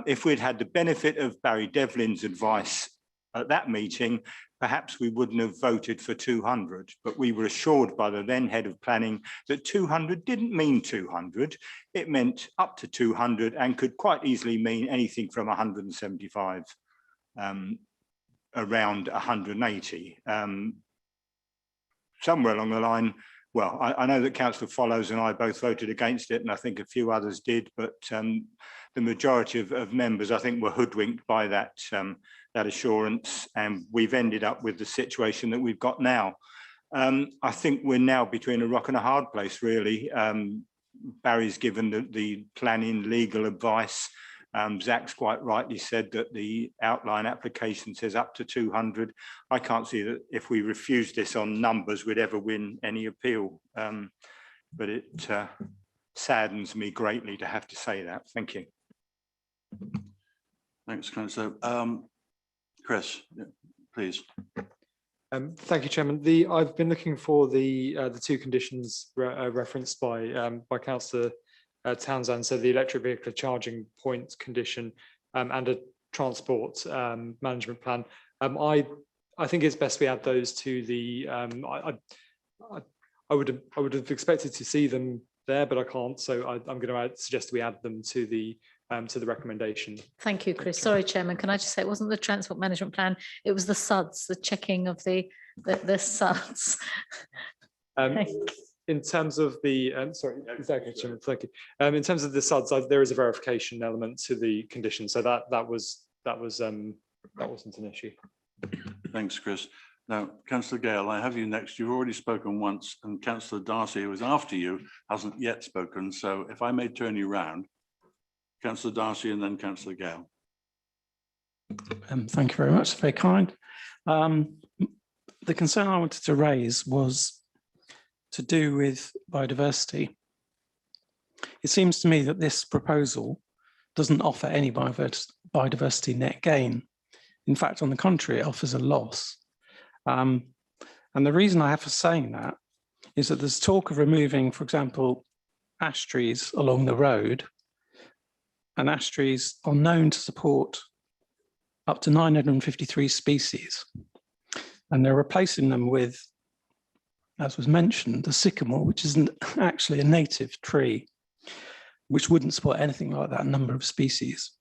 If we'd had the benefit of Barry Devlin's advice at that meeting, perhaps we wouldn't have voted for 200, but we were assured by the then head of planning that 200 didn't mean 200, it meant up to 200 and could quite easily mean anything from 175 around 180. Somewhere along the line, well, I know that Councillor Follows and I both voted against it, and I think a few others did, but the majority of members, I think, were hoodwinked by that assurance, and we've ended up with the situation that we've got now. I think we're now between a rock and a hard place, really. Barry's given the planning legal advice. Zach's quite rightly said that the outline application says up to 200. I can't see that if we refuse this on numbers, we'd ever win any appeal. But it saddens me greatly to have to say that. Thank you. Thanks, Councillor. Chris, please. Thank you, Chairman. I've been looking for the two conditions referenced by Councillor Townsend, so the electric vehicle charging point condition and a transport management plan. I think it's best we add those to the. I would have expected to see them there, but I can't. So I'm going to suggest we add them to the recommendation. Thank you, Chris. Sorry, Chairman. Can I just say it wasn't the transport management plan? It was the SUDs, the checking of the SUDs. In terms of the sorry, exactly, Chairman, thank you. In terms of the SUDs, there is a verification element to the condition, so that wasn't an issue. Thanks, Chris. Now, Councillor Gale, I have you next. You've already spoken once, and Councillor Darcy, who was after you, hasn't yet spoken. So if I may turn you round, Councillor Darcy and then Councillor Gale. Thank you very much, very kind. The concern I wanted to raise was to do with biodiversity. It seems to me that this proposal doesn't offer any biodiversity net gain. In fact, on the contrary, it offers a loss. And the reason I have for saying that is that there's talk of removing, for example, ash trees along the road, and ash trees are known to support up to 953 species. And they're replacing them with, as was mentioned, the sycamore, which isn't actually a native tree, which wouldn't support anything like that number of species.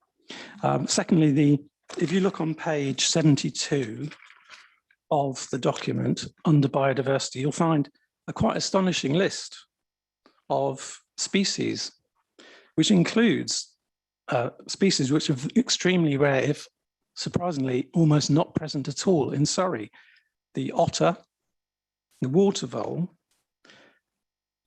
Secondly, if you look on page 72 of the document under biodiversity, you'll find a quite astonishing list of species, which includes species which are extremely rare, if surprisingly almost not present at all in Surrey. The otter, the water vole,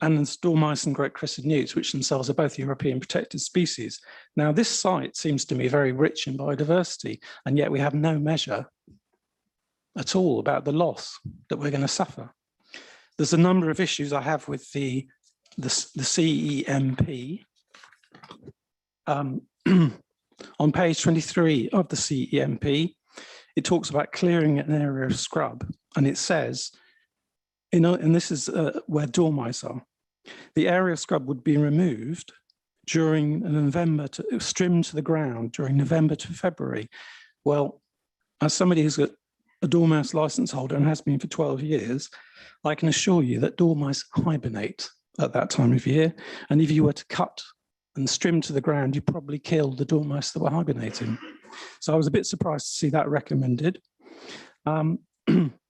and the dormice and great crested newts, which themselves are both European protected species. Now, this site seems to me very rich in biodiversity, and yet we have no measure at all about the loss that we're going to suffer. There's a number of issues I have with the CEMP. On page 23 of the CEMP, it talks about clearing an area of scrub, and it says, and this is where dormice are, the area of scrub would be removed during November, trimmed to the ground during November to February. Well, as somebody who's a dormouse license holder and has been for 12 years, I can assure you that dormice hibernate at that time of year. And if you were to cut and trim to the ground, you probably kill the dormice that were hibernating. So I was a bit surprised to see that recommended.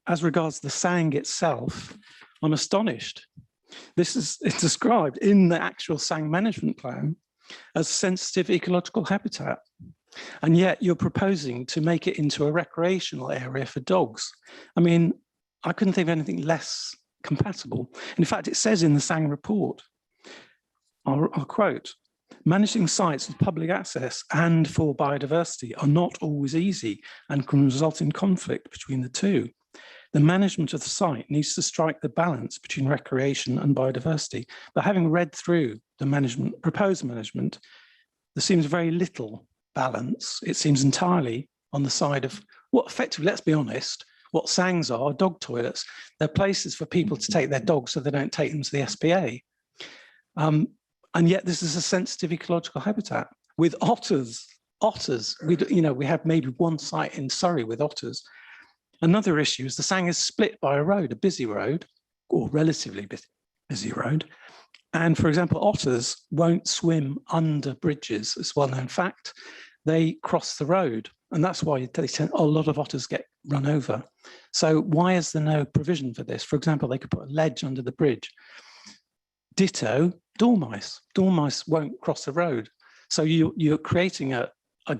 As regards the sang itself, I'm astonished. It's described in the actual sang management plan as sensitive ecological habitat. And yet you're proposing to make it into a recreational area for dogs. I mean, I couldn't think of anything less compatible. In fact, it says in the sang report, I'll quote, managing sites with public access and for biodiversity are not always easy and can result in conflict between the two. The management of the site needs to strike the balance between recreation and biodiversity. But having read through the proposed management, there seems very little balance. It seems entirely on the side of what effectively, let's be honest, what SANGs are dog toilets. They're places for people to take their dogs so they don't take them to the SPA. And yet this is a sensitive ecological habitat with otters. We have maybe one site in Surrey with otters. Another issue is the SANG is split by a road, a busy road, or relatively busy road. And for example, otters won't swim under bridges. It's a well-known fact. They cross the road, and that's why a lot of otters get run over. So why is there no provision for this? For example, they could put a ledge under the bridge. Ditto, dormice. Dormice won't cross the road. So you're creating a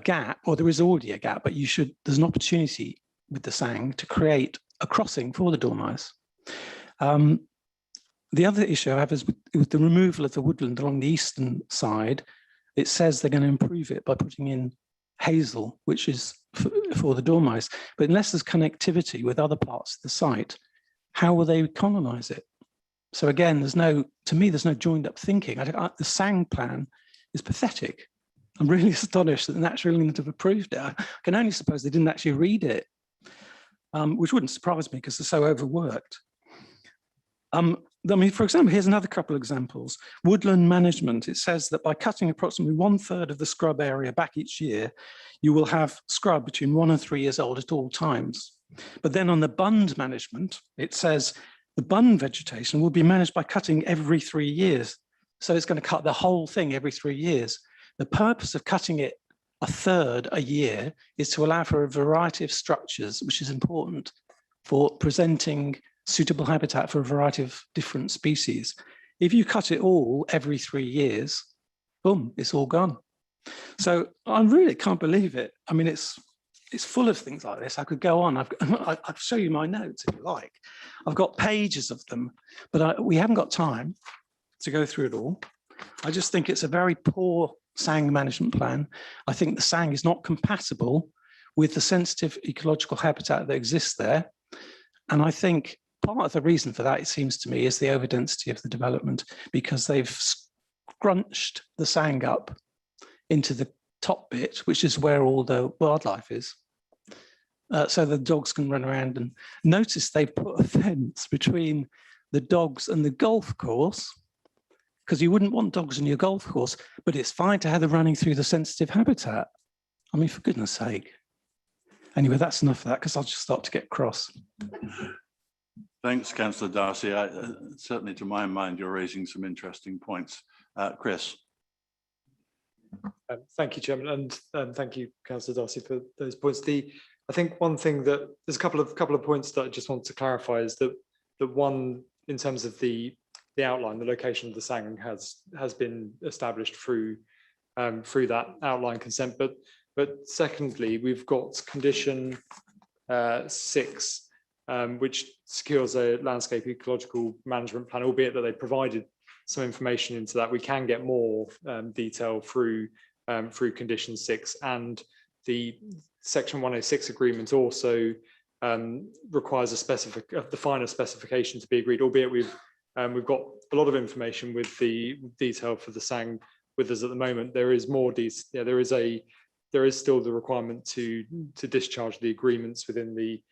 gap, or there is already a gap, but there's an opportunity with the SANG to create a crossing for the dormice. The other issue I have is with the removal of the woodland along the eastern side. It says they're going to improve it by putting in hazel, which is for the dormice. But unless there's connectivity with other parts of the site, how will they colonize it? So again, to me, there's no joined up thinking. The SANG plan is pathetic. I'm really astonished that the Natural England have approved it. I can only suppose they didn't actually read it, which wouldn't surprise me because they're so overworked. For example, here's another couple of examples. Woodland Management, it says that by cutting approximately 1/3 of the scrub area back each year, you will have scrub between 1 and 3 years old at all times. But then on the Bund Management, it says the bund vegetation will be managed by cutting every 3 years. So it's going to cut the whole thing every 3 years. The purpose of cutting it 1/3 a year is to allow for a variety of structures, which is important for presenting suitable habitat for a variety of different species. If you cut it all every 3 years, boom, it's all gone. So I really can't believe it. I mean, it's full of things like this. I could go on. I'll show you my notes if you like. I've got pages of them, but we haven't got time to go through it all. I just think it's a very poor SANG management plan. I think the SANG is not compatible with the sensitive ecological habitat that exists there. And I think part of the reason for that, it seems to me, is the overdensity of the development, because they've scrunched the SANG up into the top bit, which is where all the wildlife is. So the dogs can run around. And notice they've put a fence between the dogs and the golf course, because you wouldn't want dogs in your golf course, but it's fine to have them running through the sensitive habitat. I mean, for goodness sake. Anyway, that's enough of that, because I'll just start to get cross. Thanks, Councillor Darcy. Certainly to my mind, you're raising some interesting points. Chris. Thank you, Chairman, and thank you, Councillor Darcy, for those points. I think one thing that there's a couple of points that I just want to clarify is that one, in terms of the outline, the location of the SANG has been established through that outline consent. But secondly, we've got condition 6, which secures a landscape ecological management plan, albeit that they provided some information into that. We can get more detail through condition 6, and the section 106 agreement also requires the finer specification to be agreed, albeit we've got a lot of information with the detail for the SANG with us at the moment. There is more detail. There is still the requirement to discharge the agreements within the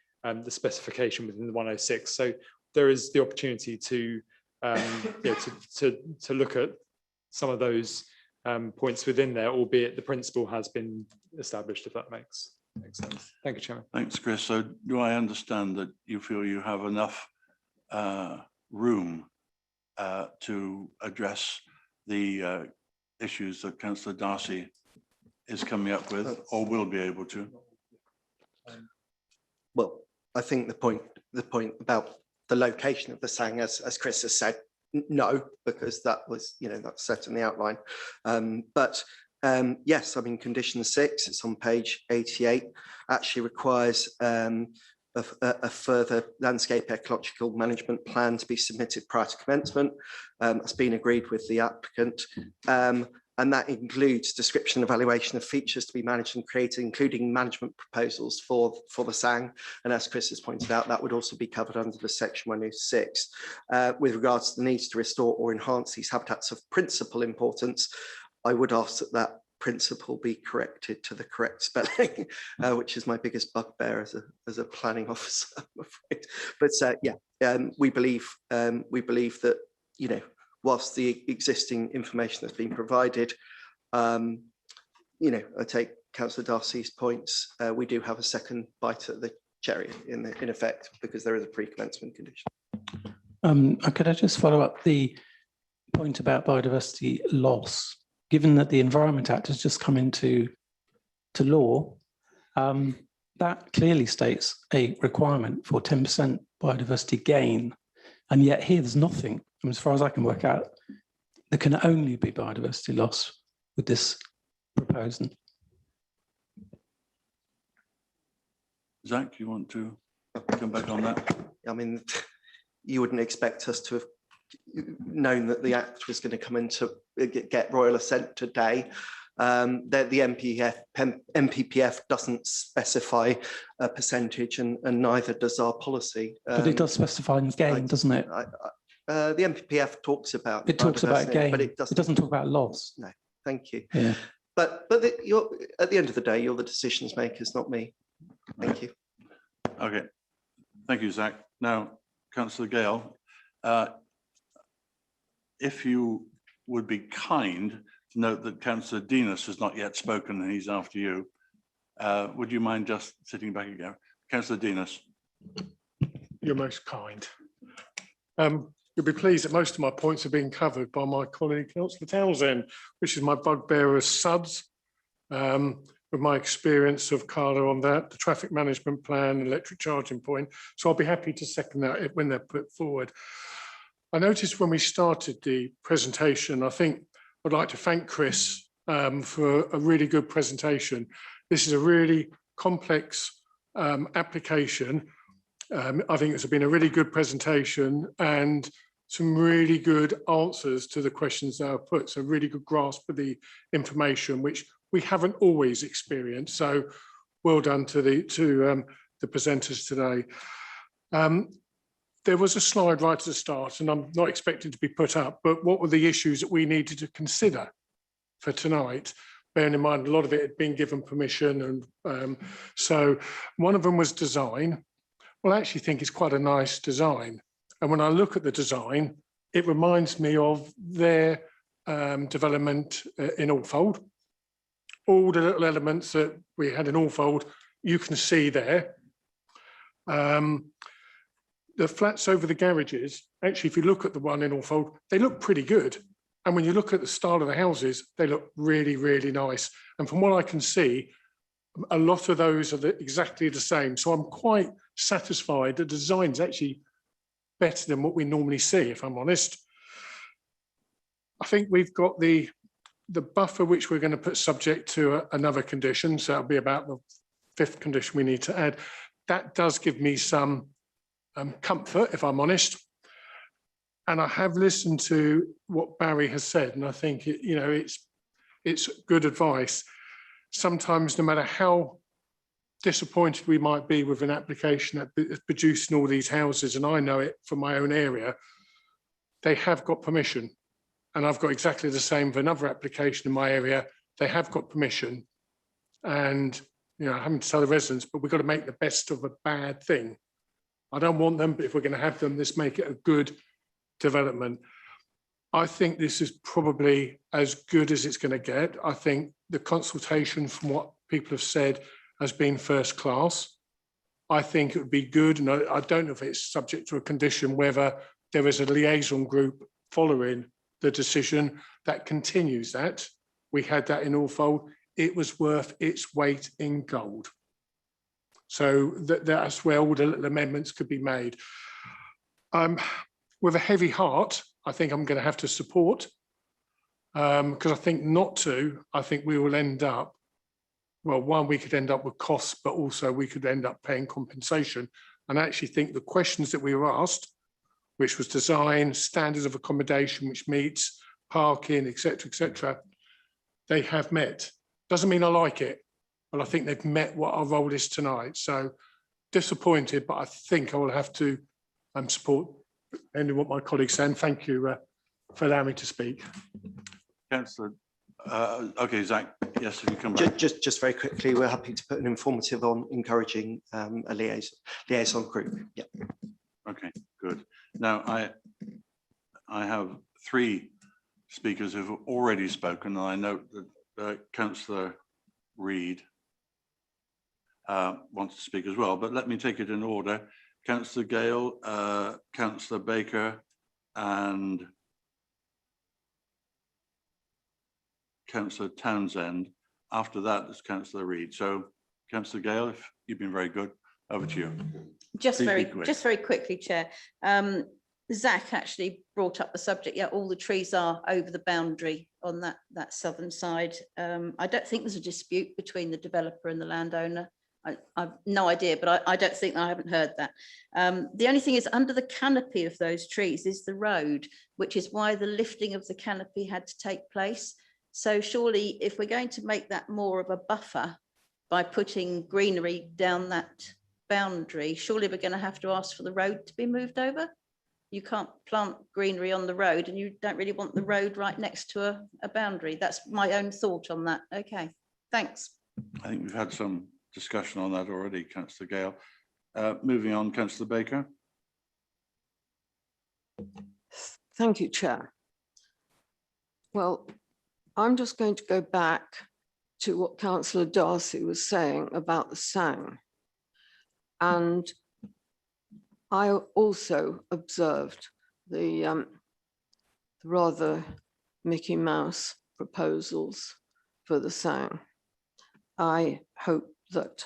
specification within the 106. So there is the opportunity to look at some of those points within there, albeit the principle has been established, if that makes sense. Thank you, Chairman. Thanks, Chris. So do I understand that you feel you have enough room to address the issues that Councillor Darcy is coming up with, or will be able to? Well, I think the point about the location of the SANG, as Chris has said, no, because that was, that's set in the outline. Yes, I mean, condition 6, it's on page 88, actually requires a further landscape ecological management plan to be submitted prior to commencement. That's been agreed with the applicant. And that includes description and evaluation of features to be managed and created, including management proposals for the SANG. And as Chris has pointed out, that would also be covered under the section 106. With regards to the needs to restore or enhance these habitats of principal importance, I would ask that principle be corrected to the correct spelling, which is my biggest bugbear as a planning officer, I'm afraid. But we believe that, you know, whilst the existing information that's been provided, you know, I take Councillor Darcy's points. We do have a second bite at the cherry in effect, because there is a pre-commencement condition. Could I just follow up the point about biodiversity loss? Given that the Environment Act has just come into law, that clearly states a requirement for 10% biodiversity gain, and yet here there's nothing. I mean, as far as I can work out, there can only be biodiversity loss with this proposal. Zach, you want to come back on that? I mean, you wouldn't expect us to have known that the Act was going to come into get royal assent today. The MPPF doesn't specify a percentage, and neither does our policy. But it does specify gain, doesn't it? The MPPF talks about gain, but it doesn't talk about loss. No, thank you. Yeah. But you're, at the end of the day, you're the decisions makers, not me. Thank you. Okay, thank you, Zach. Now, Councillor Gale, if you would be kind to note that Councillor Dinas has not yet spoken and he's after you, would you mind just sitting back again? Councillor Dinas. You're most kind. You'll be pleased that most of my points have been covered by my colleague Councillor Townsend, which is my bugbear as SUDS. With my experience of Carla on that, the traffic management plan, electric charging point. So I'll be happy to second that when they're put forward. I noticed when we started the presentation, I think I'd like to thank Chris for a really good presentation. This is a really complex application. I think it's been a really good presentation and some really good answers to the questions that are put. So really good grasp of the information, which we haven't always experienced. So well done to the presenters today. There was a slide right at the start, and I'm not expecting to be put up, but what were the issues that we needed to consider for tonight? Bearing in mind, a lot of it had been given permission. And so one of them was design. Well, I actually think it's quite a nice design. And when I look at the design, it reminds me of their development in Alfold. All the little elements that we had in Alfold, you can see there. The flats over the garages, actually, if you look at the one in Alfold, they look pretty good. And when you look at the style of the houses, they look really, really nice. And from what I can see, a lot of those are exactly the same. So I'm quite satisfied. The design's actually better than what we normally see, if I'm honest. I think we've got the buffer, which we're going to put subject to another condition. So that'll be about the 5th condition we need to add. That does give me some comfort, if I'm honest. And I have listened to what Barry has said, and I think it's good advice. Sometimes, no matter how disappointed we might be with an application that's producing all these houses, and I know it from my own area, they have got permission. And I've got exactly the same with another application in my area. They have got permission. And, having to tell the residents, but we've got to make the best of a bad thing. I don't want them, but if we're going to have them, let's make it a good development. I think this is probably as good as it's going to get. I think the consultation, from what people have said, has been first class. I think it would be good, and I don't know if it's subject to a condition, whether there is a liaison group following the decision that continues that. We had that in Alfold. It was worth its weight in gold. So that's where all the little amendments could be made. With a heavy heart, I think I'm going to have to support, because I think I think we will end up, well, one, we could end up with costs, but also we could end up paying compensation. And I actually think the questions that we were asked, which was design, standards of accommodation, which meets parking, etc., they have met. Doesn't mean I like it, but I think they've met what our role is tonight. So disappointed, but I think I will have to support and what my colleagues say. And thank you for allowing me to speak. Councillor, okay, Zach, yes, if you come back. Just very quickly, we're happy to put an informative on encouraging a liaison group. Yeah. Okay, good. Now, I have 3 speakers who've already spoken, and I note that Councillor Reid wants to speak as well, but let me take it in order. Councillor Gale, Councillor Baker, and Councillor Townsend. After that, there's Councillor Reid. So, Councillor Gale, if you've been very good, over to you. Just Please very, be quick. just very quickly, Chair. Zach actually brought up the subject. Yeah, all the trees are over the boundary on that southern side. I don't think there's a dispute between the developer and the landowner. I've no idea, but I don't think, I haven't heard that. The only thing is, under the canopy of those trees is the road, which is why the lifting of the canopy had to take place. So surely if we're going to make that more of a buffer by putting greenery down that boundary, surely we're going to have to ask for the road to be moved over. You can't plant greenery on the road, and you don't really want the road right next to a boundary. That's my own thought on that. Okay, thanks. I think we've had some discussion on that already, Councillor Gale. Moving on, Councillor Baker. Thank you, Chair. Well, I'm just going to go back to what Councillor Darcy was saying about the Sang. And I also observed the rather Mickey Mouse proposals for the Sang. I hope that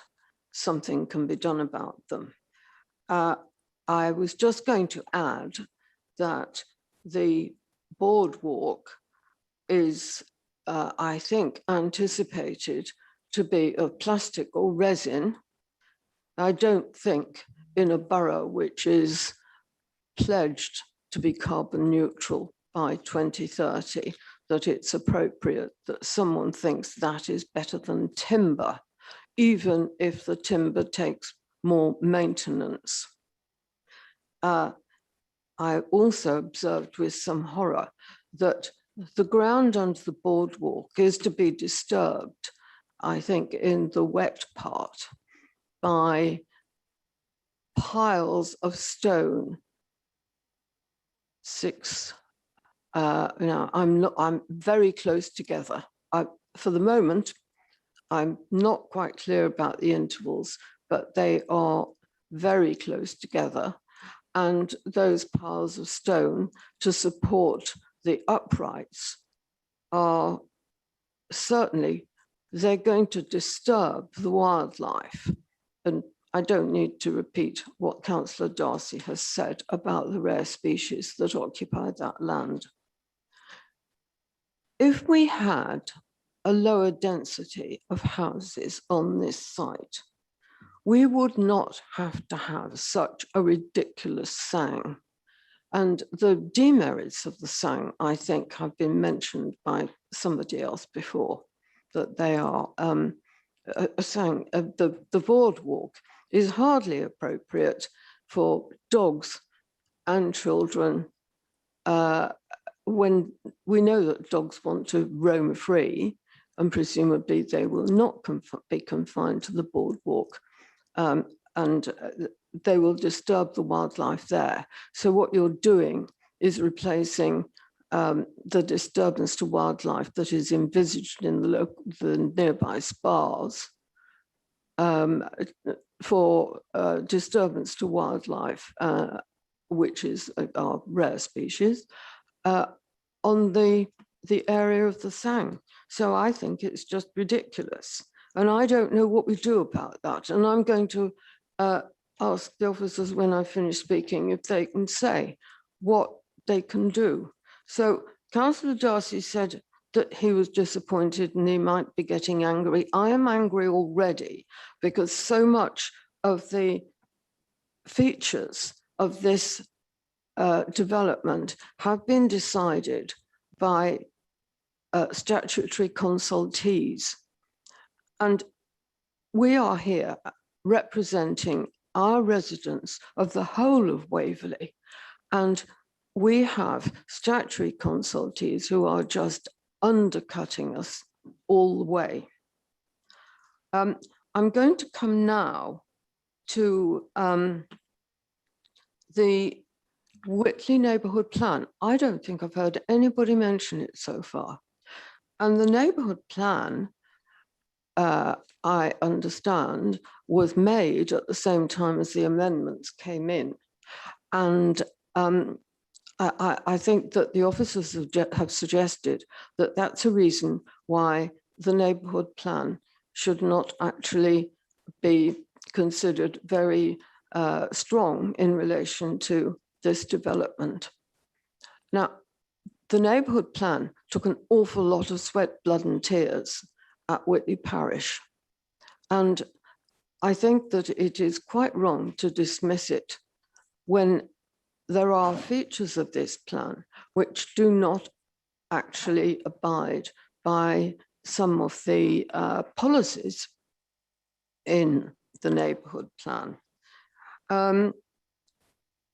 something can be done about them. I was just going to add that the boardwalk is, I think, anticipated to be of plastic or resin. I don't think in a borough which is pledged to be carbon neutral by 2030, that it's appropriate that someone thinks that is better than timber, even if the timber takes more maintenance. I also observed with some horror that the ground under the boardwalk is to be disturbed, I think, in the wet part by piles of stone. I'm very close together. For the moment, I'm not quite clear about the intervals, but they are very close together. And those piles of stone to support the uprights are certainly, they're going to disturb the wildlife. And I don't need to repeat what Councillor Darcy has said about the rare species that occupy that land. If we had a lower density of houses on this site, we would not have to have such a ridiculous Sang. And the demerits of the Sang, I think, have been mentioned by somebody else before, that they are a Sang. The boardwalk is hardly appropriate for dogs and children when we know that dogs want to roam free, and presumably they will not be confined to the boardwalk, and they will disturb the wildlife there. So what you're doing is replacing the disturbance to wildlife that is envisaged in the nearby spas for disturbance to wildlife, which is our rare species, on the area of the Sang. So I think it's just ridiculous. And I don't know what we do about that. And I'm going to ask the officers when I finish speaking if they can say what they can do. So Councillor Darcy said that he was disappointed and he might be getting angry. I am angry already because so much of the features of this development have been decided by statutory consultees. And we are here representing our residents of the whole of Waverley. And we have statutory consultees who are just undercutting us all the way. I'm going to come now to the Whitley neighbourhood plan. I don't think I've heard anybody mention it so far. And the neighbourhood plan, I understand, was made at the same time as the amendments came in. And I think that the officers have suggested that that's a reason why the neighbourhood plan should not actually be considered very strong in relation to this development. Now, the neighbourhood plan took an awful lot of sweat, blood and tears at Whitley Parish. And I think that it is quite wrong to dismiss it when there are features of this plan which do not actually abide by some of the policies in the neighbourhood plan.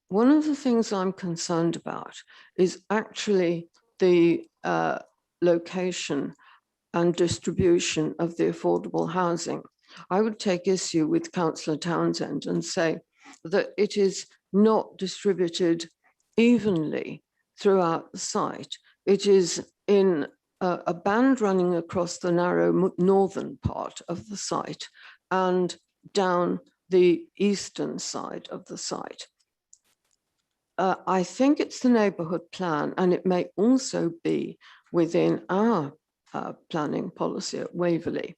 One of the things I'm concerned about is actually the location and distribution of the affordable housing. I would take issue with Councillor Townsend and say that it is not distributed evenly throughout the site. It is in a band running across the narrow northern part of the site and down the eastern side of the site. I think it's the neighbourhood plan, and it may also be within our planning policy at Waverley,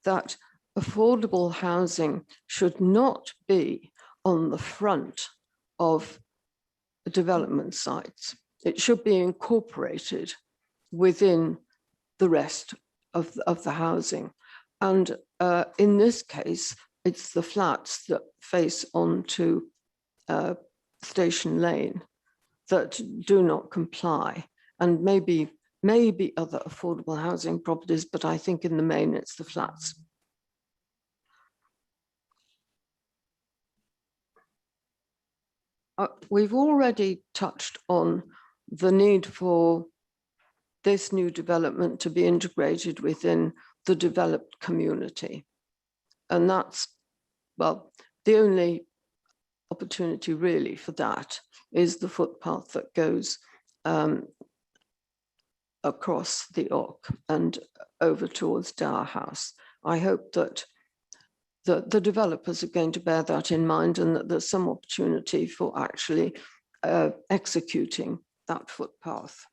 that affordable housing should not be on the front of development sites. It should be incorporated within the rest of the housing. And in this case, it's the flats that face onto Station Lane that do not comply, and maybe other affordable housing properties, but I think in the main it's the flats. We've already touched on the need for this new development to be integrated within the developed community. And that's, well, the only opportunity really for that is the footpath that goes across the Ock and over towards Dower House. I hope that the developers are going to bear that in mind, and that there's some opportunity for actually executing that footpath.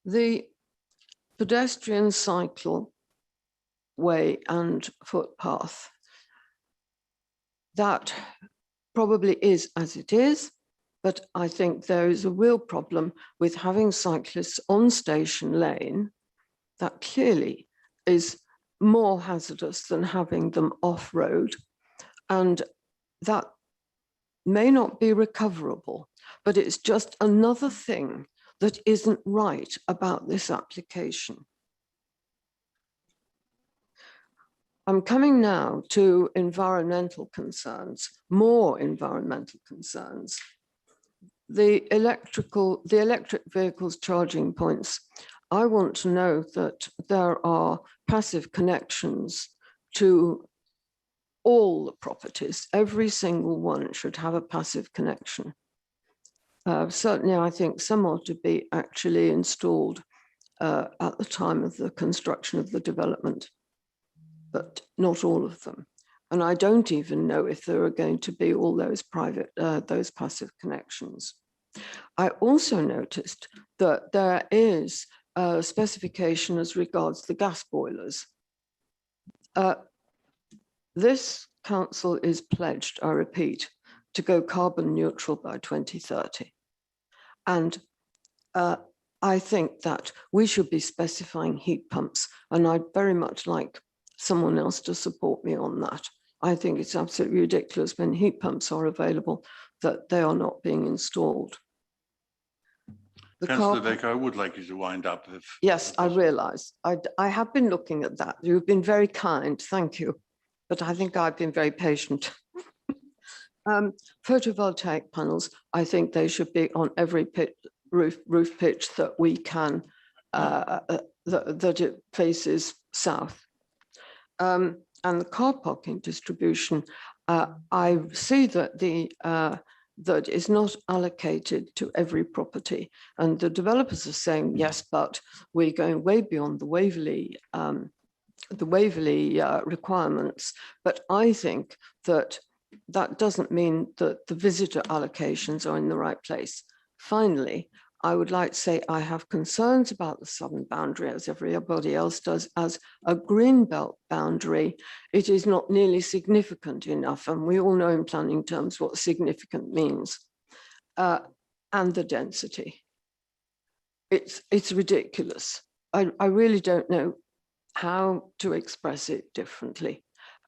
The pedestrian cycle way and footpath, that probably is as it is, but I think there is a real problem with having cyclists on Station Lane. That clearly is more hazardous than having them off-road, and that may not be recoverable, but it's just another thing that isn't right about this application. I'm coming now to environmental concerns, more environmental concerns. The electric vehicles charging points. I want to know that there are passive connections to all the properties. Every single one should have a passive connection. Certainly, I think some ought to be actually installed at the time of the construction of the development, but not all of them. And I don't even know if there are going to be all those those passive connections. I also noticed that there is a specification as regards the gas boilers. This council is pledged, I repeat, to go carbon neutral by 2030. And I think that we should be specifying heat pumps, and I'd very much like someone else to support me on that. I think it's absolutely ridiculous when heat pumps are available that they are not being installed. Councillor Baker, I would like you to wind up. Yes, I realise. I have been looking at that. You've been very kind, thank you. But I think I've been very patient. Photovoltaic panels, I think they should be on every roof pitch that we can that it faces south. And the car parking distribution, I see that that is not allocated to every property, and the developers are saying yes, but we're going way beyond the Waverley requirements. But I think that that doesn't mean that the visitor allocations are in the right place. Finally, I would like to say I have concerns about the southern boundary, as everybody else does, as a green belt boundary. It is not nearly significant enough, and we all know in planning terms what significant means, and the density. It's ridiculous. I really don't know how to express it differently.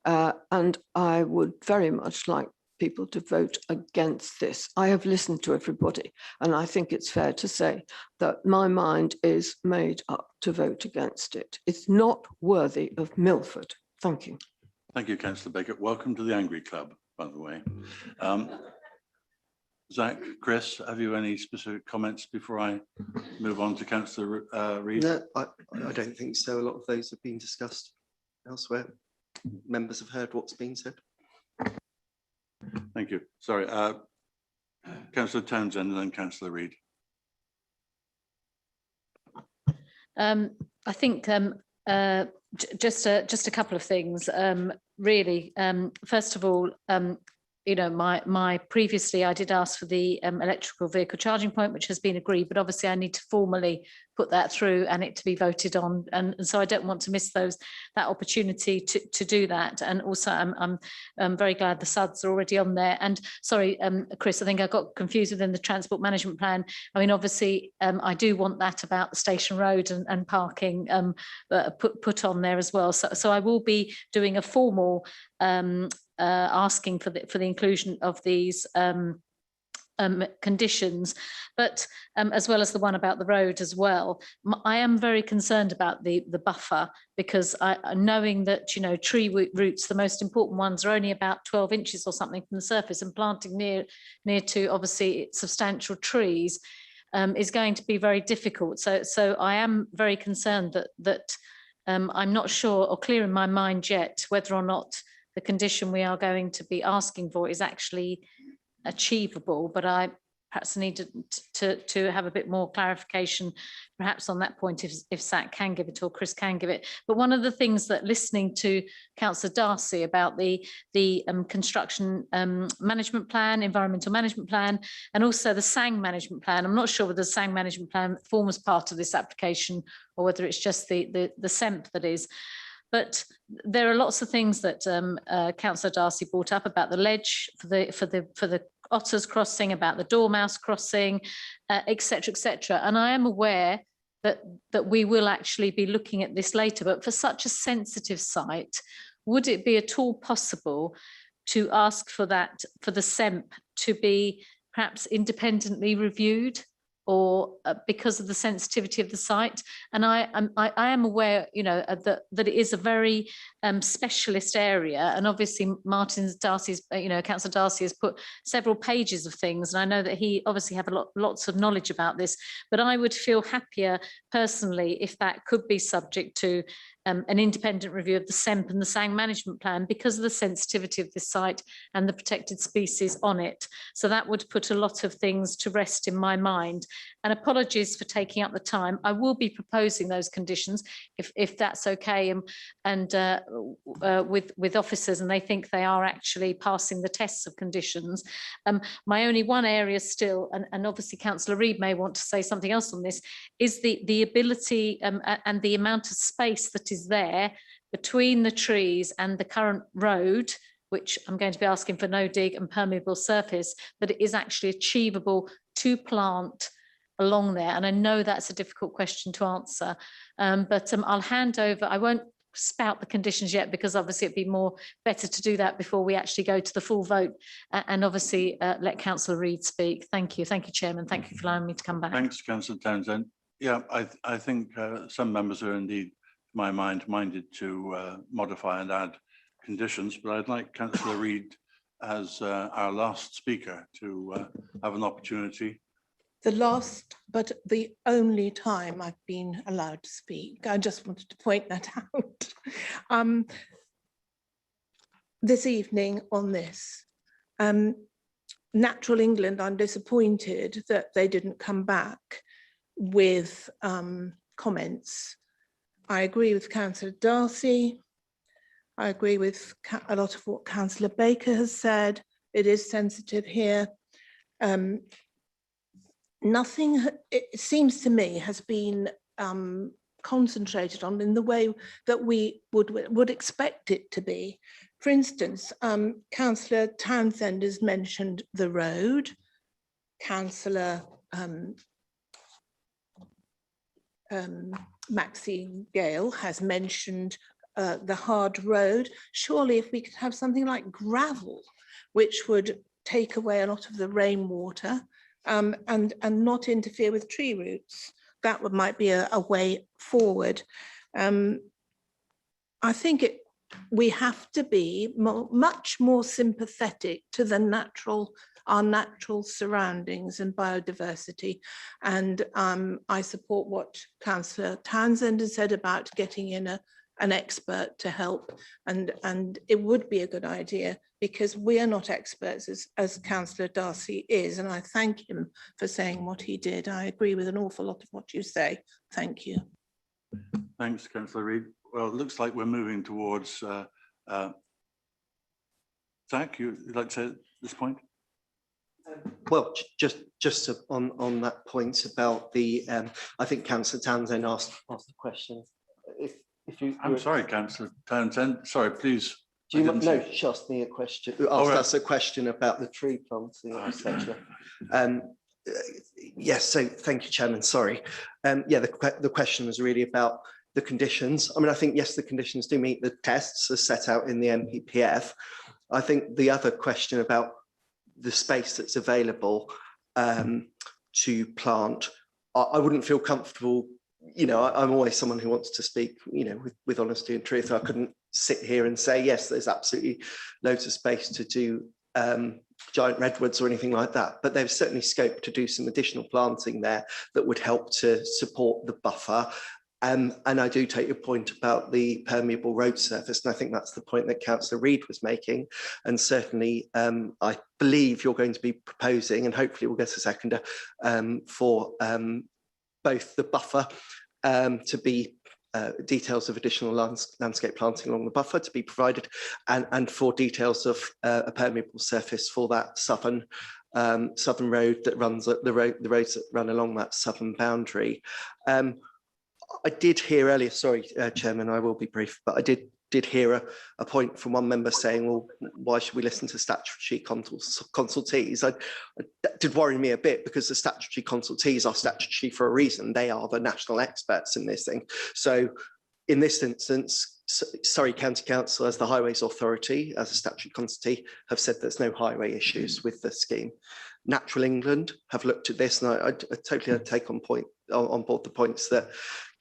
And I would very much like people to vote against this. I have listened to everybody, and I think it's fair to say that my mind is made up to vote against it. It's not worthy of Milford. Thank you. Thank you, Councillor Baker. Welcome to the Angry Club, by the way. Zach, Chris, have you any specific comments before I move on to Councillor Reid? No, I don't think so. A lot of those have been discussed elsewhere. Members have heard what's been said. Thank you. Sorry, Councillor Townsend and then Councillor Reid. I think just a couple of things. Really, first of all, you know, my previously I did ask for the electrical vehicle charging point, which has been agreed, but obviously I need to formally put that through and it to be voted on, and so I don't want to miss that opportunity to do that. And also I'm very glad the SUDs are already on there. And sorry, Chris, I think I got confused within the transport management plan. I mean, obviously I do want that about the station road and parking put on there as well. So I will be doing a formal asking for the inclusion of these conditions, but as well as the one about the road as well. I am very concerned about the buffer, because knowing that, you know, tree roots, the most important ones, are only about 12 inches or something from the surface, and planting near to obviously substantial trees is going to be very difficult. So I am very concerned that I'm not sure or clear in my mind yet whether or not the condition we are going to be asking for is actually achievable, but I perhaps need to have a bit more clarification perhaps on that point, if Zach can give it or Chris can give it. But one of the things that, listening to Councillor Darcy about the construction management plan, environmental management plan, and also the SANG management plan, I'm not sure whether the SANG management plan forms part of this application or whether it's just the SEMP that is. But there are lots of things that Councillor Darcy brought up about the ledge for the otters crossing, about the dormouse crossing, etc., etc. And I am aware that we will actually be looking at this later. But for such a sensitive site, would it be at all possible to ask for the SEMP to be perhaps independently reviewed, or because of the sensitivity of the site? And I am aware, you know, that it is a very specialist area, and obviously Councillor Darcy has put several pages of things, and I know that he obviously have lots of knowledge about this, but I would feel happier personally if that could be subject to an independent review of the SEMP and the SANG management plan, because of the sensitivity of this site and the protected species on it. So that would put a lot of things to rest in my mind. And apologies for taking up the time. I will be proposing those conditions if that's okay, and with officers, and they think they are actually passing the tests of conditions. My only one area still, and obviously Councillor Reid may want to say something else on this, is the ability and the amount of space that is there between the trees and the current road, which I'm going to be asking for no dig and permeable surface, that it is actually achievable to plant along there. And I know that's a difficult question to answer, but I'll hand over. I won't spout the conditions yet, because obviously it'd be better to do that before we actually go to the full vote, and obviously let Councillor Reid speak. Thank you, Chairman. Thank you for allowing me to come back. Thanks, Councillor Townsend. Yeah, I think some members are indeed, in my mind, minded to modify and add conditions, but I'd like Councillor Reid, as our last speaker, to have an opportunity the last, but the only time I've been allowed to speak. I just wanted to point that out. This evening on this, Natural England, I'm disappointed that they didn't come back with comments. I agree with Councillor Darcy. I agree with a lot of what Councillor Baker has said. It is sensitive here. Nothing, it seems to me, has been concentrated on in the way that we would expect it to be. For instance, Councillor Townsend has mentioned the road. Councillor Maxine Gale has mentioned the hard road. Surely if we could have something like gravel, which would take away a lot of the rainwater and not interfere with tree roots, that might be a way forward. I think we have to be much more sympathetic to the our natural surroundings and biodiversity. And I support what Councillor Townsend has said about getting in an expert to help. And it would be a good idea, because we are not experts as Councillor Darcy is. And I thank him for saying what he did. I agree with an awful lot of what you say. Thank you. Thanks, Councillor Reid. Well, it looks like we're moving towards Zach, you'd like to say at this point? Well, just on that point about the, I think Councillor Townsend asked the question. If you, I'm sorry, Councillor Townsend. Sorry, please. Do you no? She asked me a question. Asked us a question about the tree planting, etc. Yes. So thank you, Chairman. Sorry. Yeah, the question was really about the conditions. I mean, I think yes, the conditions do meet the tests as set out in the MPPF. I think the other question about the space that's available to plant, I wouldn't feel comfortable. You know, I'm always someone who wants to speak, you know, with honesty and truth. I couldn't sit here and say, yes, there's absolutely loads of space to do giant redwoods or anything like that. But there's certainly scope to do some additional planting there that would help to support the buffer. And I do take your point about the permeable road surface. And I think that's the point that Councillor Reid was making. And certainly, I believe you're going to be proposing, and hopefully we'll get a seconder, for both the buffer to be details of additional landscape planting along the buffer to be provided, and for details of a permeable surface for that southern road that runs the roads that run along that southern boundary. I did hear earlier, sorry, Chairman, I will be brief, but I did hear a point from one member saying, well, why should we listen to statutory consultees? That did worry me a bit, because the statutory consultees are statutory for a reason. They are the national experts in this thing. So in this instance, Surrey County Council, as the Highways Authority, as a statutory consultee, have said there's no highway issues with the scheme. Natural England have looked at this, and I totally take on board the points that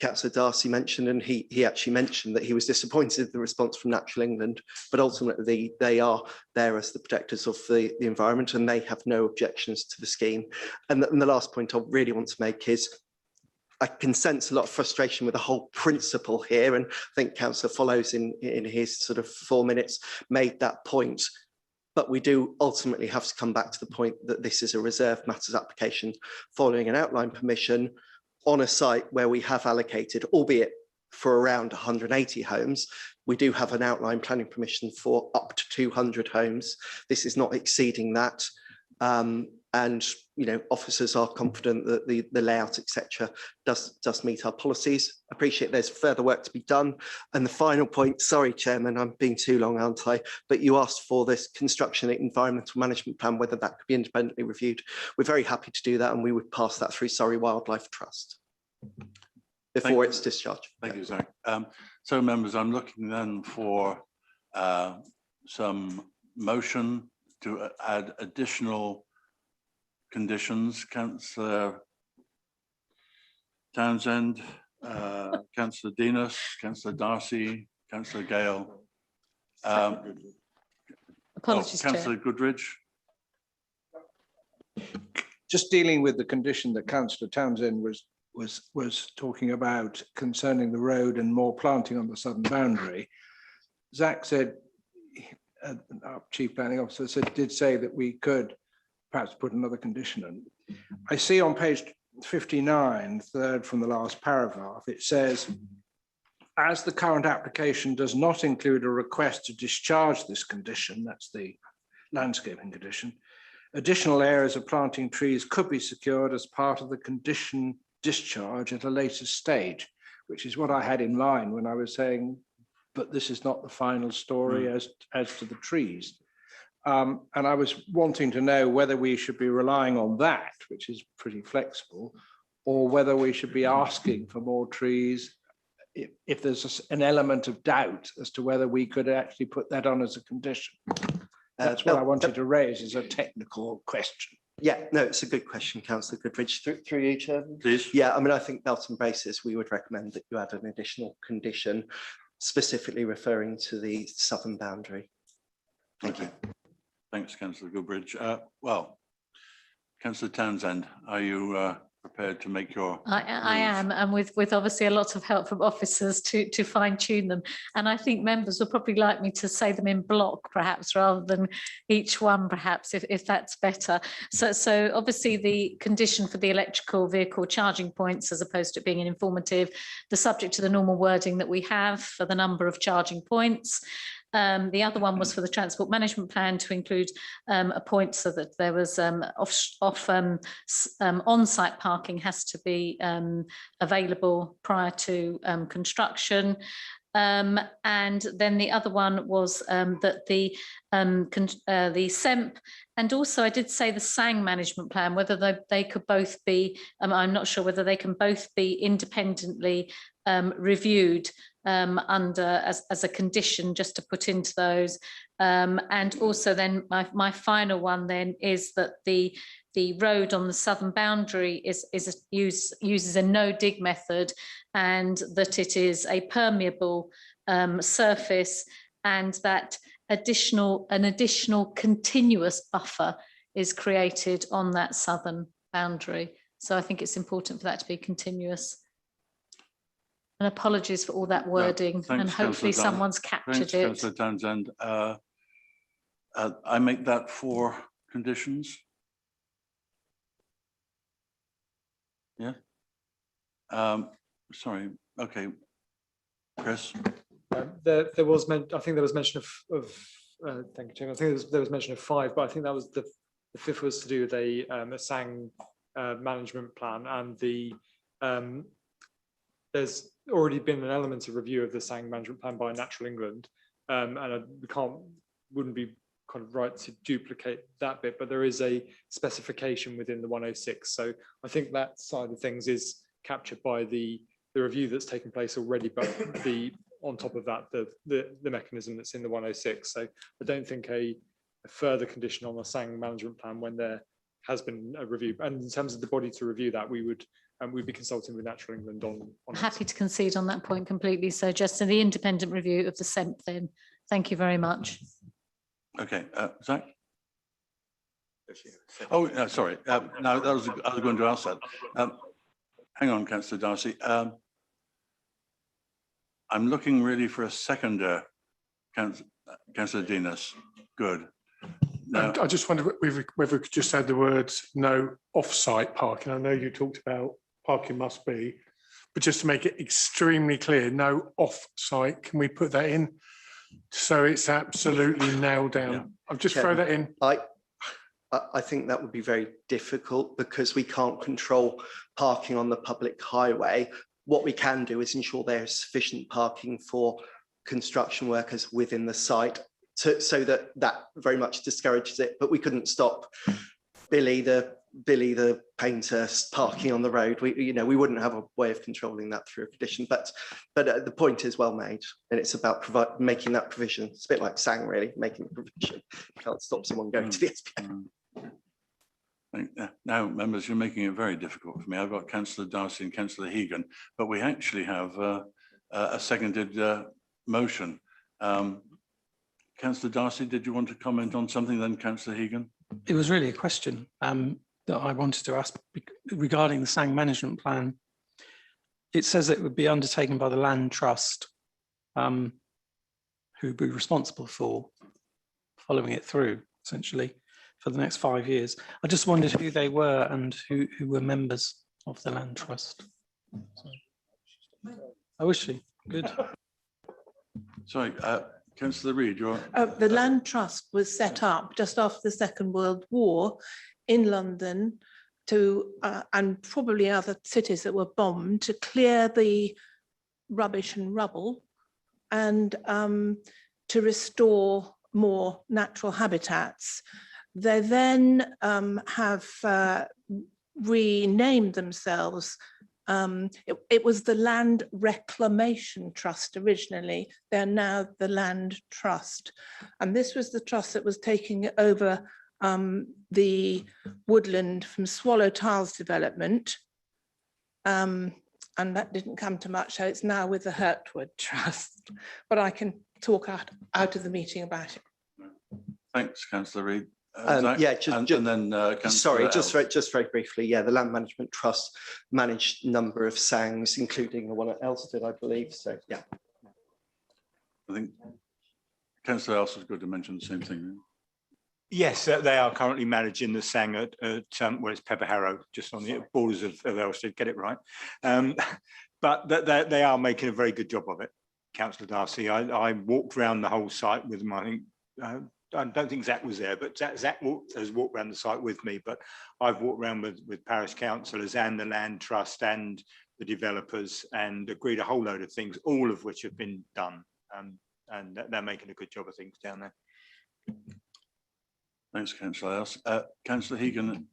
Councillor Darcy mentioned, and he actually mentioned that he was disappointed with the response from Natural England, but ultimately they are there as the protectors of the environment, and they have no objections to the scheme. And the last point I really want to make is, I can sense a lot of frustration with the whole principle here, and I think Councillor Follows in his sort of 4 minutes made that point. But we do ultimately have to come back to the point that this is a reserved matters application following an outline permission on a site where we have allocated, albeit for around 180 homes, we do have an outline planning permission for up to 200 homes. This is not exceeding that. And you know, officers are confident that the layout, etc., does meet our policies. I appreciate there's further work to be done. And the final point, sorry, Chairman, I'm being too long, aren't I? But you asked for this construction environmental management plan, whether that could be independently reviewed. We're very happy to do that, and we would pass that through Surrey Wildlife Trust before it's discharged. Thank you, Zach. So, members, I'm looking then for some motion to add additional conditions. Councillor Townsend, Councillor Dinas, Councillor Darcy, Councillor Gale. Apologies, Councillor Goodridge. just dealing with the condition that Councillor Townsend was talking about concerning the road and more planting on the southern boundary. Zach said, our Chief Planning Officer did say that we could perhaps put another condition in. I see on page 59, third from the last paragraph, it says, as the current application does not include a request to discharge this condition, that's the landscaping condition, additional areas of planting trees could be secured as part of the condition discharge at a later stage, which is what I had in mind when I was saying, but this is not the final story as to the trees. And I was wanting to know whether we should be relying on that, which is pretty flexible, or whether we should be asking for more trees if there's an element of doubt as to whether we could actually put that on as a condition. That's what I wanted to raise as a technical question. Yeah, no, it's a good question, Councillor Goodridge. Through you, Chairman. Please. Yeah, I mean, I think belt and braces, we would recommend that you add an additional condition specifically referring to the southern boundary. Thank you. Thanks, Councillor Goodridge. Well, Councillor Townsend, are you prepared to make your? I am, and with obviously a lot of help from officers to fine tune them. And I think members will probably like me to say them in block, perhaps, rather than each one, perhaps, if that's better. So obviously the condition for the electrical vehicle charging points, as opposed to it being an informative, the subject to the normal wording that we have for the number of charging points. The other one was for the transport management plan to include a point so that there was on-site parking has to be available prior to construction. And then the other one was that the SEMP, and also I did say the SANG management plan, whether they could both be, I'm not sure whether they can both be independently reviewed under as a condition, just to put into those. And also then my final one then is that the road on the southern boundary uses a no dig method, and that it is a permeable surface, and that an additional continuous buffer is created on that southern boundary. So I think it's important for that to be continuous. And apologies for all that wording, and hopefully someone's captured it. Councillor Townsend. I make that 4 conditions. Yeah. Sorry. Okay. Chris. There was, I think there was mention of thank you, Chairman. I think there was mention of 5, but I think that was the 5th was to do with a SANG management plan, and there's already been an element of review of the SANG management plan by Natural England, and we wouldn't be kind of right to duplicate that bit, but there is a specification within the 106. So I think that side of things is captured by the review that's taken place already, but on top of that, the mechanism that's in the 106. So I don't think a further condition on the SANG management plan when there has been a review. And in terms of the body to review that, we'd be consulting with Natural England on Happy to concede on that point completely. So just in the independent review of the SEMP then. Thank you very much. Okay, Zach? Oh, no, sorry. No, I was going to ask that. Hang on, Councillor Darcy. I'm looking really for a seconder, Councillor Dinas. Good. No. I just wonder whether we could just add the words no off-site parking. I know you talked about parking must be, but just to make it extremely clear, no off-site, can we put that in? So it's absolutely nailed down. Yeah. I'll just throw that in. I think that would be very difficult because we can't control parking on the public highway. What we can do is ensure there is sufficient parking for construction workers within the site, so that very much discourages it. But we couldn't stop Billy the painter parking on the road. We wouldn't have a way of controlling that through a condition. But the point is well made, and it's about making that provision. It's a bit like SANG, really, making the provision. You can't stop someone going to the SPA. Now, members, you're making it very difficult for me. I've got Councillor Darcy and Councillor Hegan, but we actually have a seconded motion. Councillor Darcy, did you want to comment on something then, Councillor Hegan? It was really a question. that I wanted to ask regarding the SANG management plan. It says it would be undertaken by the Land Trust, who would be responsible for following it through, essentially, for the next 5 years. I just wondered who they were and who were members of the Land Trust. I wish she. Good. Sorry, Councillor Reid, you're. The Land Trust was set up just after the Second World War in London to, and probably other cities that were bombed, to clear the rubbish and rubble and to restore more natural habitats. They then have renamed themselves. It was the Land Reclamation Trust originally. They're now the Land Trust. And this was the trust that was taking over the woodland from Swallow Tiles development. And that didn't come to much, so it's now with the Hurtwood Trust. But I can talk out of the meeting about it. Thanks, Councillor Reid. Yeah, and then sorry, Councillor just very briefly. Yeah, the Land Management Trust managed a number of SANGs, including the one at Elsted, I believe. So yeah, I think Councillor Else is good to mention the same thing. Yes, they are currently managing the SANG at well, it's Pepper Harrow, just on the borders of Elsted. Get it right, but they are making a very good job of it. Councillor Darcy, I walked around the whole site with them. I think. I don't think Zach was there, but Zach has walked around the site with me, but I've walked around with parish councillors and the Land Trust and the developers and agreed a whole load of things, all of which have been done. And they're making a good job of things down there. Thanks, Councillor Else. Councillor Hegan.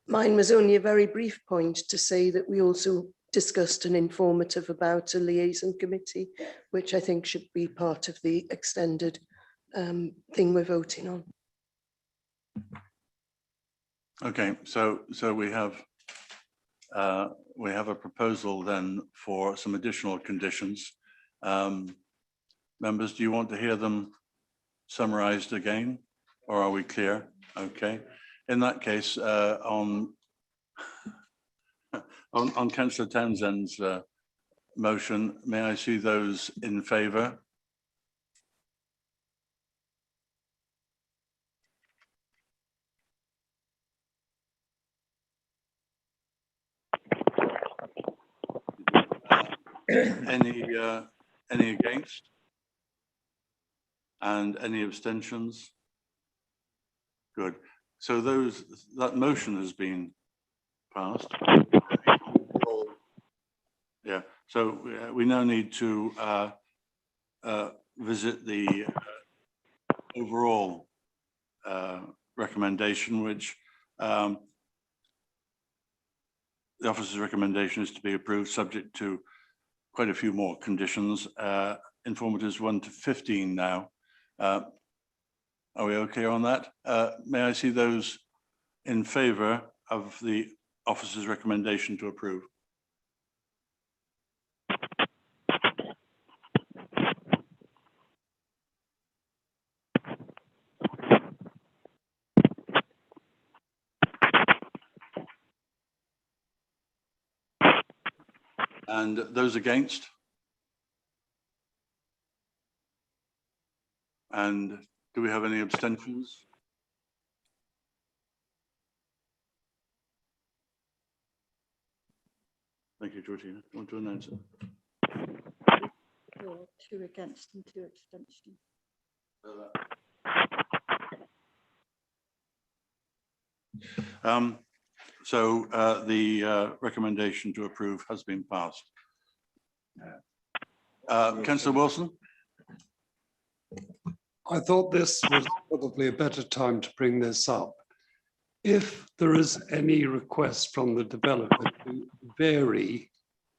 Mine was only a very brief point to say that we also discussed an informative about a liaison committee, which I think should be part of the extended thing we're voting on. Okay, so we have a proposal then for some additional conditions. Members, do you want to hear them summarised again, or are we clear? Okay, in that case, on Councillor Townsend's motion, may I see those in favour? Any against? And any abstentions? Good. So that motion has been passed. Yeah. So we now need to visit the overall recommendation, which the officer's recommendation is to be approved subject to quite a few more conditions. Informatives 1 to 15 now. Are we okay on that? May I see those in favour of the officer's recommendation to approve? And those against? And do we have any abstentions? Thank you, Georgina. I want to announce it. 2 against and 2 abstentions. So the recommendation to approve has been passed. Councillor Wilson? I thought this was probably a better time to bring this up. If there is any request from the developer to vary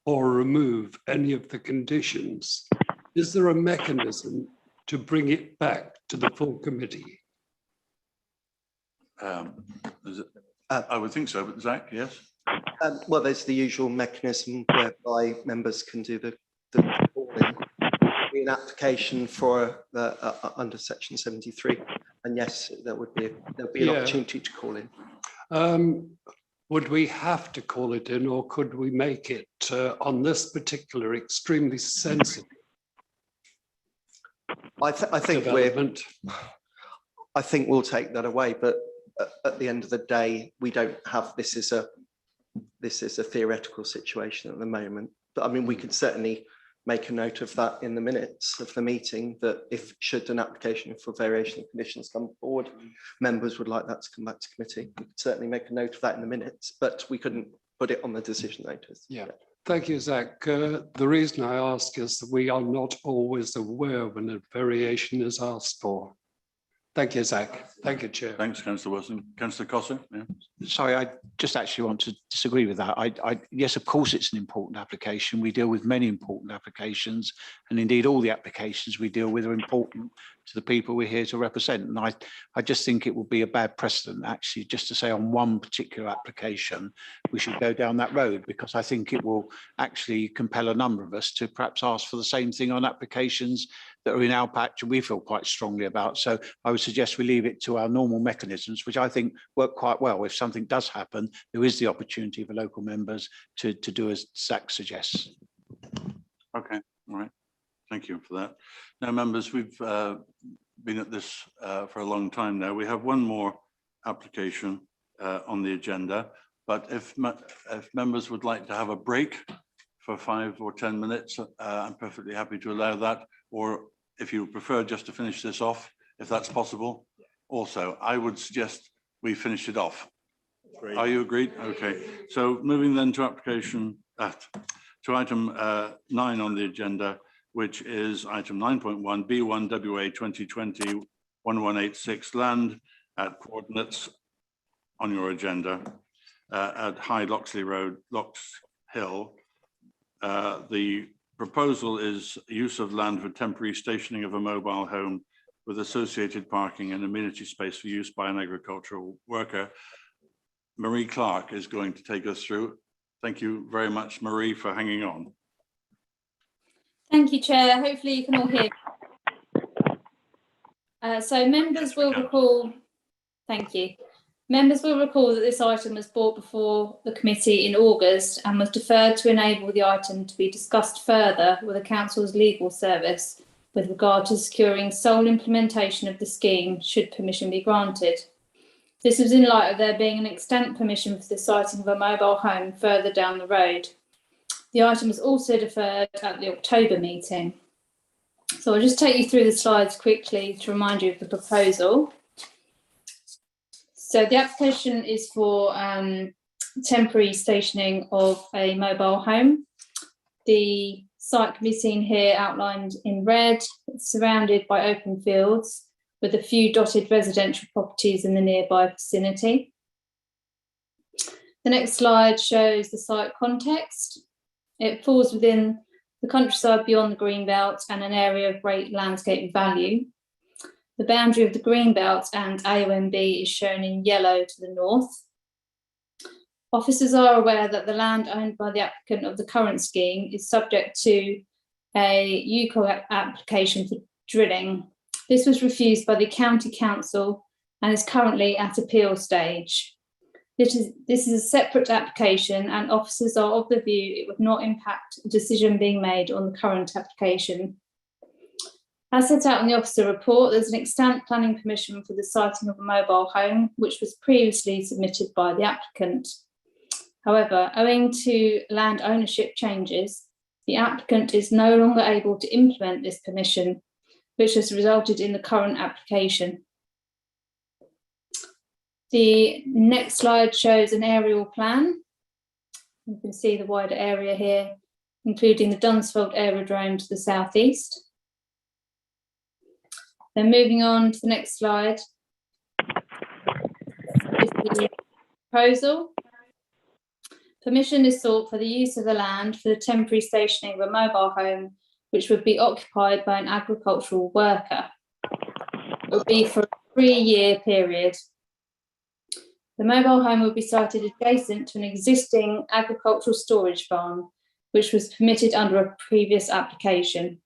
or remove any of the conditions, is there a mechanism to bring it back to the full committee? I would think so, but Zach, yes? Well, there's the usual mechanism whereby members can do the calling, an application for under section 73, and yes, there'll be an opportunity to call in. Would we have to call it in, or could we make it on this particular extremely sensitive I think I think we'll take that away, but at the end of the day, we don't have this is a theoretical situation at the moment. But I mean, we could certainly make a note of that in the minutes of the meeting, that if should an application for variation of conditions come forward, members would like that to come back to committee. We could certainly make a note of that in the minutes, but we couldn't put it on the decision notice. Yeah. Thank you, Zach. The reason I ask is that we are not always aware when a variation is asked for. Thank you, Zach. Thank you, Chair. Thanks, Councillor Wilson. Councillor Cossing. Yeah. Sorry, I just actually want to disagree with that. Yes, of course, it's an important application. We deal with many important applications, and indeed all the applications we deal with are important to the people we're here to represent. And I just think it would be a bad precedent, actually, just to say on one particular application we should go down that road, because I think it will actually compel a number of us to perhaps ask for the same thing on applications that are in our patch and we feel quite strongly about. So I would suggest we leave it to our normal mechanisms, which I think work quite well. If something does happen, there is the opportunity for local members to do as Zach suggests. Okay, all right. Thank you for that. Now, members, we've been at this for a long time now. We have one more application on the agenda, but if members would like to have a break for 5 or 10 minutes, I'm perfectly happy to allow that. Or if you prefer just to finish this off, if that's possible. Also, I would suggest we finish it off. Great. Are you agreed? Okay. So moving then to application to item 9 on the agenda, which is item 9.1 B1 WA 2020-1186 land at coordinates on your agenda at High Loxley Road, Lox Hill. The proposal is use of land for temporary stationing of a mobile home with associated parking and amenity space for use by an agricultural worker. Marie Clark is going to take us through. Thank you very much, Marie, for hanging on. Thank you, Chair. Hopefully you can all hear. So members will recall, thank you. Members will recall that this item was brought before the committee in August and was deferred to enable the item to be discussed further with the council's legal service with regard to securing sole implementation of the scheme should permission be granted. This was in light of there being an extant permission for the siting of a mobile home further down the road. The item was also deferred at the October meeting. So I'll just take you through the slides quickly to remind you of the proposal. So the application is for temporary stationing of a mobile home. The site can be seen here outlined in red. It's surrounded by open fields with a few dotted residential properties in the nearby vicinity. The next slide shows the site context. It falls within the countryside beyond the greenbelt and an area of great landscape value. The boundary of the greenbelt and AONB is shown in yellow to the north. Officers are aware that the land owned by the applicant of the current scheme is subject to a UCO application for drilling. This was refused by the County Council and is currently at appeal stage. This is a separate application and officers are of the view it would not impact a decision being made on the current application. As set out in the officer report, there's an extant planning permission for the siting of a mobile home, which was previously submitted by the applicant. However, owing to land ownership changes, the applicant is no longer able to implement this permission, which has resulted in the current application. The next slide shows an aerial plan. You can see the wider area here, including the Dunsfold Aerodrome to the southeast. Then moving on to the next slide is the proposal. Permission is sought for the use of the land for the temporary stationing of a mobile home, which would be occupied by an agricultural worker. It would be for a 3-year period. The mobile home would be sited adjacent to an existing agricultural storage farm, which was permitted under a previous application.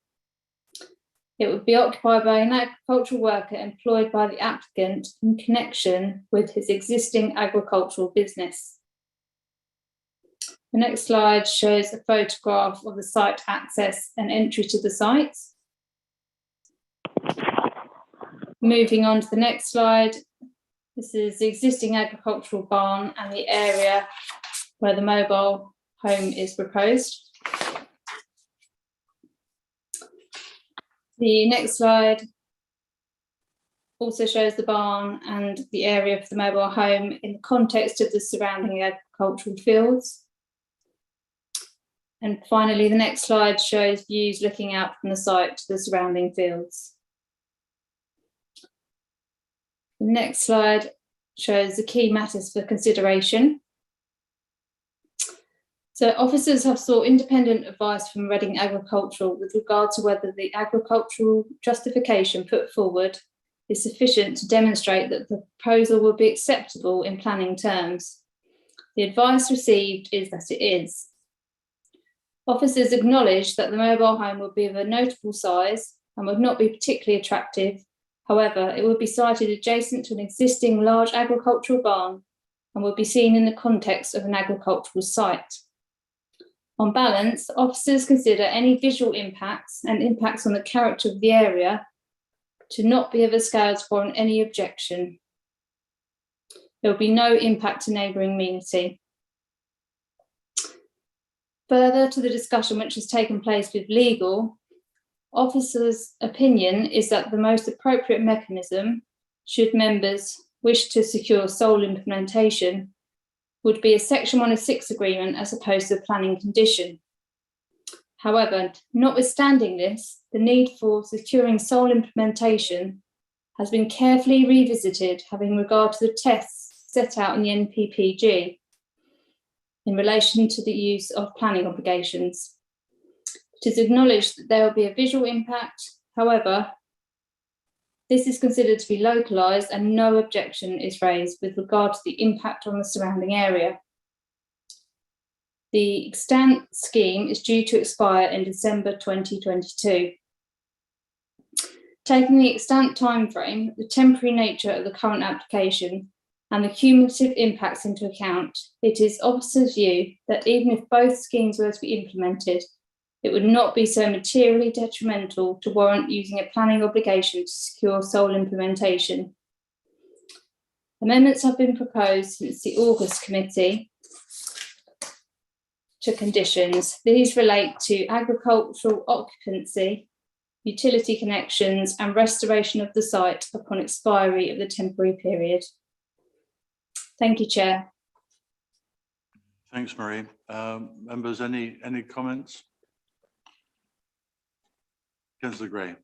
It would be occupied by an agricultural worker employed by the applicant in connection with his existing agricultural business. The next slide shows a photograph of the site access and entry to the site. Moving on to the next slide, this is the existing agricultural barn and the area where the mobile home is proposed. The next slide also shows the barn and the area for the mobile home in the context of the surrounding agricultural fields. And finally, the next slide shows views looking out from the site to the surrounding fields. The next slide shows the key matters for consideration. So officers have sought independent advice from Reading Agricultural with regard to whether the agricultural justification put forward is sufficient to demonstrate that the proposal will be acceptable in planning terms. The advice received is that it is. Officers acknowledge that the mobile home would be of a notable size and would not be particularly attractive. However, it would be sited adjacent to an existing large agricultural barn and would be seen in the context of an agricultural site. On balance, officers consider any visual impacts and impacts on the character of the area to not be of a scale to warrant any objection. There will be no impact to neighbouring amenity. Further to the discussion which has taken place with legal, officers' opinion is that the most appropriate mechanism, should members wish to secure sole implementation, would be a Section 106 agreement as opposed to a planning condition. However, notwithstanding this, the need for securing sole implementation has been carefully revisited, having regard to the tests set out in the NPPG in relation to the use of planning obligations. It is acknowledged that there will be a visual impact. However, this is considered to be localised and no objection is raised with regard to the impact on the surrounding area. The extant scheme is due to expire in December 2022. Taking the extant timeframe, the temporary nature of the current application and the cumulative impacts into account, it is officers' view that even if both schemes were to be implemented, it would not be so materially detrimental to warrant using a planning obligation to secure sole implementation. Amendments have been proposed since the August committee to conditions. These relate to agricultural occupancy, utility connections and restoration of the site upon expiry of the temporary period. Thank you, Chair. Thanks, Marie. Members, any comments? Councillor Gray.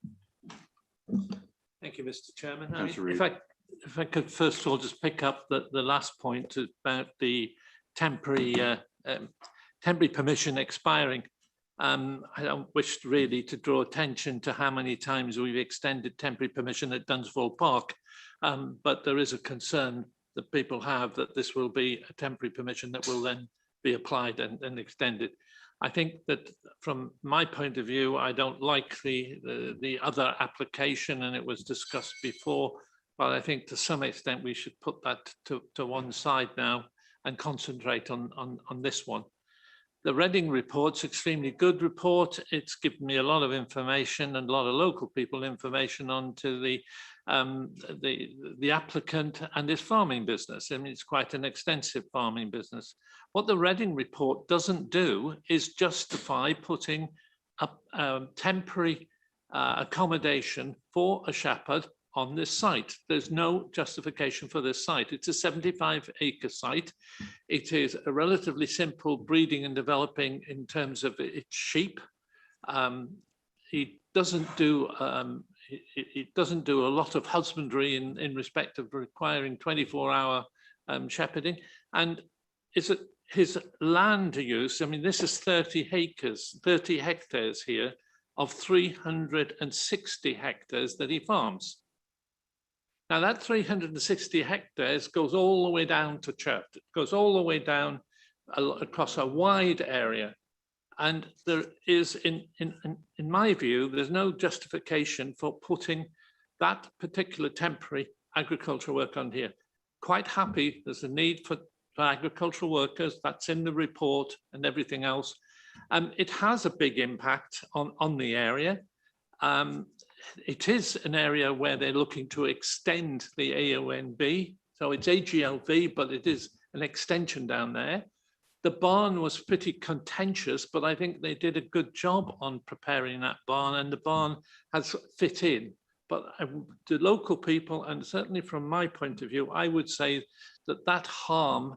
Thank you, Mr. Chairman. Councillor If I could first of all just pick up the last point about the temporary permission expiring. I don't wish really to draw attention to how many times we've extended temporary permission at Dunsfold Park, but there is a concern that people have that this will be a temporary permission that will then be applied and extended. I think that from my point of view, I don't like the other application, and it was discussed before, but I think to some extent we should put that to one side now and concentrate on this one. The Reading report's extremely good report. It's given me a lot of information and a lot of local people information onto the applicant and his farming business. I mean, it's quite an extensive farming business. What the Reading report doesn't do is justify putting up temporary accommodation for a shepherd on this site. There's no justification for this site. It's a 75-acre site. It is a relatively simple breeding and developing in terms of its sheep. It doesn't do a lot of husbandry in respect of requiring 24-hour shepherding. And his land use, I mean, this is 30 hectares here of 360 hectares that he farms. Now that 360 hectares goes all the way down to Churt. It goes all the way down across a wide area. And there is, in my view, there's no justification for putting that particular temporary agricultural work on here. Quite happy, there's a need for agricultural workers, that's in the report and everything else. It has a big impact on the area. It is an area where they're looking to extend the AONB. So it's AGLV, but it is an extension down there. The barn was pretty contentious, but I think they did a good job on preparing that barn, and the barn has fit in. But the local people, and certainly from my point of view, I would say that that harm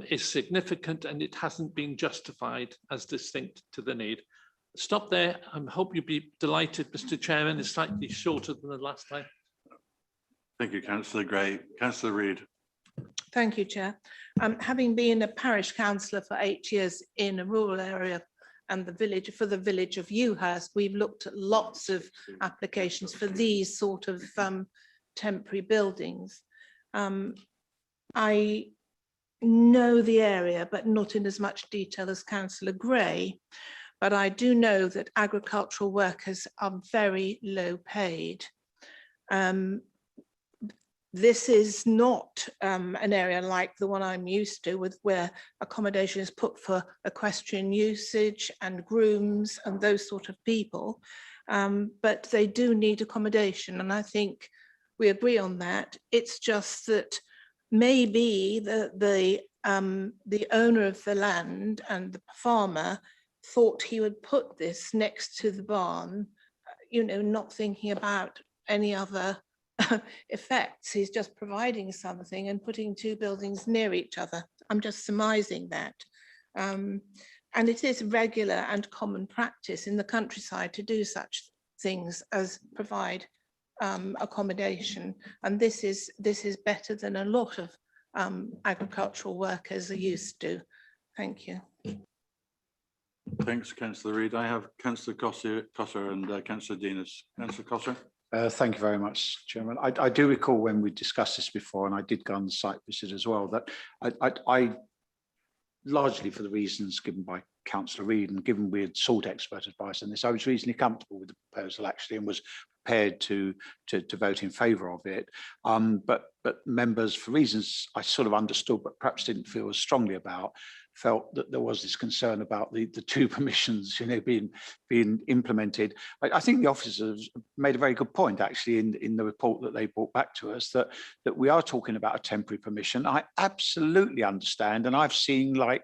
is significant and it hasn't been justified as distinct to the need. Stop there. I hope you'll be delighted, Mr. Chairman. It's slightly shorter than the last time. Thank you, Councillor Gray. Councillor Reid. Thank you, Chair. Having been a parish councillor for 8 years in a rural area and the village of Ewhurst, we've looked at lots of applications for these sort of temporary buildings. I know the area, but not in as much detail as Councillor Gray. But I do know that agricultural workers are very low paid. This is not an area like the one I'm used to, with where accommodation is put for equestrian usage and grooms and those sort of people. But they do need accommodation, and I think we agree on that. It's just that maybe the owner of the land and the farmer thought he would put this next to the barn, you know, not thinking about any other effects. He's just providing something and putting two buildings near each other. I'm just surmising that. And it is regular and common practice in the countryside to do such things as provide accommodation. And this is better than a lot of agricultural workers are used to. Thank you. Thanks, Councillor Reid. I have Councillor Cossar and Councillor Dinas. Councillor Cossar. Thank you very much, Chairman. I do recall when we discussed this before, and I did go on the site visit as well, that I largely for the reasons given by Councillor Reid, and given we had sought expert advice on this, I was reasonably comfortable with the proposal actually, and was prepared to vote in favour of it. But members, for reasons I sort of understood but perhaps didn't feel as strongly about, felt that there was this concern about the two permissions, you know, being implemented. I think the officers made a very good point actually in the report that they brought back to us, that we are talking about a temporary permission. I absolutely understand, and I've seen like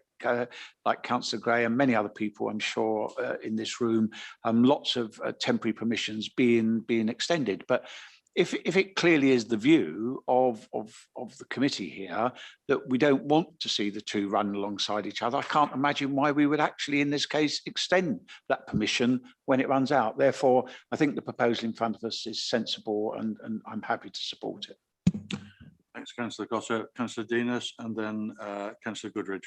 Councillor Gray and many other people, I'm sure, in this room, lots of temporary permissions being extended. But if it clearly is the view of the committee here that we don't want to see the two run alongside each other, I can't imagine why we would actually, in this case, extend that permission when it runs out. Therefore, I think the proposal in front of us is sensible, and I'm happy to support it. Thanks, Councillor Cossar. Councillor Dinas, and then Councillor Goodridge.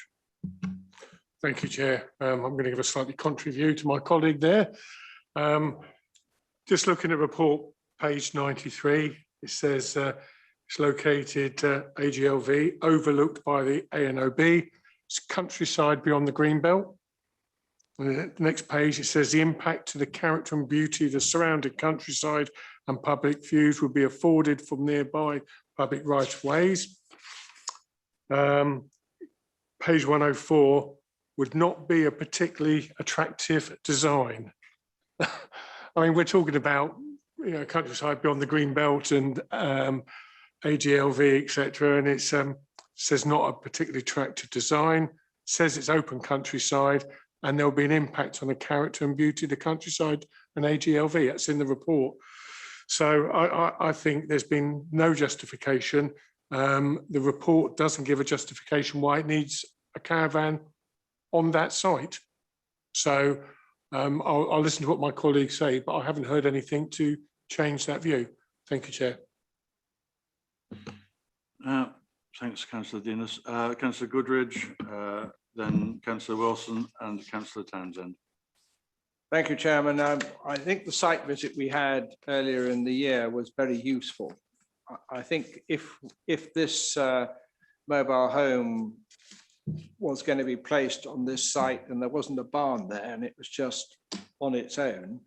Thank you, Chair. I'm going to give a slightly contrary view to my colleague there. Just looking at report page 93, it says it's located AGLV, overlooked by the ANOB. It's countryside beyond the Greenbelt. The next page, it says the impact to the character and beauty of the surrounding countryside and public views will be afforded from nearby public right-of-ways. Page 104 would not be a particularly attractive design. I mean, we're talking about, you know, countryside beyond the green belt and AGLV, etc. And it says not a particularly attractive design, says it's open countryside, and there'll be an impact on the character and beauty of the countryside and AGLV. That's in the report. So I think there's been no justification. The report doesn't give a justification why it needs a caravan on that site. So I'll listen to what my colleagues say, but I haven't heard anything to change that view. Thank you, Chair. Thanks, Councillor Dinas. Councillor Goodridge, then Councillor Wilson and Councillor Townsend. Thank you, Chairman. I think the site visit we had earlier in the year was very useful. I think if this mobile home was going to be placed on this site and there wasn't a barn there and it was just on its own,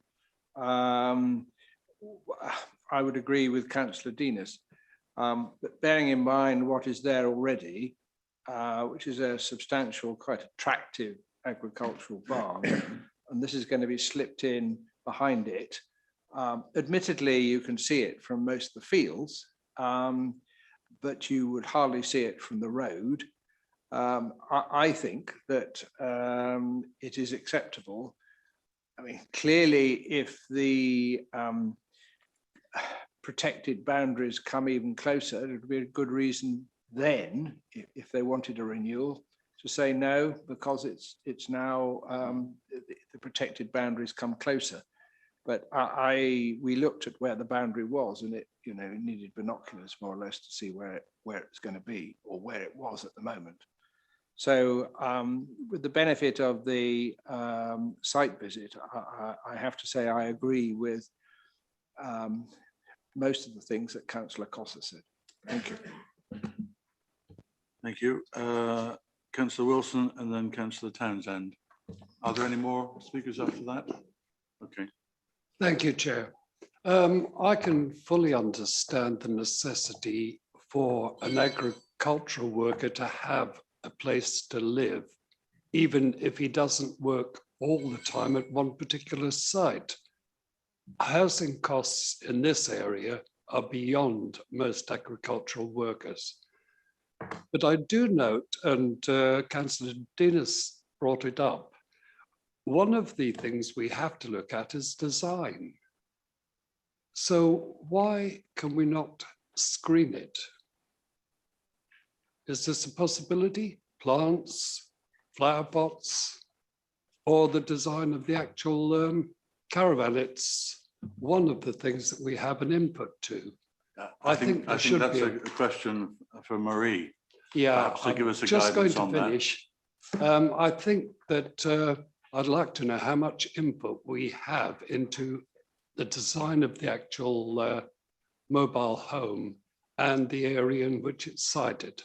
I would agree with Councillor Denis. But bearing in mind what is there already, which is a substantial, quite attractive agricultural barn, and this is going to be slipped in behind it. Admittedly, you can see it from most of the fields, but you would hardly see it from the road. I think that it is acceptable. I mean, clearly, if the protected boundaries come even closer, it would be a good reason then, if they wanted a renewal, to say no, because it's now the protected boundaries come closer. But we looked at where the boundary was, and it needed binoculars more or less to see where it's going to be, or where it was at the moment. So with the benefit of the site visit, I have to say I agree with most of the things that Councillor Cossa said. Thank you. Thank you. Councillor Wilson and then Councillor Townsend. Are there any more speakers after that? Okay. Thank you, Chair. I can fully understand the necessity for an agricultural worker to have a place to live, even if he doesn't work all the time at one particular site. Housing costs in this area are beyond most agricultural workers. But I do note, and Councillor Denis brought it up, one of the things we have to look at is design. So why can we not screen it? Is this a possibility? Plants, flower pots, or the design of the actual caravan? It's one of the things that we have an input to. I think that's a question for Marie. Yeah, perhaps to give us a just going guidance to on finish. I think that I'd like to know how much input we have into the design of the actual mobile home and the area in which it's sited.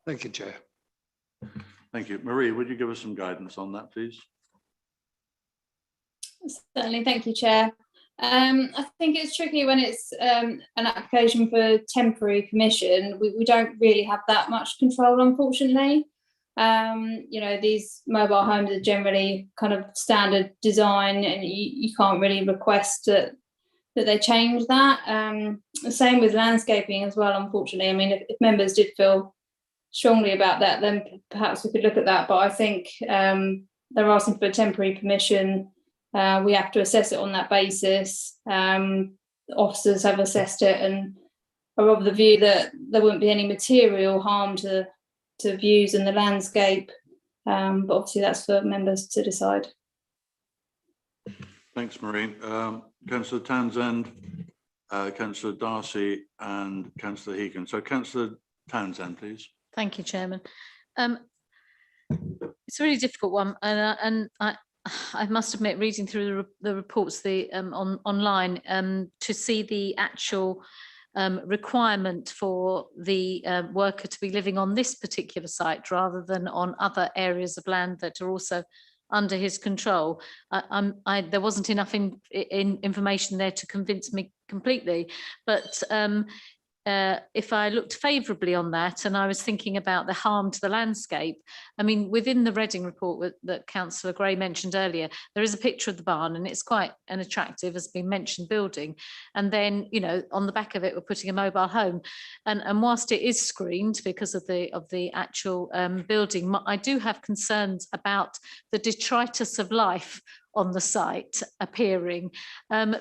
Thank you, Chair. Thank you. Marie, would you give us some guidance on that, please? Certainly, thank you, Chair. I think it's tricky when it's an application for temporary permission. We don't really have that much control, unfortunately. These mobile homes are generally kind of standard design, and you can't really request that they change that. Same with landscaping as well, unfortunately. I mean, if members did feel strongly about that, then perhaps we could look at that. But I think they're asking for a temporary permission. We have to assess it on that basis. The officers have assessed it and are of the view that there wouldn't be any material harm to views in the landscape. But obviously that's for members to decide. Thanks, Marie. Councillor Townsend, Councillor Darcy and Councillor Hegan. So Councillor Townsend, please. Thank you, Chairman. It's a really difficult one, and I must admit, reading through the reports online, to see the actual requirement for the worker to be living on this particular site rather than on other areas of land that are also under his control. There wasn't enough information there to convince me completely, but if I looked favourably on that, and I was thinking about the harm to the landscape, I mean, within the Reading report that Councillor Gray mentioned earlier, there is a picture of the barn, and it's quite an attractive, as been mentioned, building. And then, on the back of it, we're putting a mobile home. And whilst it is screened because of the actual building, I do have concerns about the detritus of life on the site appearing,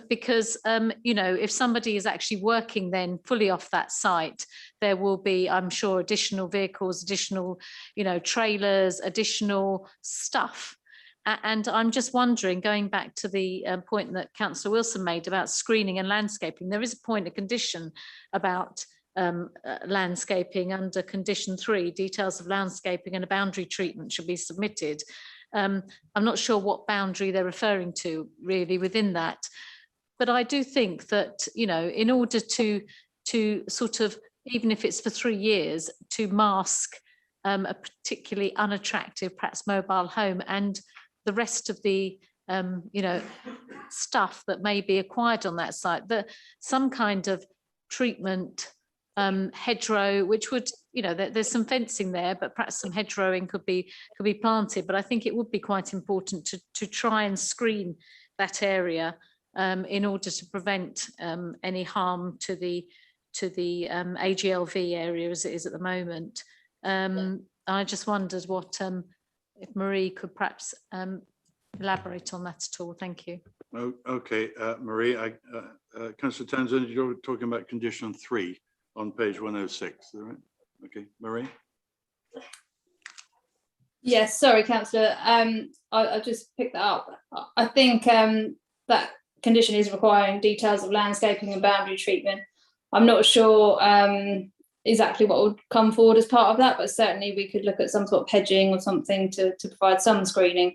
because if somebody is actually working then fully off that site, there will be, I'm sure, additional vehicles, additional trailers, additional stuff. And I'm just wondering, going back to the point that Councillor Wilson made about screening and landscaping, there is a point of condition about landscaping under condition 3. Details of landscaping and a boundary treatment should be submitted. I'm not sure what boundary they're referring to really within that, but I do think that in order to sort of, even if it's for 3 years, to mask a particularly unattractive, perhaps mobile home, and the rest of the stuff that may be acquired on that site, that some kind of treatment, hedgerow, which would, there's some fencing there, but perhaps some hedgerowing could be planted. But I think it would be quite important to try and screen that area in order to prevent any harm to the AGLV area as it is at the moment. I just wondered what if Marie could perhaps elaborate on that at all. Thank you. Okay, Marie, Councillor Townsend, you're talking about condition 3 on page 106, is that right? Okay, Marie. Yes, sorry, Councillor. I just picked that up. I think that condition is requiring details of landscaping and boundary treatment. I'm not sure exactly what would come forward as part of that, but certainly we could look at some sort of hedging or something to provide some screening.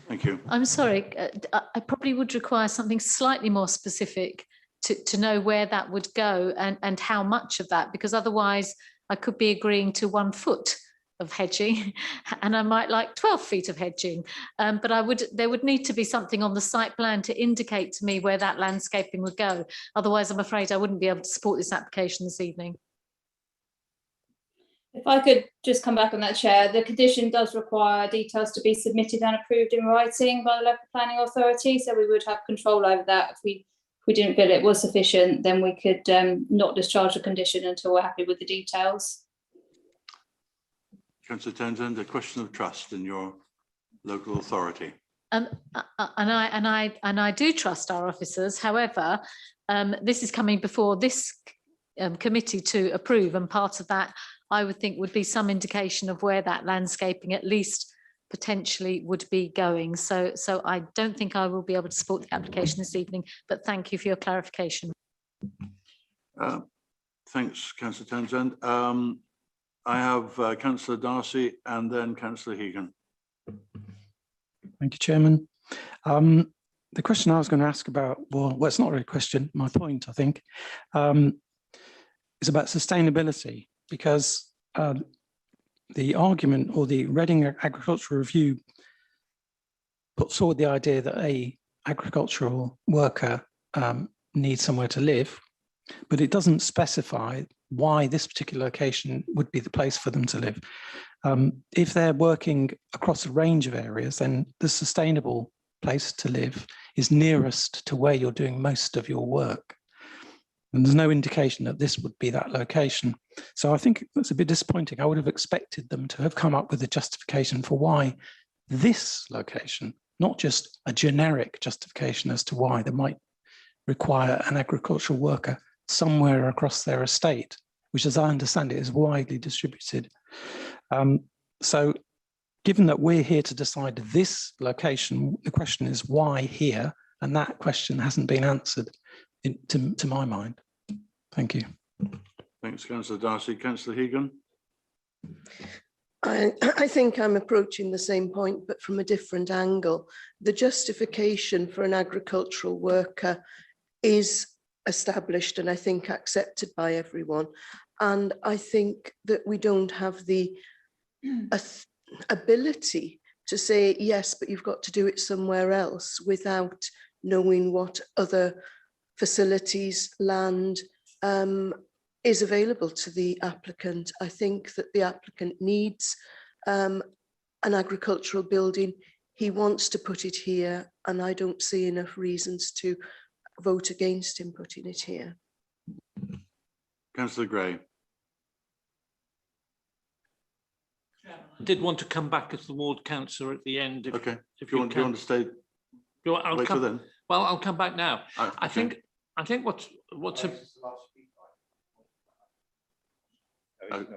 Thank you. I'm sorry, I probably would require something slightly more specific to know where that would go and how much of that, because otherwise I could be agreeing to 1 foot of hedging and I might like 12 feet of hedging. But there would need to be something on the site plan to indicate to me where that landscaping would go. Otherwise, I'm afraid I wouldn't be able to support this application this evening. If I could just come back on that, Chair, the condition does require details to be submitted and approved in writing by the local planning authority, so we would have control over that. If we didn't feel it was sufficient, then we could not discharge the condition until we're happy with the details. Councillor Townsend, a question of trust in your local authority. And I do trust our officers. However, this is coming before this committee to approve, and part of that I would think would be some indication of where that landscaping at least potentially would be going. So I don't think I will be able to support the application this evening, but thank you for your clarification. Thanks, Councillor Townsend. I have Councillor Darcy and then Councillor Hegan. Thank you, Chairman. The question I was going to ask about, well, it's not really a question, my point, I think, is about sustainability, because the argument or the Reading Agricultural Review puts forward the idea that a agricultural worker needs somewhere to live, but it doesn't specify why this particular location would be the place for them to live. If they're working across a range of areas, then the sustainable place to live is nearest to where you're doing most of your work. And there's no indication that this would be that location. So I think that's a bit disappointing. I would have expected them to have come up with a justification for why this location, not just a generic justification as to why they might require an agricultural worker somewhere across their estate, which, as I understand it, is widely distributed. So given that we're here to decide this location, the question is why here? And that question hasn't been answered to my mind. Thank you. Thanks, Councillor Darcy. Councillor Hegan. I think I'm approaching the same point, but from a different angle. The justification for an agricultural worker is established and I think accepted by everyone. And I think that we don't have the ability to say, yes, but you've got to do it somewhere else without knowing what other facilities, land is available to the applicant. I think that the applicant needs an agricultural building. He wants to put it here, and I don't see enough reasons to vote against him putting it here. Councillor Gray. I did want to come back as the ward councillor at the end. Okay. If you want to stay. I'll come back now. I think what's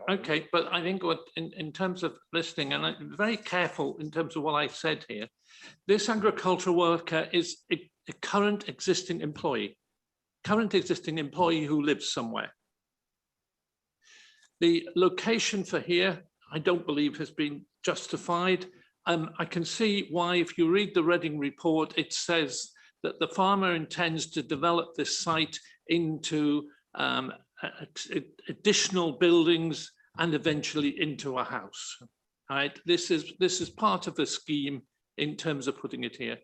okay, but I think what in terms of listening, and I'm very careful in terms of what I said here, this agricultural worker is a current existing employee who lives somewhere. The location for here, I don't believe has been justified. I can see why, if you read the Reading report, it says that the farmer intends to develop this site into additional buildings and eventually into a house. All right, this is part of the scheme in terms of putting it here.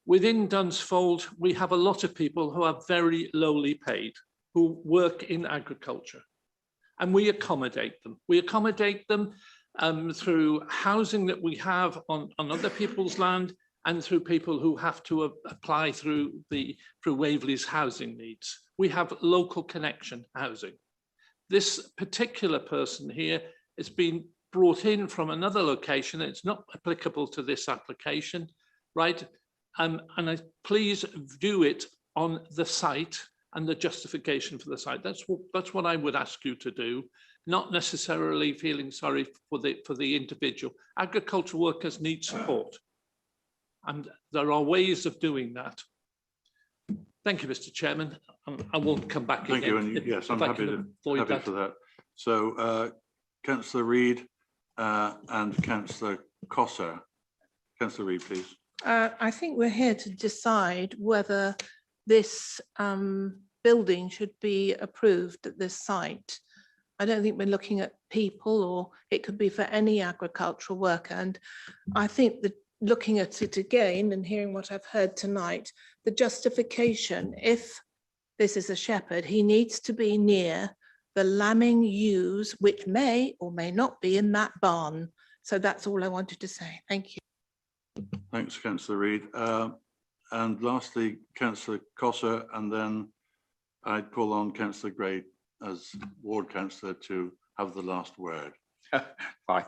Within Dunsfold, we have a lot of people who are very lowly paid, who work in agriculture, and we accommodate them. We accommodate them through housing that we have on other people's land, and through people who have to apply through Waverley's housing needs. We have local connection housing. This particular person here has been brought in from another location. It's not applicable to this application, right? And please view it on the site and the justification for the site. That's what I would ask you to do, not necessarily feeling sorry for the individual. Agricultural workers need support, and there are ways of doing that. Thank you, Mr. Chairman. I won't come back again. Thank you, and yes, I'm happy for that. So, Councillor Reid and Councillor Cossar. Councillor Reid, please. I think we're here to decide whether this building should be approved at this site. I don't think we're looking at people, or it could be for any agricultural worker. And I think that looking at it again and hearing what I've heard tonight, the justification, if this is a shepherd, he needs to be near the lambing ewes, which may or may not be in that barn. So that's all I wanted to say. Thank you. Thanks, Councillor Reid. And lastly, Councillor Cossar, and then I'd call on Councillor Gray as ward councillor to have the last word. Fine.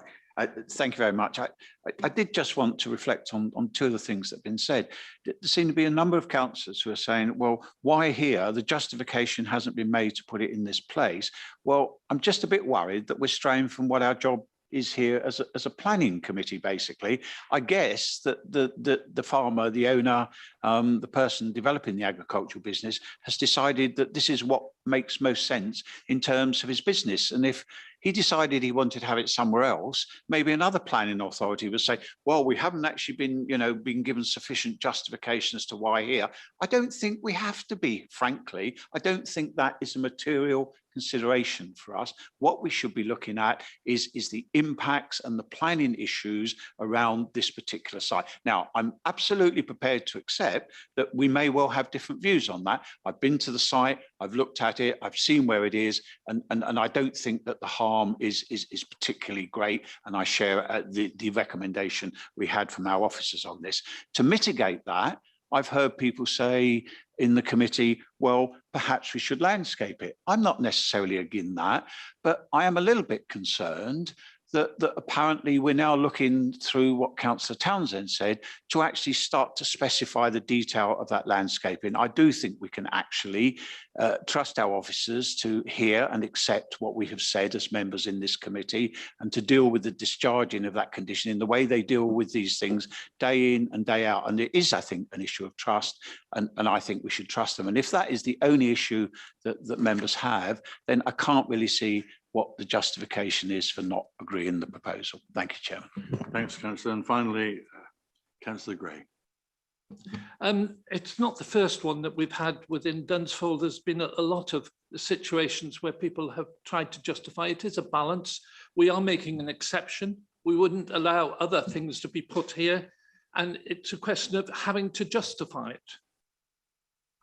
Thank you very much. I did just want to reflect on two of the things that have been said. There seem to be a number of councillors who are saying, well, why here? The justification hasn't been made to put it in this place. Well, I'm just a bit worried that we're straying from what our job is here as a planning committee, basically. I guess that the farmer, the owner, the person developing the agricultural business has decided that this is what makes most sense in terms of his business. And if he decided he wanted to have it somewhere else, maybe another planning authority would say, well, we haven't actually been given sufficient justification as to why here. I don't think we have to be, frankly. I don't think that is a material consideration for us. What we should be looking at is the impacts and the planning issues around this particular site. Now, I'm absolutely prepared to accept that we may well have different views on that. I've been to the site, I've looked at it, I've seen where it is, and I don't think that the harm is particularly great, and I share the recommendation we had from our officers on this. To mitigate that, I've heard people say in the committee, well, perhaps we should landscape it. I'm not necessarily against that, but I am a little bit concerned that apparently we're now looking through what Councillor Townsend said to actually start to specify the detail of that landscaping. I do think we can actually trust our officers to hear and accept what we have said as members in this committee, and to deal with the discharging of that condition in the way they deal with these things day in and day out. And it is, I think, an issue of trust, and I think we should trust them. And if that is the only issue that members have, then I can't really see what the justification is for not agreeing the proposal. Thank you, Chairman. Thanks, Councillor. And finally, Councillor Gray. It's not the first one that we've had within Dunsfold. There's been a lot of situations where people have tried to justify it. It's a balance. We are making an exception. We wouldn't allow other things to be put here. And it's a question of having to justify it.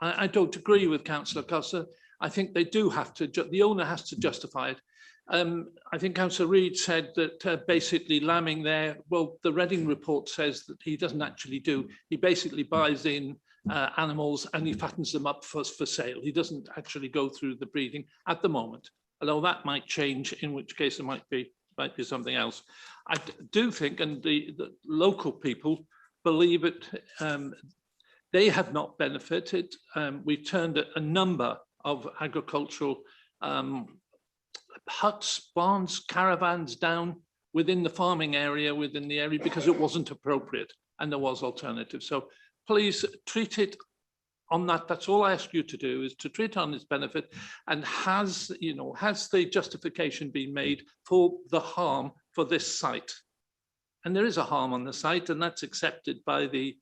I don't agree with Councillor Cossar. I think they do have to, the owner has to justify it. I think Councillor Reid said that basically lambing there, well, the Reading report says that he doesn't actually do. He basically buys in animals and he fattens them up for sale. He doesn't actually go through the breeding at the moment, although that might change, in which case it might be something else. I do think, and the local people believe it, they have not benefited. We've turned a number of agricultural huts, barns, caravans down within the farming area, within the area, because it wasn't appropriate and there was alternatives. So please treat it on that. That's all I ask you to do, is to treat it on its benefit. And has the justification been made for the harm for this site? And there is a harm on the site, and that's accepted by the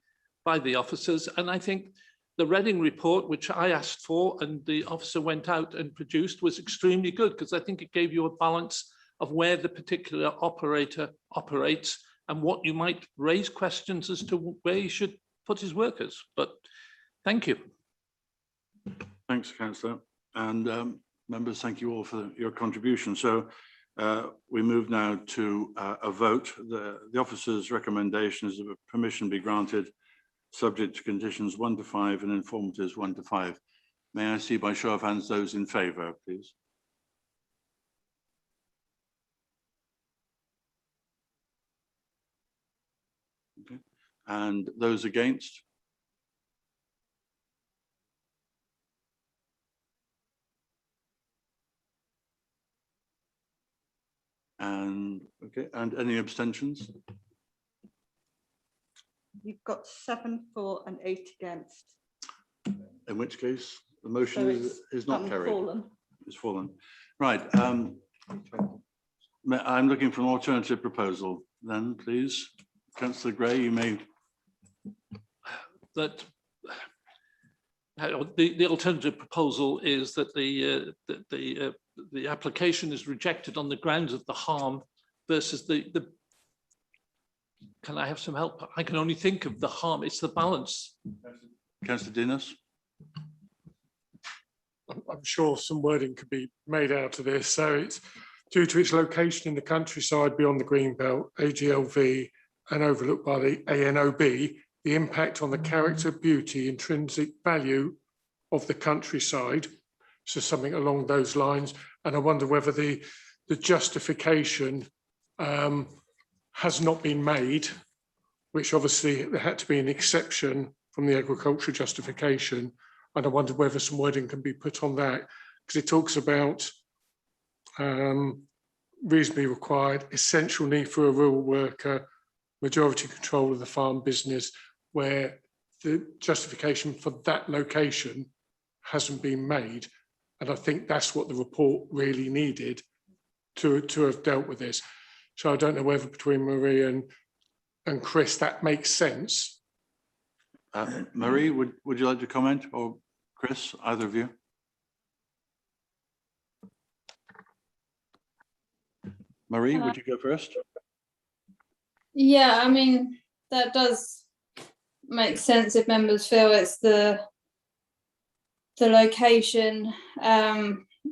officers. And I think the Reading report, which I asked for and the officer went out and produced, was extremely good because I think it gave you a balance of where the particular operator operates and what you might raise questions as to where he should put his workers. But thank you. Thanks, Councillor. And members, thank you all for your contribution. So we move now to a vote. The officer's recommendation is that permission be granted subject to conditions 1 to 5 and informatives 1 to 5. May I see by show of hands those in favour, please? Okay. And those against? And okay, and any abstentions? You've got 7 for and 8 against. In which case, the motion So is not carried. Fallen. It's fallen. Right. I'm looking for an alternative proposal then, please. Councillor Gray, you may. That the alternative proposal is that the application is rejected on the grounds of the harm versus the. Can I have some help? I can only think of the harm. It's the balance. Councillor Dinas. I'm sure some wording could be made out of this. So it's due to its location in the countryside beyond the Greenbelt, AGLV, and overlooked by the ANOB, the impact on the character, beauty, intrinsic value of the countryside. So something along those lines. And I wonder whether the justification has not been made, which obviously there had to be an exception from the agricultural justification. And I wonder whether some wording can be put on that, because it talks about reasonably required, essential need for a rural worker, majority control of the farm business, where the justification for that location hasn't been made. And I think that's what the report really needed to have dealt with this. So I don't know whether between Marie and Chris that makes sense. Marie, would you like to comment, or Chris, either of you? Marie, would you go first? Yeah, I mean, that does make sense if members feel it's the location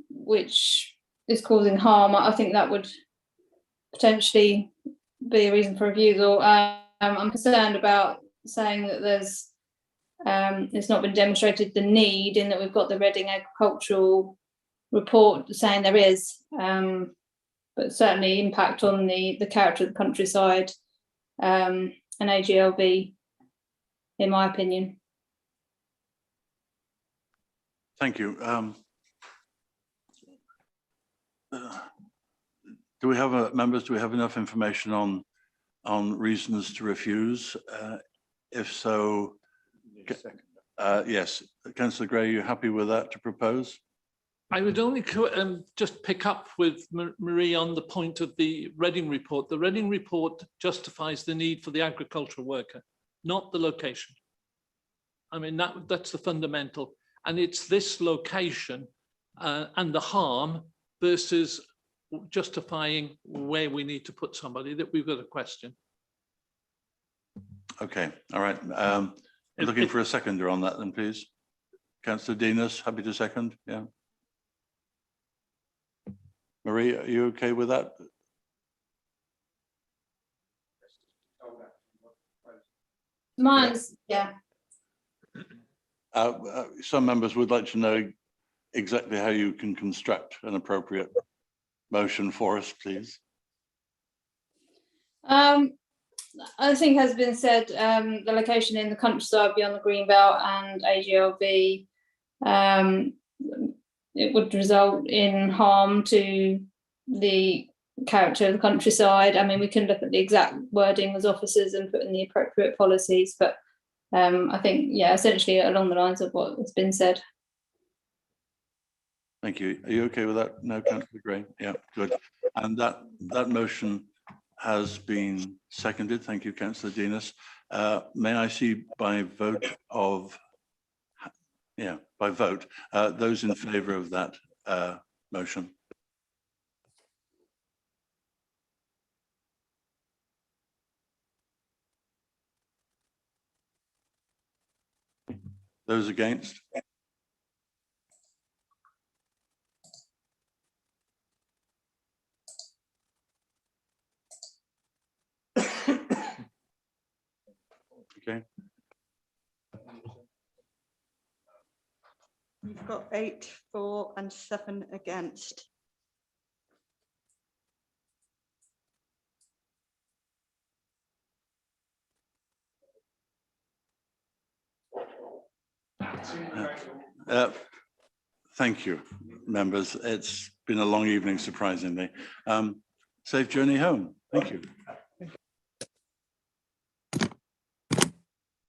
which is causing harm. I think that would potentially be a reason for refusal. I'm concerned about saying that there's it's not been demonstrated the need, in that we've got the Reading agricultural report saying there is, but certainly impact on the character of the countryside and AGLV, in my opinion. Thank you. Do we have members? Do we have enough information on reasons to refuse? If so, yes. Councillor Gray, are you happy with that to propose? I would only just pick up with Marie on the point of the Reading report. The Reading report justifies the need for the agricultural worker, not the location. I mean, that's the fundamental. And it's this location and the harm versus justifying where we need to put somebody that we've got a question. Okay, all right. Looking for a seconder on that then, please. Councillor Dinas, happy to second, yeah. Marie, are you okay with that? Mine's, yeah. Some members would like to know exactly how you can construct an appropriate motion for us, please. I think, has been said, the location in the countryside beyond the Greenbelt and AGLV, it would result in harm to the character of the countryside. I mean, we can look at the exact wording as officers and put in the appropriate policies, but I think, yeah, essentially along the lines of what has been said. Thank you. Are you okay with that? No, Councillor Gray? Yeah, good. And that motion has been seconded. Thank you, Councillor Dinas. May I see by vote of Yeah, by vote. Those in favour of that motion? Those against? Okay. You've got 8 for and 7 against. Thank you, members. It's been a long evening, surprisingly. Safe journey home. Thank you.